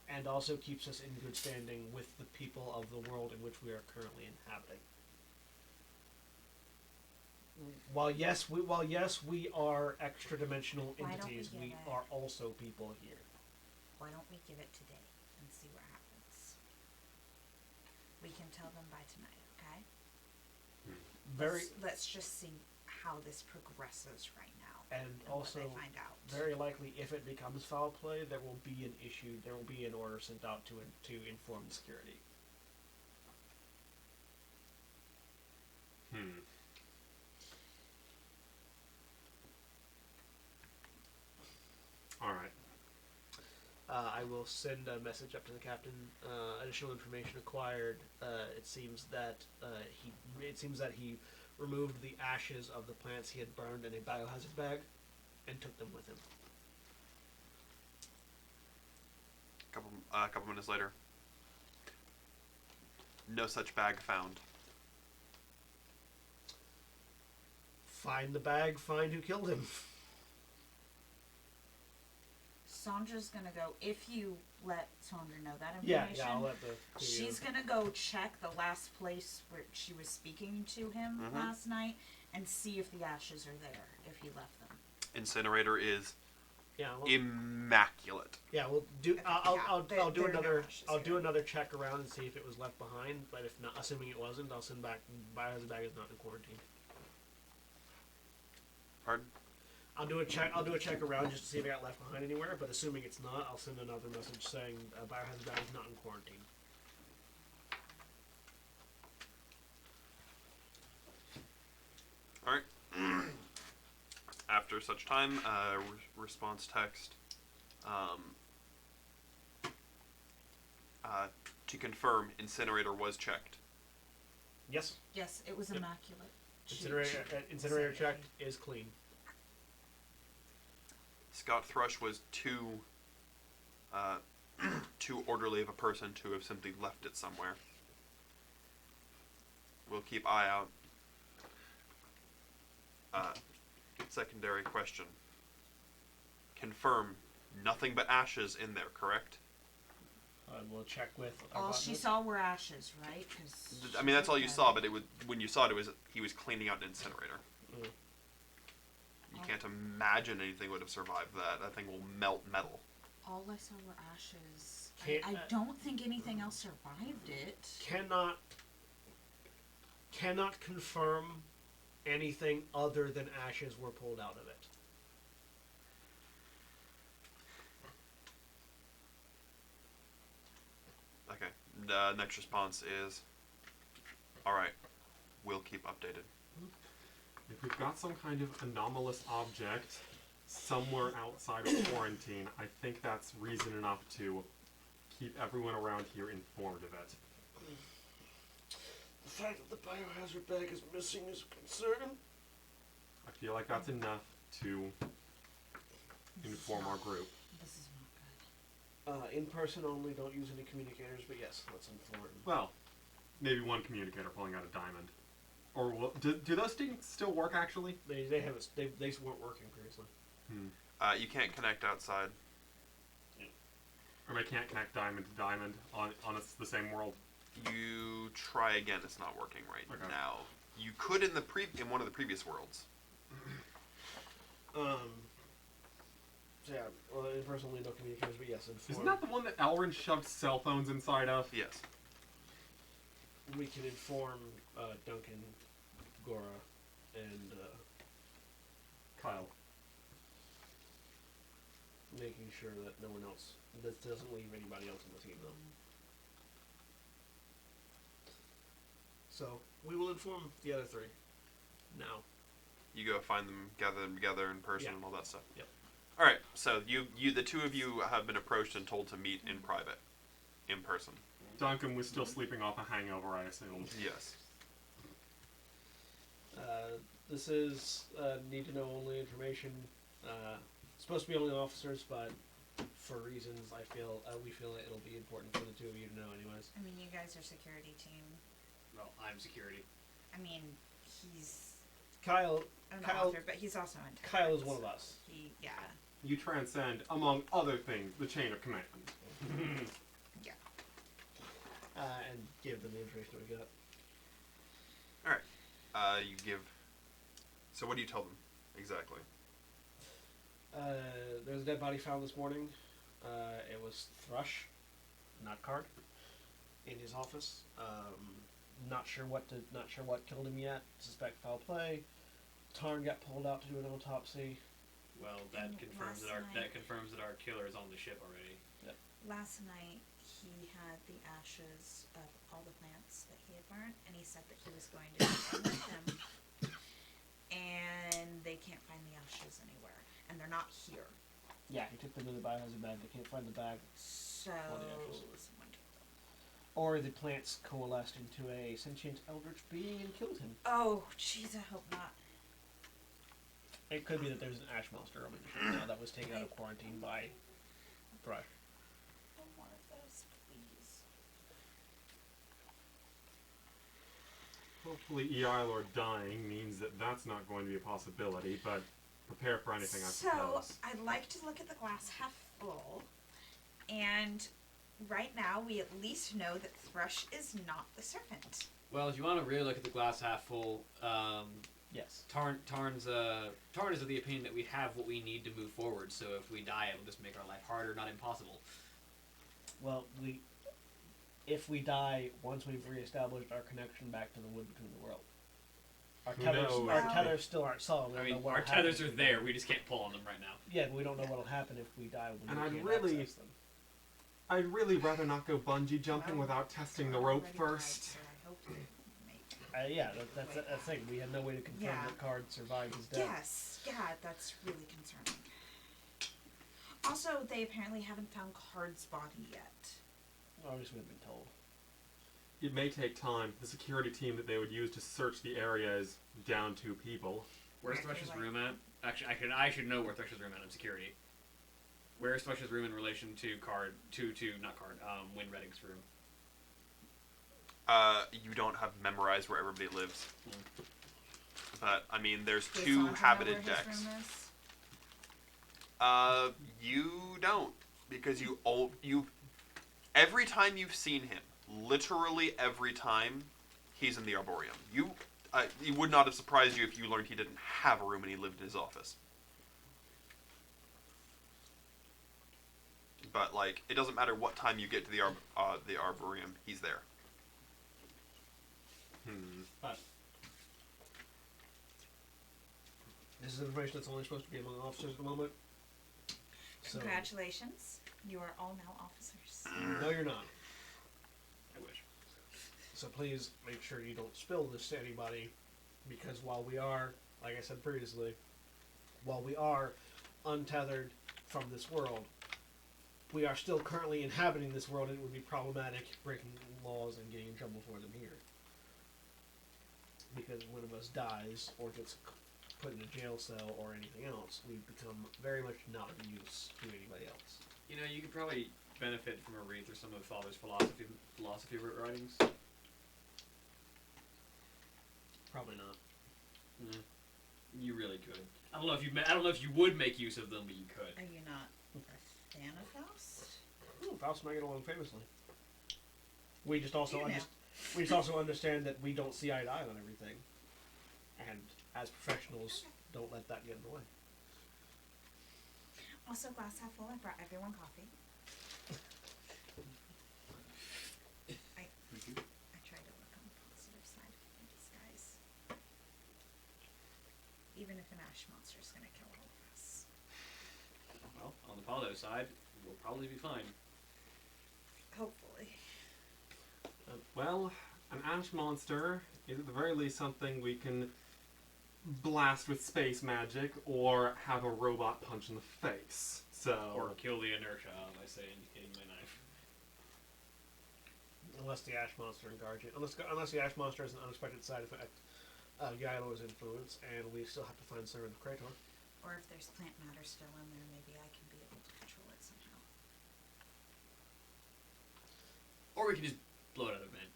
Speaker 7: and also keeps us in good standing with the people of the world in which we are currently inhabiting. While yes, we are extra-dimensional
Speaker 8: Why don't we
Speaker 7: entities,
Speaker 8: give
Speaker 7: we
Speaker 8: it-
Speaker 7: are also people here.
Speaker 8: Why don't we give it today and see what happens? We can tell them by tonight, okay?
Speaker 7: Very,
Speaker 8: Let's just see how this progresses right now.
Speaker 7: and
Speaker 8: what
Speaker 7: also
Speaker 8: they find out.
Speaker 7: very likely, if it becomes foul play, there will be an issue. There will be an order sent out to inform the security. I will send a message up to the captain. Additional information acquired. It seems that he removed the ashes of the plants he had burned in a biohazard bag and took them with him.
Speaker 2: A couple minutes later. No such bag found.
Speaker 7: Find the bag, find who killed him.
Speaker 8: Sandra's gonna go, if you let Sandra know that
Speaker 7: Yeah,
Speaker 8: information,
Speaker 7: I'll let the
Speaker 8: she's gonna go check the last place where she was speaking to him last night and see if the ashes are there, if he left them.
Speaker 2: Incinerator is
Speaker 7: well,
Speaker 2: immaculate.
Speaker 7: yeah, we'll do. I'll do
Speaker 3: they're
Speaker 7: another.
Speaker 3: no ashes
Speaker 7: I'll do
Speaker 3: here.
Speaker 7: another check around and see if it was left behind. But if not, assuming it wasn't, I'll send back. Biohazard bag is not in quarantine.
Speaker 2: Pardon?
Speaker 7: I'll do a check around just to see if it got left behind anywhere. But assuming it's not, I'll send another message saying biohazard bag is not in quarantine.
Speaker 2: All right. After such time, response text. To confirm, incinerator was checked.
Speaker 7: Yes,
Speaker 8: Yes, it was immaculate.
Speaker 7: incinerator check is clean.
Speaker 2: Scott Thrush was too orderly of a person to have simply left it somewhere. We'll keep eye out. Secondary question. Confirm nothing but ashes in there, correct?
Speaker 7: We'll check with.
Speaker 8: All she saw were ashes, right? 'Cause
Speaker 2: I mean, that's all you saw, but when you saw it, he was cleaning out an incinerator.
Speaker 7: Mm.
Speaker 2: You can't imagine anything would have survived that. That thing will melt metal.
Speaker 8: all I saw were ashes.
Speaker 7: Can't-
Speaker 8: I don't think anything else survived it.
Speaker 7: Cannot confirm anything other than ashes were pulled out of it.
Speaker 2: Okay. Next response is, all right, we'll keep updated.
Speaker 4: If we've got some kind of anomalous object somewhere outside of quarantine, I think that's reason enough to keep everyone around here informed of it.
Speaker 7: The fact that the biohazard bag is missing is a concern.
Speaker 4: I feel like that's enough to inform our group.
Speaker 8: This is not good.
Speaker 7: In person only, don't use any communicators, but yes, let's inform.
Speaker 4: Well, maybe one communicator pulling out a diamond. Or do those things still work, actually?
Speaker 7: They weren't working previously.
Speaker 2: You can't connect outside.
Speaker 4: Or they can't connect diamond to diamond on the same world?
Speaker 2: You try again. It's not working right
Speaker 4: Okay.
Speaker 2: now. You could in one of the previous worlds.
Speaker 7: So yeah, well, in person only, no communicators, but yes, inform.
Speaker 4: Isn't that the one that Elrin shoved cell phones inside of?
Speaker 2: Yes.
Speaker 7: We can inform Duncan, Gora, and
Speaker 4: Kyle.
Speaker 7: making sure that no one else, that doesn't leave anybody else on the team though. So we will inform the other three now.
Speaker 2: You go find them, gather them together in person,
Speaker 7: Yeah.
Speaker 2: and all that stuff.
Speaker 7: Yep.
Speaker 2: All right. So the two of you have been approached and told to meet in private, in person.
Speaker 4: Duncan was still sleeping off a hangover, I assume.
Speaker 2: Yes.
Speaker 7: This is need to know only information. Supposed to be only officers, but for reasons we feel that it'll be important for the two of you to know, anyways.
Speaker 8: I mean, you guys are security team.
Speaker 5: Well, I'm security.
Speaker 8: I mean, he's
Speaker 7: Kyle
Speaker 8: an
Speaker 7: Kyle-
Speaker 8: author, but he's also in.
Speaker 7: Kyle is one of us.
Speaker 8: Yeah.
Speaker 4: You transcend, among other things, the chain of command.
Speaker 8: Yeah.
Speaker 7: And give them the information that we got.
Speaker 2: All right. You give. So what do you tell them exactly?
Speaker 7: There's a dead body found this morning. It was Thrush, not Card, in his office. Not sure what killed him yet. Suspect foul play. Tarn got pulled out to do an autopsy.
Speaker 5: Well,
Speaker 8: And
Speaker 5: that confirms
Speaker 8: last
Speaker 5: that
Speaker 8: night-
Speaker 5: our killer is on the ship already.
Speaker 8: Last night, he had the ashes of all the plants that he had burnt, and he said that he was going to burn them. And they can't find the ashes anywhere, and they're not here.
Speaker 1: Yeah, he took them to the biohazard bag. They can't find the bag.
Speaker 3: So,
Speaker 8: someone
Speaker 1: Or the plants coalesced into a sentient eldritch being and killed him.
Speaker 3: oh, jeez, I hope not.
Speaker 1: It could be that there's an ash monster on the ship now that was taken out of quarantine by Thrush.
Speaker 8: more of those, please.
Speaker 4: Hopefully Eilor dying means that that's not going to be a possibility, but prepare for anything, I
Speaker 3: So,
Speaker 4: suppose.
Speaker 3: I'd like to look at the glass half full, and right now we at least know that Thrush is not the serpent.
Speaker 5: Well, if you want to really look at the glass half full,
Speaker 1: Yes.
Speaker 5: Tarn's of the opinion that we have what we need to move forward. So if we die, it'll just make our life harder, not impossible.
Speaker 1: Well, if we die, once we've reestablished our connection back to the wood between the world. Our
Speaker 4: Who
Speaker 1: tethers,
Speaker 4: knows?
Speaker 1: our tethers still aren't solid. We
Speaker 5: I
Speaker 1: don't know
Speaker 5: mean,
Speaker 1: what'll
Speaker 5: our tethers
Speaker 1: happen.
Speaker 5: are there. We just can't pull on them right now.
Speaker 1: Yeah, but we don't know what'll happen if we die when
Speaker 4: And
Speaker 1: we
Speaker 4: I'd
Speaker 1: can't
Speaker 4: really-
Speaker 1: access them.
Speaker 4: I'd really rather not go bungee jumping
Speaker 3: Well,
Speaker 4: without testing the rope
Speaker 3: Already
Speaker 4: first.
Speaker 3: died, so I hope they make
Speaker 1: Yeah, that's a thing. We had no way to confirm
Speaker 3: Yeah.
Speaker 1: that Card survived his death.
Speaker 3: Yes, yeah, that's really concerning. Also, they apparently haven't found Card's body yet.
Speaker 1: Obviously, we've been told.
Speaker 4: It may take time. The security team that they would use to search the area is down 2 people.
Speaker 5: Where's
Speaker 3: I feel
Speaker 5: Thrush's
Speaker 3: like-
Speaker 5: room at? Actually, I should know where Thrush's room at in security. Where's Thrush's room in relation to Win Redding's room?
Speaker 2: You don't have memorized where everybody lives. But, I mean, there's
Speaker 3: Does
Speaker 2: 2
Speaker 3: Santa know
Speaker 2: habited
Speaker 3: where his
Speaker 2: decks.
Speaker 3: room is?
Speaker 2: You don't. Because you every time you've seen him, literally every time, he's in the Arboreum. It would not have surprised you if you learned he didn't have a room and he lived in his office. But, like, it doesn't matter what time you get to the Arboreum, he's there.
Speaker 1: But this is information that's only supposed to be among officers at the moment. So,
Speaker 3: Congratulations, you are all now officers.
Speaker 1: no, you're not.
Speaker 5: I wish.
Speaker 1: So please make sure you don't spill this to anybody, because while we are, like I said previously, while we are untethered from this world, we are still currently inhabiting this world, and it would be problematic breaking laws and getting in trouble for them here. Because one of us dies or gets put in a jail cell or anything else, we become very much not of use to anybody else.
Speaker 5: You know, you could probably benefit from a read through some of Father's philosophy writings.
Speaker 1: Probably not.
Speaker 5: You really could. I don't know if you would make use of them, but you could.
Speaker 3: Are you not a fan of Faust?
Speaker 1: Ooh, Faust and I get along famously. We just also
Speaker 3: You know.
Speaker 1: we just also understand that we don't see eye to eye on everything, and as professionals, don't let that get in the way.
Speaker 3: Also, glass half full, I brought everyone coffee. I try to look on the positive side of things, guys. Even if an ash monster is going to kill all of us.
Speaker 5: Well, on the positive side, we'll probably be fine.
Speaker 3: Hopefully.
Speaker 4: Well, an ash monster is at the very least something we can blast with space magic or have a robot punch in the face. So,
Speaker 5: Or kill the inertia by, say, indicating my knife.
Speaker 1: Unless the ash monster and Guardian, unless the ash monster has an unexpected side effect, Yailo's influence, and we still have to find Servant of Krator.
Speaker 3: Or if there's plant matter still in there, maybe I can be able to control it somehow.
Speaker 5: Or we can just blow it out of bed.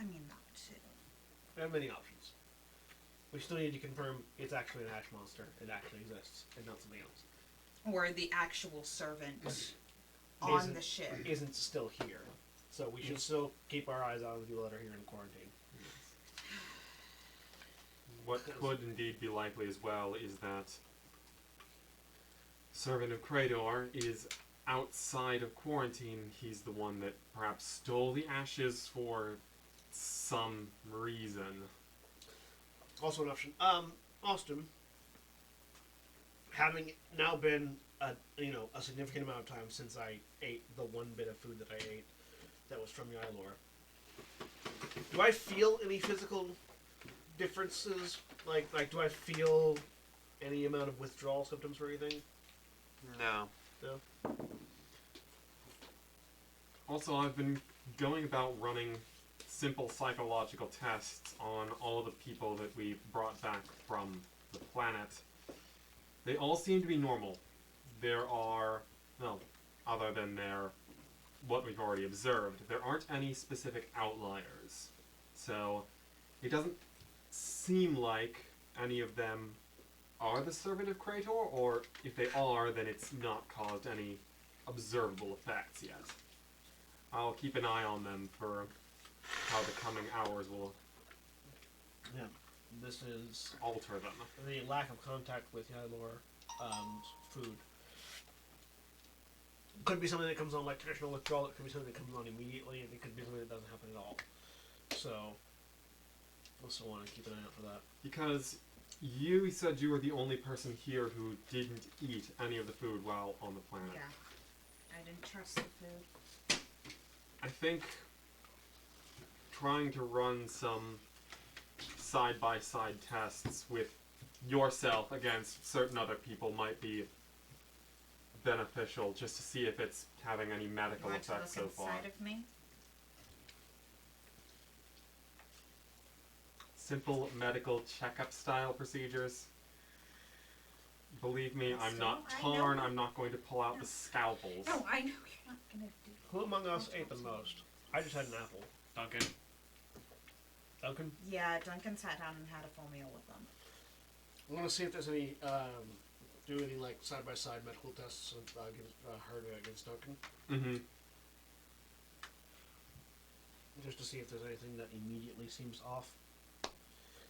Speaker 3: I mean, not too.
Speaker 1: We have many options. We still need to confirm it's actually an ash monster. It actually exists, and not something else.
Speaker 3: Or the actual servant on
Speaker 1: Isn't-
Speaker 3: the ship.
Speaker 1: Isn't still here. So we should still keep our eyes out on the people that are here in quarantine.
Speaker 4: what could indeed be likely as well is that Servant of Krator is outside of quarantine. He's the one that perhaps stole the ashes for some reason.
Speaker 1: Also an option. Austin, having now been a significant amount of time since I ate the one bit of food that I ate that was from Yylor, do I feel any physical differences? Like do I feel any amount of withdrawal symptoms or anything?
Speaker 2: No.
Speaker 7: No.
Speaker 4: Also, I've been going about running simple psychological tests on all the people that we brought back from the planet. They all seem to be normal. There are, well, other than what we've already observed, there aren't any specific outliers. So, it doesn't seem like any of them are the servant of Krator, or if they are, then it's not caused any observable effects yet. I'll keep an eye on them for how the coming hours will
Speaker 7: Yeah. This is
Speaker 4: alter them.
Speaker 7: the lack of contact with Ylor food. Could be something that comes on like traditional withdrawal, it could be something that comes on immediately, and it could be something that doesn't happen at all. So, also want to keep an eye out for that.
Speaker 4: Because you said you were the only person here who didn't eat any of the food while on the planet.
Speaker 8: Yeah. I didn't trust the food.
Speaker 4: I think trying to run some side-by-side tests with yourself against certain other people might be beneficial, just to see if it's having any medical
Speaker 8: Want to
Speaker 4: effects
Speaker 8: look
Speaker 4: so far.
Speaker 8: inside of me?
Speaker 4: Simple medical checkup style procedures. Believe me, I'm not
Speaker 8: I know.
Speaker 4: Tarn. I'm not going to pull out the scalpels.
Speaker 8: No, I know you're not gonna do.
Speaker 7: Who among us ate the most? I just had an apple.
Speaker 5: Duncan.
Speaker 7: Duncan?
Speaker 8: Yeah, Duncan sat down and had a full meal with them.
Speaker 7: I want to see if there's any, do any like side-by-side medical tests against her against Duncan.
Speaker 4: Mm-hmm.
Speaker 7: Just to see if there's anything that immediately seems off.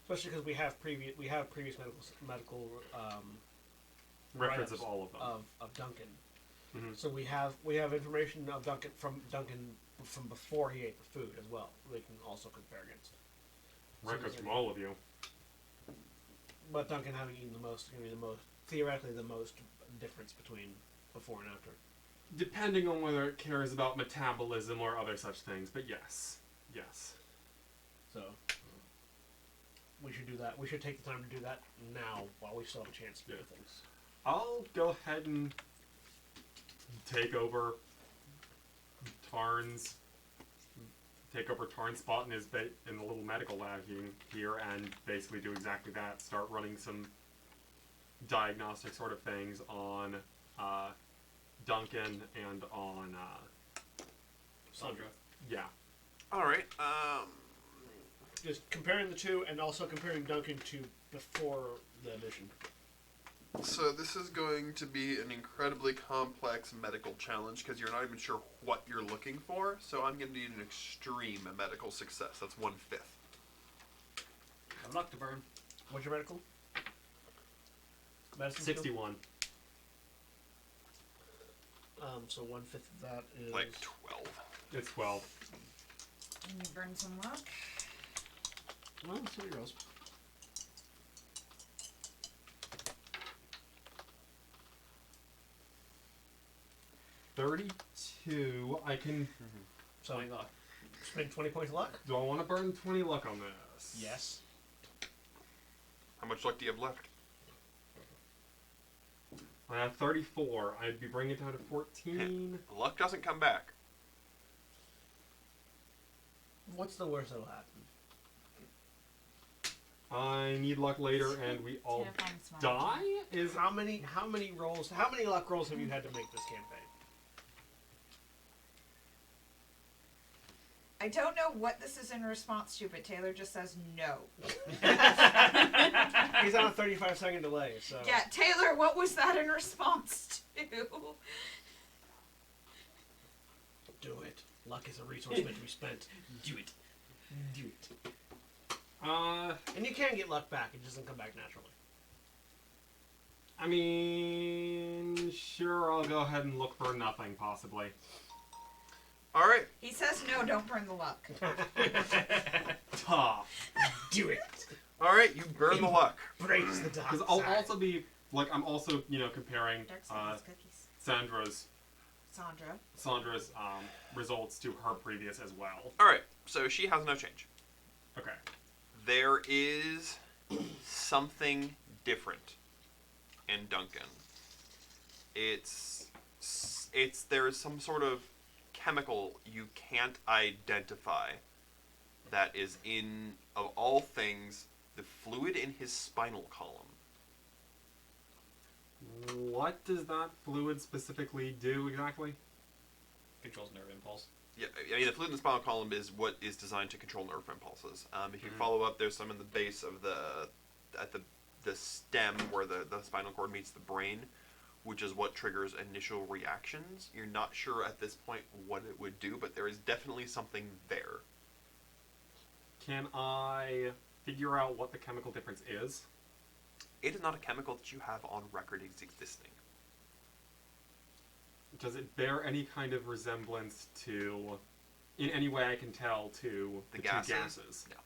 Speaker 7: Especially because we have previous medical
Speaker 4: Records
Speaker 7: write-ups
Speaker 4: of all of them.
Speaker 7: of Duncan.
Speaker 4: Mm-hmm.
Speaker 7: So we have information of Duncan from before he ate the food as well. We can also compare against.
Speaker 4: Records from all of you.
Speaker 7: But Duncan having eaten the most is going to be theoretically the most difference between before and after.
Speaker 4: Depending on whether it cares about metabolism or other such things, but yes. Yes.
Speaker 7: So we should do that. We should take the time to do that now while we still have a chance to do things.
Speaker 4: I'll go ahead and take over Tarn's spot in in the little medical lab here and basically do exactly that. Start running some diagnostic sort of things on Duncan and on
Speaker 5: Sandra.
Speaker 4: Yeah.
Speaker 2: All right.
Speaker 7: Just comparing the two, and also comparing Duncan to before the mission.
Speaker 2: So this is going to be an incredibly complex medical challenge because you're not even sure what you're looking for. So I'm going to need an extreme medical success. That's 1/5.
Speaker 5: I'd luck to burn.
Speaker 7: What's your medical? Medicine skill?
Speaker 4: 61.
Speaker 7: So 1/5 of that is
Speaker 2: Like 12.
Speaker 4: It's 12.
Speaker 8: And you burn some luck.
Speaker 7: Well, let's see what it goes.
Speaker 4: $32. I can.
Speaker 7: So
Speaker 5: Playing luck.
Speaker 7: spend 20 points of luck.
Speaker 4: Do I want to burn 20 luck on this?
Speaker 7: Yes.
Speaker 2: How much luck do you have left?
Speaker 4: I have 34. I'd be bringing it down to 14.
Speaker 2: Luck doesn't come back.
Speaker 7: What's the worst that'll happen?
Speaker 4: I need luck later, and we all
Speaker 8: Terrifying smile.
Speaker 4: die. Is
Speaker 7: How many rolls? How many luck rolls have you had to make this campaign?
Speaker 3: I don't know what this is in response to, but Taylor just says no.
Speaker 7: He's on a 35-second delay, so.
Speaker 3: Yeah, Taylor, what was that in response to?
Speaker 7: Do it. Luck is a resource meant to be spent.
Speaker 5: Do it.
Speaker 7: Do it. And you can get luck back. It doesn't come back naturally.
Speaker 4: I mean, sure. I'll go ahead and look for nothing, possibly.
Speaker 2: All right.
Speaker 3: He says no, don't burn the luck.
Speaker 4: Tough.
Speaker 7: Do it.
Speaker 2: All right. You burn the luck.
Speaker 7: Breaks the dark
Speaker 4: Because I'll
Speaker 7: side.
Speaker 4: also be like I'm also comparing
Speaker 8: Dark side has cookies.
Speaker 3: Sandra.
Speaker 4: Sandra's results to her previous as well.
Speaker 2: All right. So she has no change.
Speaker 4: Okay.
Speaker 2: There is something different in Duncan. there is some sort of chemical you can't identify that is in, of all things, the fluid in his spinal column.
Speaker 4: What does that fluid specifically do exactly?
Speaker 5: Controls nerve impulse.
Speaker 2: Yeah, I mean, the fluid in the spinal column is what is designed to control nerve impulses. If you follow up, there's some in the base of at the stem where the spinal cord meets the brain, which is what triggers initial reactions. You're not sure at this point what it would do, but there is definitely something there.
Speaker 4: Can I figure out what the chemical difference is?
Speaker 2: It is not a chemical that you have on record as existing.
Speaker 4: Does it bear any kind of resemblance to, in any way I can tell, to
Speaker 2: The
Speaker 4: two
Speaker 2: gases?
Speaker 4: gases?
Speaker 2: No.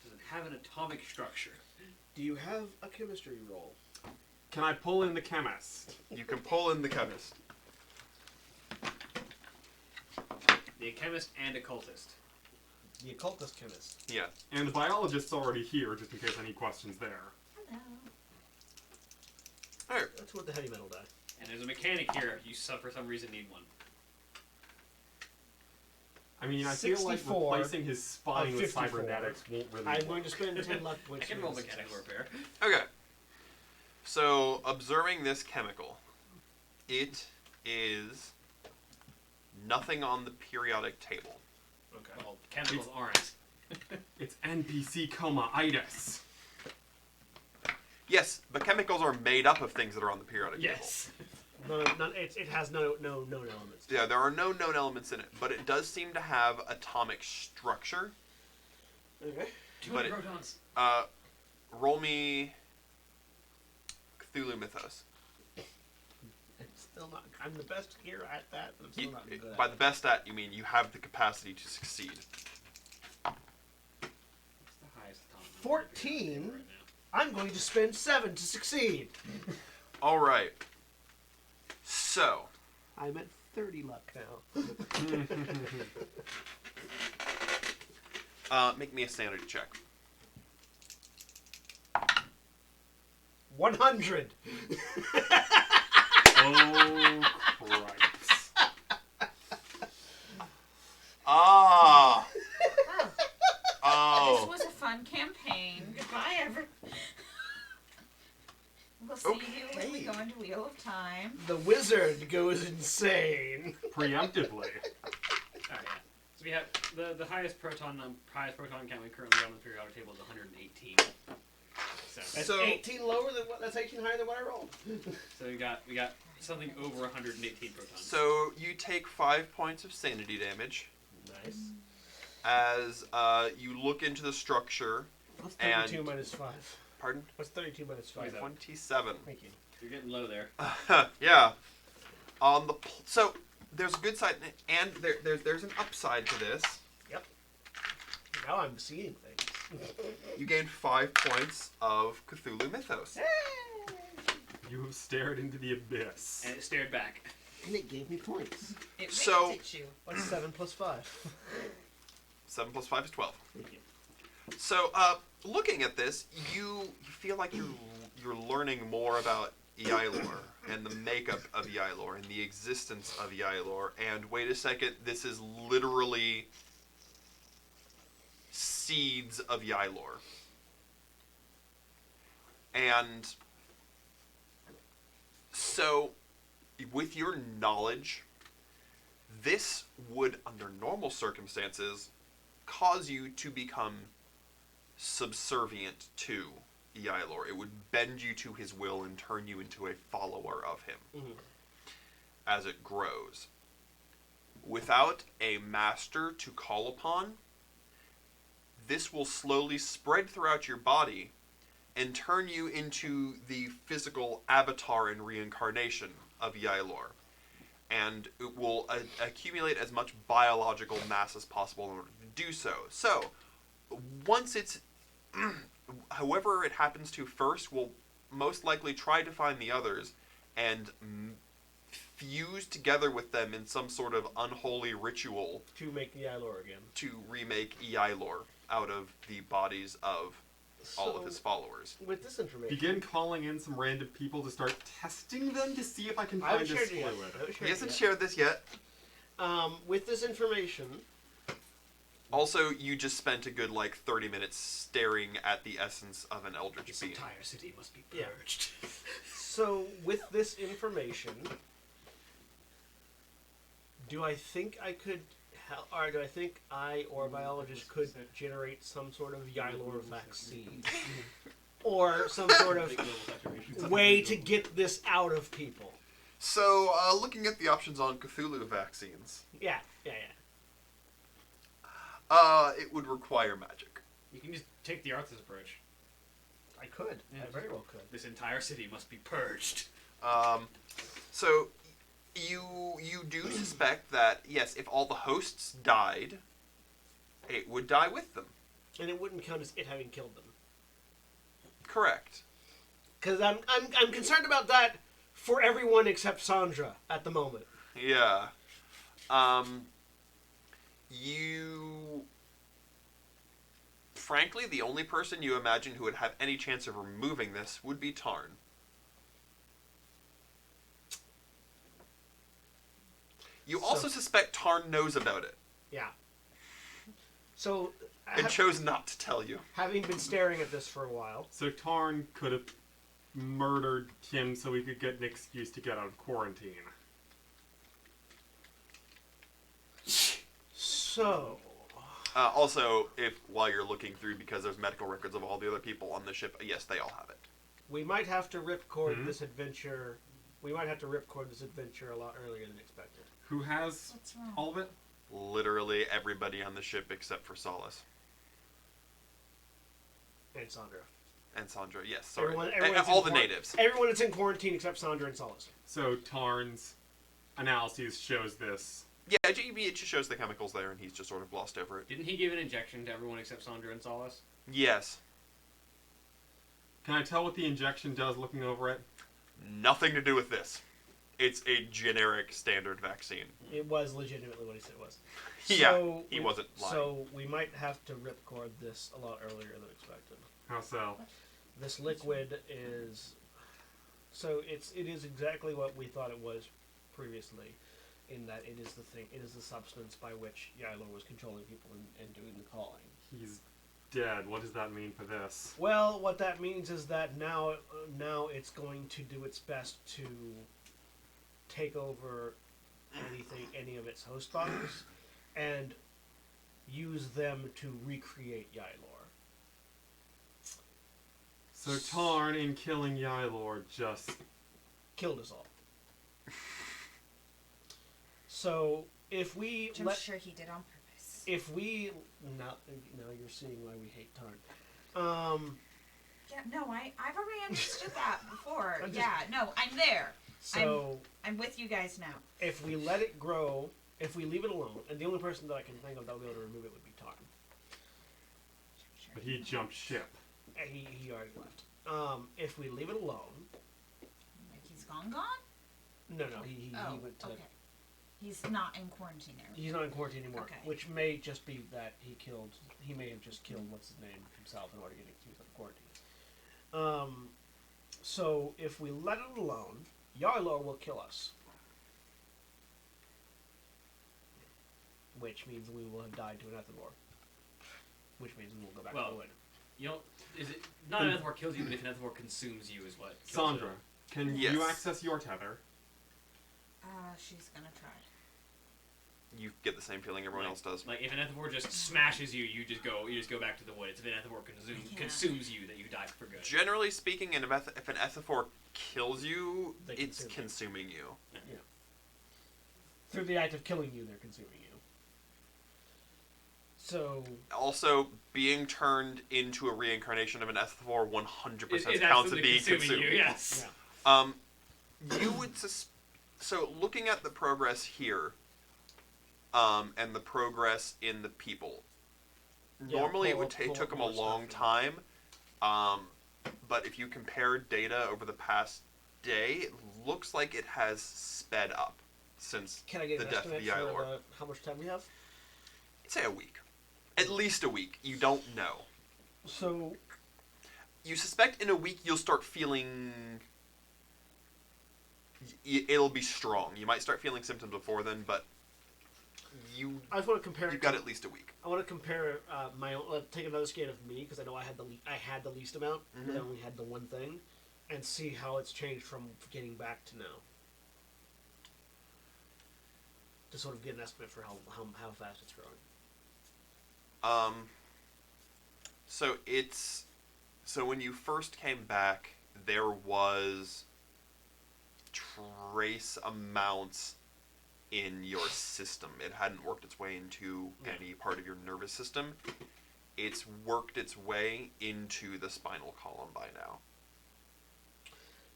Speaker 5: Does it have an atomic structure?
Speaker 7: Do you have a chemistry roll?
Speaker 4: Can I pull in the chemist?
Speaker 2: You can pull in the chemist.
Speaker 5: The chemist and occultist.
Speaker 7: The occultist chemist.
Speaker 2: Yeah.
Speaker 4: And the biologist's already here, just in case any questions there.
Speaker 8: Hello.
Speaker 2: Alright.
Speaker 7: That's what the heavy metal die.
Speaker 5: And there's a mechanic here if you for some reason need one.
Speaker 4: I mean, I feel like
Speaker 7: 64
Speaker 4: replacing his spine
Speaker 7: of
Speaker 4: with
Speaker 7: 54.
Speaker 4: cybernetics won't really
Speaker 7: I'm
Speaker 4: work.
Speaker 7: going to spend 10 luck
Speaker 5: I
Speaker 7: points.
Speaker 5: can
Speaker 7: for
Speaker 5: roll
Speaker 7: this.
Speaker 5: mechanical repair.
Speaker 2: Okay. So, observing this chemical, it is nothing on the periodic table.
Speaker 7: Okay.
Speaker 5: Well, chemicals aren't.
Speaker 4: It's NPC coma-itis.
Speaker 2: Yes, but chemicals are made up of things that are on the periodic
Speaker 5: Yes.
Speaker 7: It has no known elements.
Speaker 2: table. Yeah, there are no known elements in it, but it does seem to have atomic structure.
Speaker 7: Okay.
Speaker 5: 200
Speaker 2: But it-
Speaker 5: protons.
Speaker 2: Roll me Cthulhu Mythos.
Speaker 7: It's still not. I'm the best here at that, but I'm still not good.
Speaker 2: By the best at, you mean you have the capacity to succeed.
Speaker 5: What's the highest atomic number
Speaker 7: 14.
Speaker 5: right now?
Speaker 7: I'm going to spend 7 to succeed.
Speaker 2: All right. So,
Speaker 7: I'm at 30 luck now.
Speaker 2: make me a sanity check.
Speaker 7: 100.
Speaker 4: Oh, Christ.
Speaker 2: Ah.
Speaker 8: This
Speaker 2: Oh.
Speaker 8: was a fun campaign.
Speaker 3: Goodbye, everyone.
Speaker 8: We'll see you when we
Speaker 2: Okay.
Speaker 8: go into Wheel of Time.
Speaker 7: The wizard goes insane.
Speaker 4: Preemptively.
Speaker 5: Oh, yeah. So we have the highest proton count we currently got on the periodic table is 118.
Speaker 7: That's
Speaker 2: So-
Speaker 7: 18 lower than what? That's 18 higher than what I rolled.
Speaker 5: So we got something over 118 protons.
Speaker 2: So you take 5 points of sanity damage
Speaker 7: Nice.
Speaker 2: as you look into the structure.
Speaker 7: What's
Speaker 2: And-
Speaker 7: 32 minus 5?
Speaker 2: Pardon?
Speaker 7: What's 32 minus 5?
Speaker 2: 27.
Speaker 7: Thank you.
Speaker 5: You're getting low there.
Speaker 2: Yeah. On the so there's a good side and there's an upside to this.
Speaker 7: Now I'm seeing things.
Speaker 2: You gain 5 points of Cthulhu Mythos.
Speaker 4: You have stared into the abyss.
Speaker 5: And it stared back.
Speaker 7: And it gave me points.
Speaker 3: It
Speaker 2: So-
Speaker 3: winked at you.
Speaker 7: What's 7 plus 5?
Speaker 2: 7 plus 5 is 12.
Speaker 7: Thank you.
Speaker 2: So, looking at this, you feel like you're learning more about Eilor and the makeup of Eilor and the existence of Eilor. And wait a second, this is literally seeds of Eilor. And so, with your knowledge, this would, under normal circumstances, cause you to become subservient to Eilor. It would bend you to his will and turn you into a follower of him as it grows. Without a master to call upon, this will slowly spread throughout your body and turn you into the physical avatar and reincarnation of Eilor. And it will accumulate as much biological mass as possible in order to do so. So, once it's whoever it happens to first will most likely try to find the others and fuse together with them in some sort of unholy ritual
Speaker 7: To make the Eilor again.
Speaker 2: to remake Eilor out of the bodies of all of his followers.
Speaker 1: With this information,
Speaker 4: Begin calling in some random people to start testing them to see if I can
Speaker 1: I
Speaker 4: find
Speaker 1: haven't
Speaker 4: this
Speaker 1: shared it yet.
Speaker 4: fluid.
Speaker 1: I haven't
Speaker 2: He
Speaker 1: shared it
Speaker 2: hasn't
Speaker 1: yet.
Speaker 2: shared this yet.
Speaker 1: With this information,
Speaker 2: Also, you just spent a good 30 minutes staring at the essence of an eldritch
Speaker 5: This
Speaker 2: being.
Speaker 5: entire city must be
Speaker 1: Yeah.
Speaker 5: purged.
Speaker 1: so with this information, do I think I could, or do I think I or a biologist could generate some sort of Ylor vaccine, or some sort of way to get this out of people?
Speaker 2: So, looking at the options on Cthulhu vaccines,
Speaker 1: Yeah.
Speaker 2: it would require magic.
Speaker 5: You can just take the Arthur's approach.
Speaker 1: I could.
Speaker 5: Yeah.
Speaker 1: I very well could.
Speaker 5: This entire city must be purged.
Speaker 2: So, you do suspect that, yes, if all the hosts died, it would die with them.
Speaker 1: And it wouldn't count as it having killed them.
Speaker 2: Correct.
Speaker 1: Because I'm concerned about that for everyone except Sandra at the moment.
Speaker 2: Yeah. You... Frankly, the only person you imagine who would have any chance of removing this would be Tarn. You also suspect Tarn knows about it,
Speaker 1: Yeah. So,
Speaker 2: and chose not to tell you.
Speaker 1: having been staring at this for a while,
Speaker 4: So Tarn could have murdered him so he could get an excuse to get out of quarantine.
Speaker 1: so
Speaker 2: Also, while you're looking through, because there's medical records of all the other people on the ship, yes, they all have it.
Speaker 1: we might have to ripcord
Speaker 4: Mhm.
Speaker 1: this adventure. We might have to ripcord this adventure a lot earlier than expected.
Speaker 4: Who has
Speaker 8: What's wrong?
Speaker 4: all of it?
Speaker 2: Literally everybody on the ship except for Solace.
Speaker 1: And Sandra.
Speaker 2: And Sandra, yes, sorry.
Speaker 1: Everyone's
Speaker 2: All
Speaker 1: in
Speaker 2: the
Speaker 1: quar-
Speaker 2: natives.
Speaker 1: Everyone that's in quarantine except Sandra and Solace.
Speaker 4: So Tarn's analyses shows this.
Speaker 2: Yeah, it just shows the chemicals there, and he's just sort of glossed over it.
Speaker 5: Didn't he give an injection to everyone except Sandra and Solace?
Speaker 2: Yes.
Speaker 4: Can I tell what the injection does looking over it?
Speaker 2: Nothing to do with this. It's a generic standard vaccine.
Speaker 1: It was legitimately what he said it was.
Speaker 2: Yeah,
Speaker 1: So
Speaker 2: he wasn't lying.
Speaker 1: So we might have to ripcord this a lot earlier than expected.
Speaker 4: How so?
Speaker 1: This liquid is it is exactly what we thought it was previously, in that it is the substance by which Ylor was controlling people and doing the calling.
Speaker 4: He's dead. What does that mean for this?
Speaker 1: Well, what that means is that now it's going to do its best to take over any of its host bodies and use them to recreate Ylor.
Speaker 4: So Tarn, in killing Ylor, just...
Speaker 1: Killed us all. So if we
Speaker 8: Which I'm sure he did on purpose.
Speaker 1: if we now you're seeing why we hate Tarn.
Speaker 8: Yeah, no, I've already understood that before.
Speaker 1: I'm just-
Speaker 8: Yeah, no, I'm there.
Speaker 1: So
Speaker 8: I'm with you guys now.
Speaker 1: if we let it grow, if we leave it alone, and the only person that I can think of that will be able to remove it would be Tarn.
Speaker 8: Sure.
Speaker 4: But he jumped ship.
Speaker 1: And he already left. If we leave it alone,
Speaker 8: Like he's gone?
Speaker 1: no, he
Speaker 8: Oh,
Speaker 1: went to.
Speaker 8: okay. He's not in quarantine anymore.
Speaker 1: He's not in quarantine anymore,
Speaker 8: Okay.
Speaker 1: which may just be that he may have just killed what's his name himself in order to get excused out of quarantine. So if we let it alone, Ylor will kill us, which means we will have died to an Ethivore, which means we will go back to the wood.
Speaker 5: You know, is it not an Ethivore kills you, but if an Ethivore consumes you is what kills
Speaker 4: Sandra,
Speaker 5: you.
Speaker 4: can
Speaker 2: Yes.
Speaker 4: you access your tether?
Speaker 8: She's gonna try.
Speaker 2: You get the same feeling everyone else does.
Speaker 5: Like if an Ethivore just smashes you, you just go back to the wood. It's if an Ethivore
Speaker 8: Yeah.
Speaker 5: consumes you that you die for good.
Speaker 2: Generally speaking, if an Ethivore kills you,
Speaker 1: They
Speaker 2: it's
Speaker 1: consume you.
Speaker 2: consuming you.
Speaker 1: Yeah. Through the act of killing you, they're consuming you. So
Speaker 2: Also, being turned into a reincarnation of an Ethivore 100%
Speaker 5: Is
Speaker 2: counts as
Speaker 5: absolutely
Speaker 2: being
Speaker 5: consuming
Speaker 2: consumed.
Speaker 5: you. Yes.
Speaker 1: yeah.
Speaker 2: You would so looking at the progress here, and the progress in the people.
Speaker 1: Yeah,
Speaker 2: Normally,
Speaker 1: pull
Speaker 2: it
Speaker 1: up
Speaker 2: took them a
Speaker 1: more
Speaker 2: long
Speaker 1: stuff,
Speaker 2: time, but if you compare data over the past day, it looks like it has sped up since
Speaker 1: Can I get
Speaker 2: the
Speaker 1: an
Speaker 2: death of
Speaker 1: estimate
Speaker 2: the
Speaker 1: for
Speaker 2: Ylor.
Speaker 1: how much time we have?
Speaker 2: I'd say a week, at least a week. You don't know.
Speaker 1: So,
Speaker 2: You suspect in a week you'll start feeling... It'll be strong. You might start feeling symptoms before then, but
Speaker 1: I just want to compare.
Speaker 2: You've got at least a week.
Speaker 1: I want to compare my own. Take another scan of me because I know I had the least amount. Because I only had the one thing, and see how it's changed from getting back to now. To sort of get an estimate for how fast it's growing.
Speaker 2: So when you first came back, there was trace amounts in your system. It hadn't worked its way into any part of your nervous system. It's worked its way into the spinal column by now.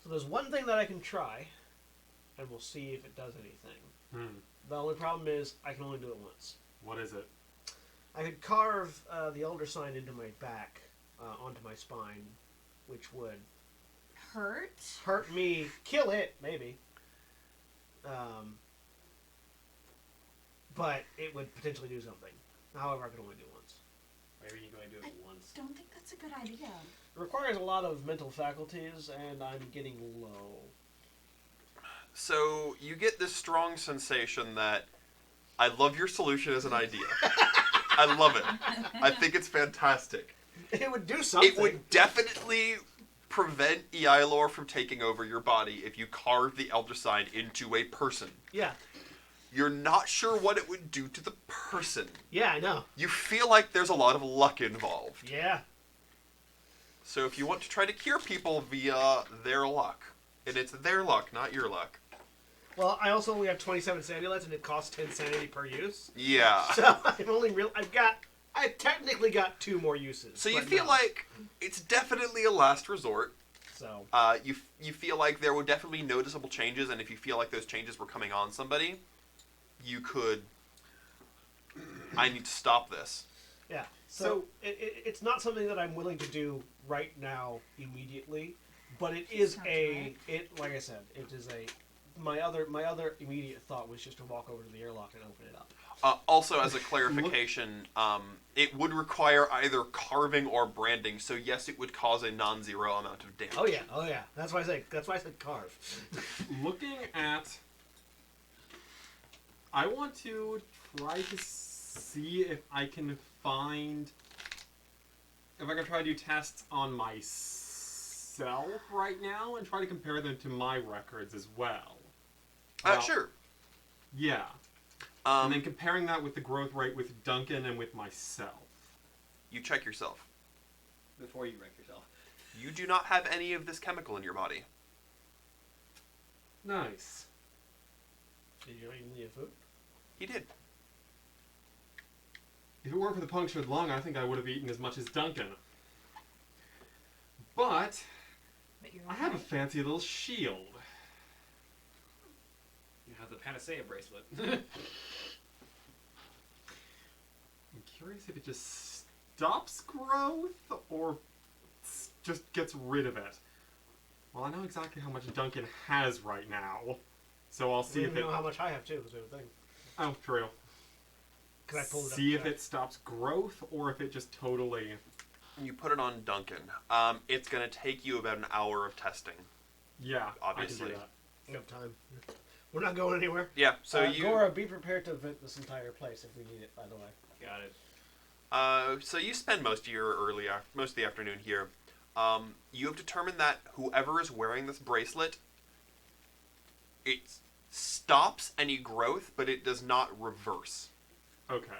Speaker 1: So there's one thing that I can try, and we'll see if it does anything. The only problem is I can only do it once.
Speaker 4: What is it?
Speaker 1: I could carve the elder sign into my back, onto my spine, which would hurt me, kill it, maybe. But it would potentially do something. However, I could only do it once.
Speaker 5: Maybe you can only do it once.
Speaker 8: I don't think that's a good idea.
Speaker 1: It requires a lot of mental faculties, and I'm getting low.
Speaker 2: So you get this strong sensation that I love your solution as an idea. I love it. I think it's fantastic.
Speaker 1: It would do something.
Speaker 2: It would definitely prevent Eilor from taking over your body if you carved the Elder Sign into a person.
Speaker 1: Yeah.
Speaker 2: You're not sure what it would do to the person.
Speaker 1: Yeah, I know.
Speaker 2: You feel like there's a lot of luck involved.
Speaker 1: Yeah.
Speaker 2: So if you want to try to cure people via their luck, and it's their luck, not your luck.
Speaker 1: Well, I also only have 27 sanity left, and it costs 10 sanity per use.
Speaker 2: Yeah.
Speaker 1: So I technically got 2 more uses.
Speaker 2: So you feel like it's definitely a last resort.
Speaker 1: So
Speaker 2: you feel like there would definitely be noticeable changes, and if you feel like those changes were coming on somebody, you could. I need to stop this.
Speaker 1: Yeah. So it's not something that I'm willing to do right now immediately, but it is like I said, it is a. My other immediate thought was just to walk over to the airlock and open it up.
Speaker 2: Also, as a clarification, it would require either carving or branding. So yes, it would cause a non-zero amount of damage.
Speaker 1: Oh yeah. That's why I said carve.
Speaker 4: Looking at, I want to try to see if I can find, if I can try to do tests on myself right now and try to compare them to my records as well.
Speaker 2: Sure.
Speaker 4: Yeah. And then comparing that with the growth rate with Duncan and with myself.
Speaker 2: You check yourself.
Speaker 5: Before you wreck yourself.
Speaker 2: You do not have any of this chemical in your body.
Speaker 4: Nice.
Speaker 1: Did you eat any food?
Speaker 2: He did.
Speaker 4: If it weren't for the punctured lung, I think I would have eaten as much as Duncan. But I have a fancy little shield.
Speaker 5: You have the Panacea bracelet.
Speaker 4: I'm curious if it just stops growth or just gets rid of it. Well, I know exactly how much Duncan has right now, so I'll see if it...
Speaker 1: know how much I have too, the same thing.
Speaker 4: Oh, true.
Speaker 1: Can I pull it up?
Speaker 4: See if it stops growth or if it just totally...
Speaker 2: You put it on Duncan. It's going to take you about an hour of testing.
Speaker 4: Yeah,
Speaker 2: obviously.
Speaker 4: I can do that.
Speaker 1: You have time. We're not going anywhere.
Speaker 2: Yeah, so
Speaker 1: Gora, be prepared to vent this entire place if we need it, by the way.
Speaker 5: Got it.
Speaker 2: So you spend most of the afternoon here. You have determined that whoever is wearing this bracelet, it stops any growth, but it does not reverse.
Speaker 4: Okay.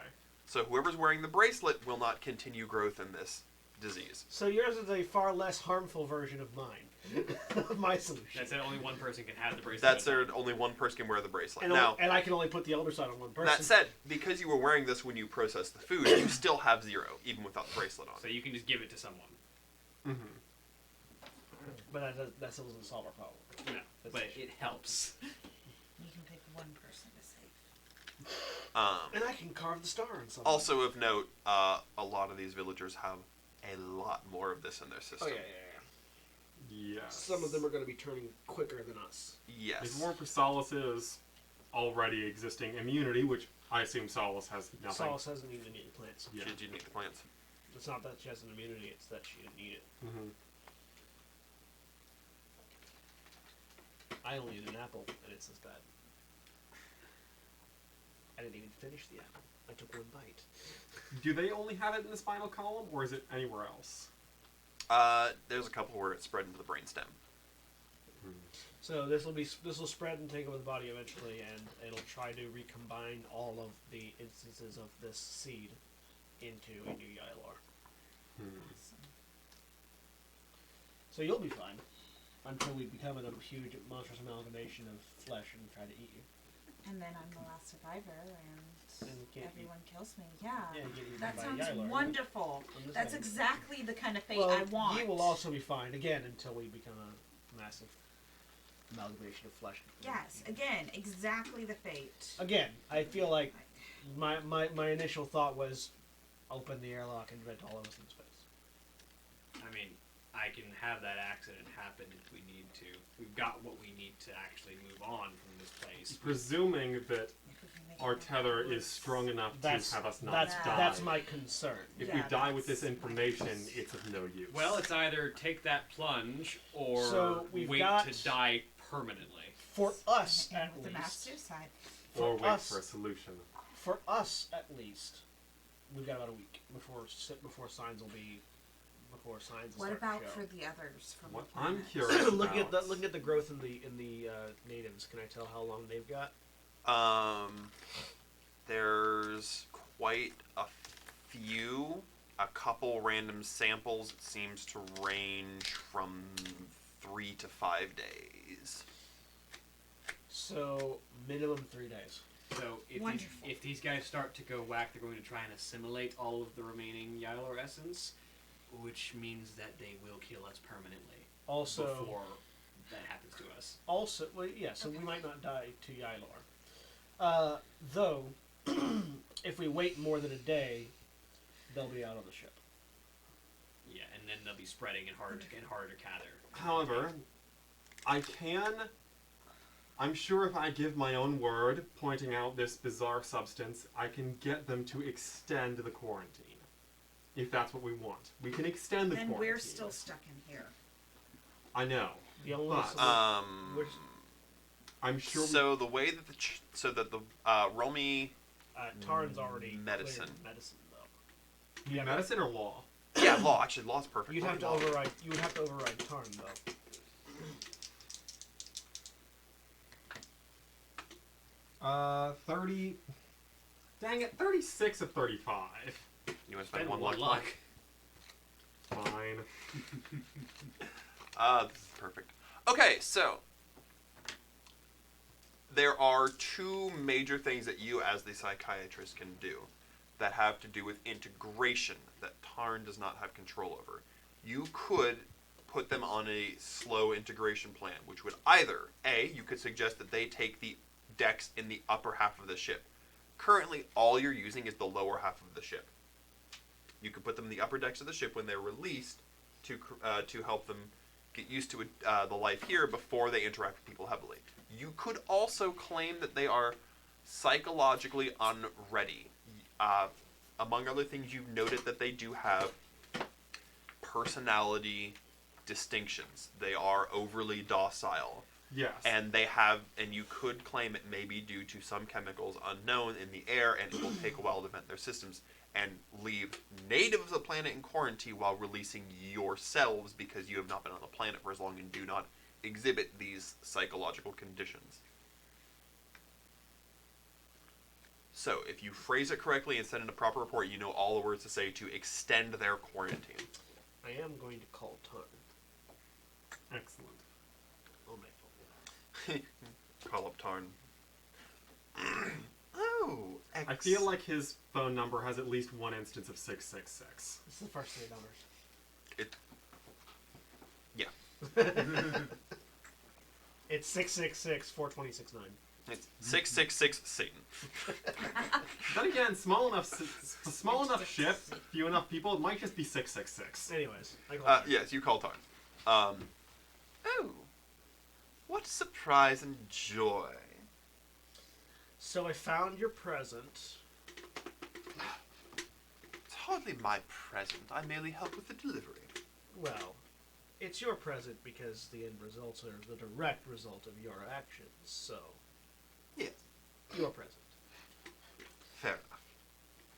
Speaker 2: So whoever's wearing the bracelet will not continue growth in this disease.
Speaker 1: So yours is a far less harmful version of mine, of my solution.
Speaker 5: That's it. Only one person can have the bracelet.
Speaker 2: That's there. Only one person can wear the bracelet.
Speaker 1: And,
Speaker 2: now,
Speaker 1: and I can only put the elder sign on one person.
Speaker 2: That said, because you were wearing this when you processed the food, you still have 0, even without the bracelet on.
Speaker 5: So you can just give it to someone.
Speaker 4: Mm-hmm.
Speaker 1: But that still doesn't solve our problem.
Speaker 5: No, but it helps.
Speaker 8: You can pick one person to save.
Speaker 1: And I can carve the star on something.
Speaker 2: Also of note, a lot of these villagers have a lot more of this in their system.
Speaker 1: Oh, yeah.
Speaker 4: Yes.
Speaker 1: Some of them are going to be turning quicker than us.
Speaker 2: Yes.
Speaker 4: It's more for Solace's already existing immunity, which I assume Solace has nothing.
Speaker 1: Solace hasn't even eaten plants.
Speaker 4: Yeah.
Speaker 2: She didn't eat the plants.
Speaker 1: It's not that she has an immunity, it's that she didn't eat it.
Speaker 4: Mm-hmm.
Speaker 7: I only ate an apple, and it's this bad. I didn't even finish the apple. I took one bite.
Speaker 4: Do they only have it in the spinal column, or is it anywhere else?
Speaker 2: There's a couple where it's spread into the brainstem.
Speaker 7: So this will spread and take over the body eventually, and it'll try to recombine all of the instances of this seed into a new Yylor. So you'll be fine until we become a huge monstrous amalgamation of flesh and try to eat you.
Speaker 8: And then I'm the last survivor,
Speaker 7: And you
Speaker 8: and
Speaker 7: can't
Speaker 8: everyone kills me. Yeah,
Speaker 7: Yeah, you get eaten
Speaker 8: that
Speaker 7: by a
Speaker 8: sounds
Speaker 7: Yylor.
Speaker 8: wonderful.
Speaker 7: I'm just
Speaker 8: That's
Speaker 7: saying.
Speaker 8: exactly the kind of fate
Speaker 7: Well,
Speaker 8: I want.
Speaker 7: you will also be fine again until we become a massive amalgamation of flesh.
Speaker 8: Yes, again, exactly the fate.
Speaker 7: Again, I feel like my initial thought was open the airlock and vent all of us into space.
Speaker 5: I mean, I can have that accident happen if we need to. We've got what we need to actually move on from this place.
Speaker 4: Presuming that
Speaker 8: If we can make
Speaker 4: our
Speaker 8: it
Speaker 4: tether
Speaker 8: worse.
Speaker 4: is strong enough to have us not
Speaker 7: that's
Speaker 4: die.
Speaker 7: that's my concern.
Speaker 4: If
Speaker 8: Yeah,
Speaker 4: we die with this
Speaker 8: that's my
Speaker 4: information,
Speaker 8: concern.
Speaker 4: it's of no use.
Speaker 5: Well, it's either take that plunge or
Speaker 7: So we've
Speaker 5: wait
Speaker 7: got-
Speaker 5: to die permanently.
Speaker 7: For us,
Speaker 8: And
Speaker 7: at
Speaker 8: with the mass
Speaker 7: least.
Speaker 8: suicide.
Speaker 4: or
Speaker 7: for
Speaker 4: wait
Speaker 7: us-
Speaker 4: for a solution.
Speaker 7: For us, at least, we've got about a week before signs will be. Before signs will
Speaker 8: What
Speaker 7: start
Speaker 8: about
Speaker 7: to
Speaker 8: for
Speaker 7: show.
Speaker 8: the others from
Speaker 4: What
Speaker 8: the
Speaker 4: I'm
Speaker 8: planet?
Speaker 4: curious
Speaker 7: looking at
Speaker 4: about.
Speaker 7: the growth in the natives. Can I tell how long they've got?
Speaker 2: There's quite a few. A couple random samples. It seems to range from 3 to 5 days.
Speaker 7: So minimum 3 days.
Speaker 5: So
Speaker 8: Wonderful.
Speaker 5: if these guys start to go whack, they're going to try and assimilate all of the remaining Yylor essence, which means that they will kill us permanently
Speaker 7: Also,
Speaker 5: before that happens to us.
Speaker 7: well, yeah. So we might not die to Yylor. Though, if we wait more than a day, they'll be out on the ship.
Speaker 5: Yeah, and then they'll be spreading and harder to gather.
Speaker 4: However, I'm sure if I give my own word, pointing out this bizarre substance, I can get them to extend the quarantine. If that's what we want. We can extend the
Speaker 8: Then
Speaker 4: quarantine.
Speaker 8: we're still stuck in here.
Speaker 4: I know.
Speaker 7: The only
Speaker 4: But,
Speaker 7: which,
Speaker 4: I'm sure
Speaker 2: So the way that the roll me
Speaker 7: Tarn's already
Speaker 2: medicine.
Speaker 7: cleared medicine though.
Speaker 4: you medicine or law?
Speaker 2: Yeah, law. Actually, law's perfect.
Speaker 7: You'd have to override. You would have to override Tarn though.
Speaker 4: 30. Dang it, 36 of 35.
Speaker 2: You want to
Speaker 5: Spend
Speaker 2: spend one
Speaker 5: one
Speaker 2: luck?
Speaker 4: Fine.
Speaker 2: This is perfect. Okay, so there are two major things that you, as the psychiatrist, can do that have to do with integration that Tarn does not have control over. You could put them on a slow integration plan, which would either, A, you could suggest that they take the decks in the upper half of the ship. Currently, all you're using is the lower half of the ship. You can put them in the upper decks of the ship when they're released to help them get used to the life here before they interact with people heavily. You could also claim that they are psychologically unready. Among other things, you've noted that they do have personality distinctions. They are overly docile.
Speaker 4: Yes.
Speaker 2: And you could claim it may be due to some chemicals unknown in the air, and it will take a while to vent their systems and leave native of the planet in quarantine while releasing yourselves because you have not been on the planet for as long and do not exhibit these psychological conditions. So, if you phrase it correctly and send in a proper report, you know all the words to say to extend their quarantine.
Speaker 7: I am going to call Tarn.
Speaker 4: Excellent.
Speaker 7: Oh my phone.
Speaker 2: Call up Tarn. Oh,
Speaker 4: I feel like his phone number has at least one instance of 666.
Speaker 7: This is the first 3 numbers.
Speaker 2: Yeah.
Speaker 7: It's 666-420-69.
Speaker 2: It's 666 Satan.
Speaker 4: Then again, small enough ship, few enough people, it might just be 666.
Speaker 7: Anyways, I call Tarn.
Speaker 2: Yes, you call Tarn. Oh, what surprise and joy.
Speaker 7: So I found your present.
Speaker 2: It's hardly my present. I merely help with the delivery.
Speaker 7: Well, it's your present because the end results are the direct result of your actions. So,
Speaker 2: Yes.
Speaker 7: your present.
Speaker 2: Fair enough.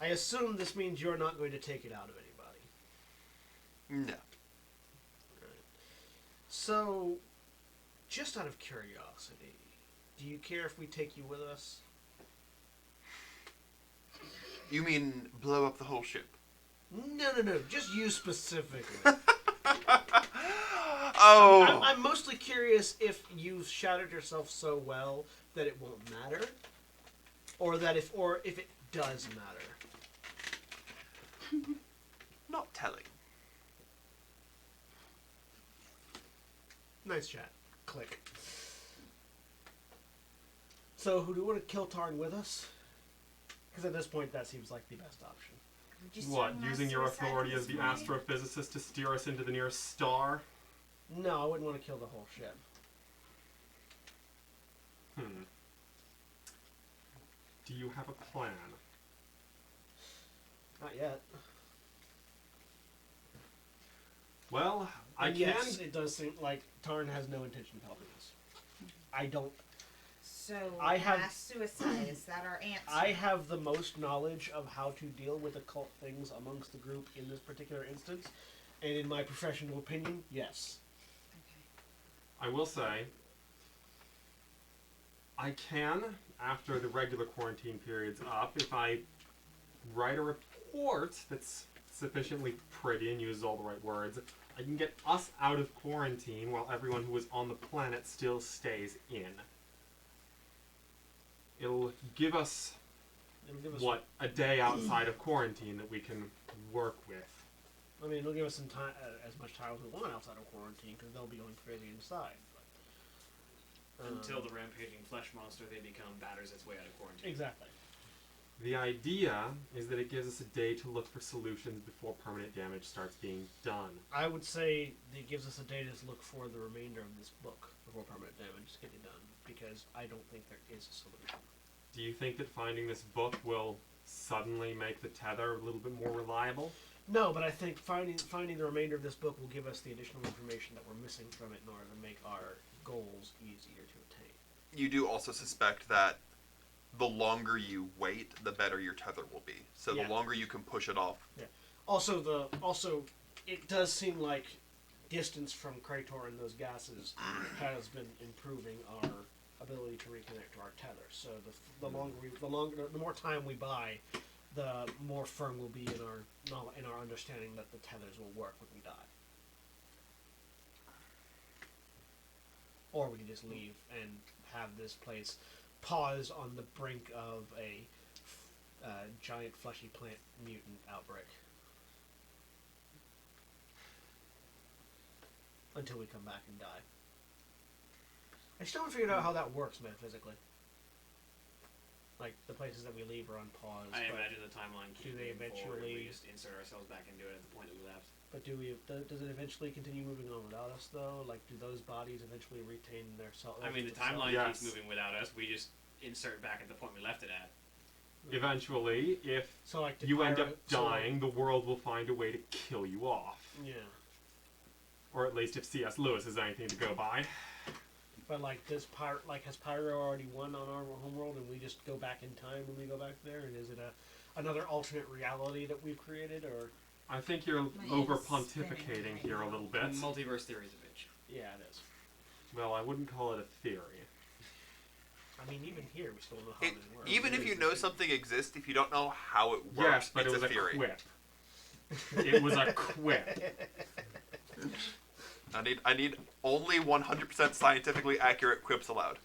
Speaker 7: I assume this means you're not going to take it out of anybody.
Speaker 2: No.
Speaker 7: So, just out of curiosity, do you care if we take you with us?
Speaker 2: You mean blow up the whole ship?
Speaker 7: No. Just you specifically.
Speaker 2: Oh!
Speaker 7: I'm mostly curious if you've shattered yourself so well that it won't matter, or if it does matter.
Speaker 2: Not telling.
Speaker 7: Nice chat. Click. So, who do you want to kill Tarn with us? Because at this point, that seems like the best option.
Speaker 4: What, using your authority as the astrophysicist to steer us into the nearest star?
Speaker 7: No, I wouldn't want to kill the whole ship.
Speaker 4: Do you have a plan?
Speaker 7: Not yet.
Speaker 4: Well, I
Speaker 7: Yes,
Speaker 4: can...
Speaker 7: it does seem like Tarn has no intention of helping us. I don't.
Speaker 3: So,
Speaker 7: I have-
Speaker 3: mass suicide, is that our answer?
Speaker 7: I have the most knowledge of how to deal with occult things amongst the group in this particular instance, and in my professional opinion, yes.
Speaker 4: I will say, I can, after the regular quarantine period's up, if I write a report that's sufficiently pretty and uses all the right words, I can get us out of quarantine while everyone who is on the planet still stays in. It'll give us, a day outside of quarantine that we can work with.
Speaker 7: I mean, it'll give us some time, as much time as we want outside of quarantine, because they'll be going crazy inside. But,
Speaker 5: Until the rampaging flesh monster they become batters its way out of quarantine.
Speaker 7: Exactly.
Speaker 4: The idea is that it gives us a day to look for solutions before permanent damage starts being done.
Speaker 7: I would say it gives us a day to look for the remainder of this book before permanent damage is getting done, because I don't think there is a solution.
Speaker 4: Do you think that finding this book will suddenly make the tether a little bit more reliable?
Speaker 7: No, but I think finding the remainder of this book will give us the additional information that we're missing from it in order to make our goals easier to attain.
Speaker 2: You do also suspect that the longer you wait, the better your tether will be. So
Speaker 7: Yeah.
Speaker 2: the longer you can push it off.
Speaker 7: Yeah. Also, it does seem like distance from Krator and those gases has been improving our ability to reconnect to our tether. So the more time we buy, the more firm we'll be in our understanding that the tethers will work when we die. Or we can just leave and have this place pause on the brink of a giant fleshy plant mutant outbreak. Until we come back and die. I still haven't figured out how that works metaphysically. Like, the places that we leave are on pause.
Speaker 5: I
Speaker 7: but-
Speaker 5: imagine the timeline keeps
Speaker 7: do they
Speaker 5: moving forward,
Speaker 7: eventually-
Speaker 5: we just insert ourselves back into it at the point that we left.
Speaker 7: But does it eventually continue moving on without us, though? Like, do those bodies eventually retain their self?
Speaker 5: I mean, the timeline
Speaker 4: Yes.
Speaker 5: keeps moving without us. We just insert back at the point we left it at.
Speaker 4: Eventually, if
Speaker 7: So, like,
Speaker 4: you end up dying, the world will find a way to kill you off.
Speaker 7: Yeah.
Speaker 4: Or at least if C.S. Lewis is anything to go by.
Speaker 7: But, like, has Pyro already won on our homeworld and we just go back in time when we go back there? And is it another alternate reality that we've created, or...?
Speaker 4: I think you're
Speaker 8: My head
Speaker 4: over
Speaker 8: is spinning
Speaker 4: pontificating
Speaker 8: right
Speaker 4: here a
Speaker 8: now.
Speaker 4: little bit.
Speaker 5: Multiverse theories, a bitch.
Speaker 7: Yeah, it is.
Speaker 4: Well, I wouldn't call it a theory.
Speaker 7: I mean, even here, we still don't know how
Speaker 2: It,
Speaker 7: this works.
Speaker 2: even if you know something exists, if you don't know how it works,
Speaker 4: Yes, but
Speaker 2: it's
Speaker 4: it was
Speaker 2: a theory.
Speaker 4: quip. It was a quip.
Speaker 2: I need only 100% scientifically accurate quips allowed.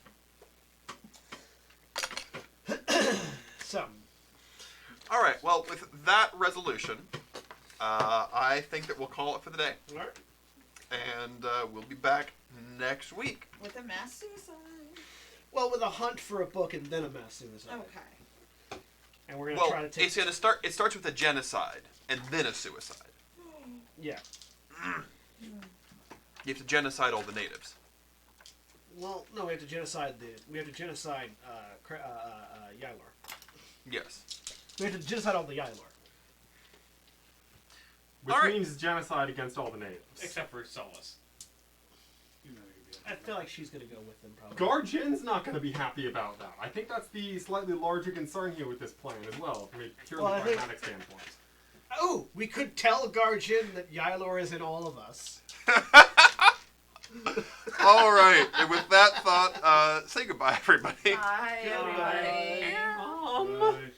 Speaker 7: So,
Speaker 2: All right. Well, with that resolution, I think that we'll call it for the day,
Speaker 7: alright.
Speaker 2: and we'll be back next week.
Speaker 3: With a mass suicide.
Speaker 7: Well, with a hunt for a book and then a mass suicide.
Speaker 3: Okay.
Speaker 7: And we're going to
Speaker 2: Well,
Speaker 7: try to take...
Speaker 2: it's gonna start. It starts with a genocide and then a suicide.
Speaker 7: Yeah.
Speaker 2: You have to genocide all the natives.
Speaker 7: Well, no, we have to genocide Yylor.
Speaker 2: Yes.
Speaker 7: We have to genocide all the Yylor.
Speaker 4: Which
Speaker 2: All right.
Speaker 4: means genocide against all the natives.
Speaker 5: Except for Solus.
Speaker 7: I feel like she's gonna go with them probably.
Speaker 4: Garjin's not going to be happy about that. I think that's the slightly larger concern here with this plan as well, from a purely
Speaker 7: Well, I think-
Speaker 4: pragmatic standpoint.
Speaker 7: Oh, we could tell Garjin that Yylor is in all of us.
Speaker 2: All right. And with that thought, say goodbye, everybody.
Speaker 3: Bye, everybody.
Speaker 6: Bye.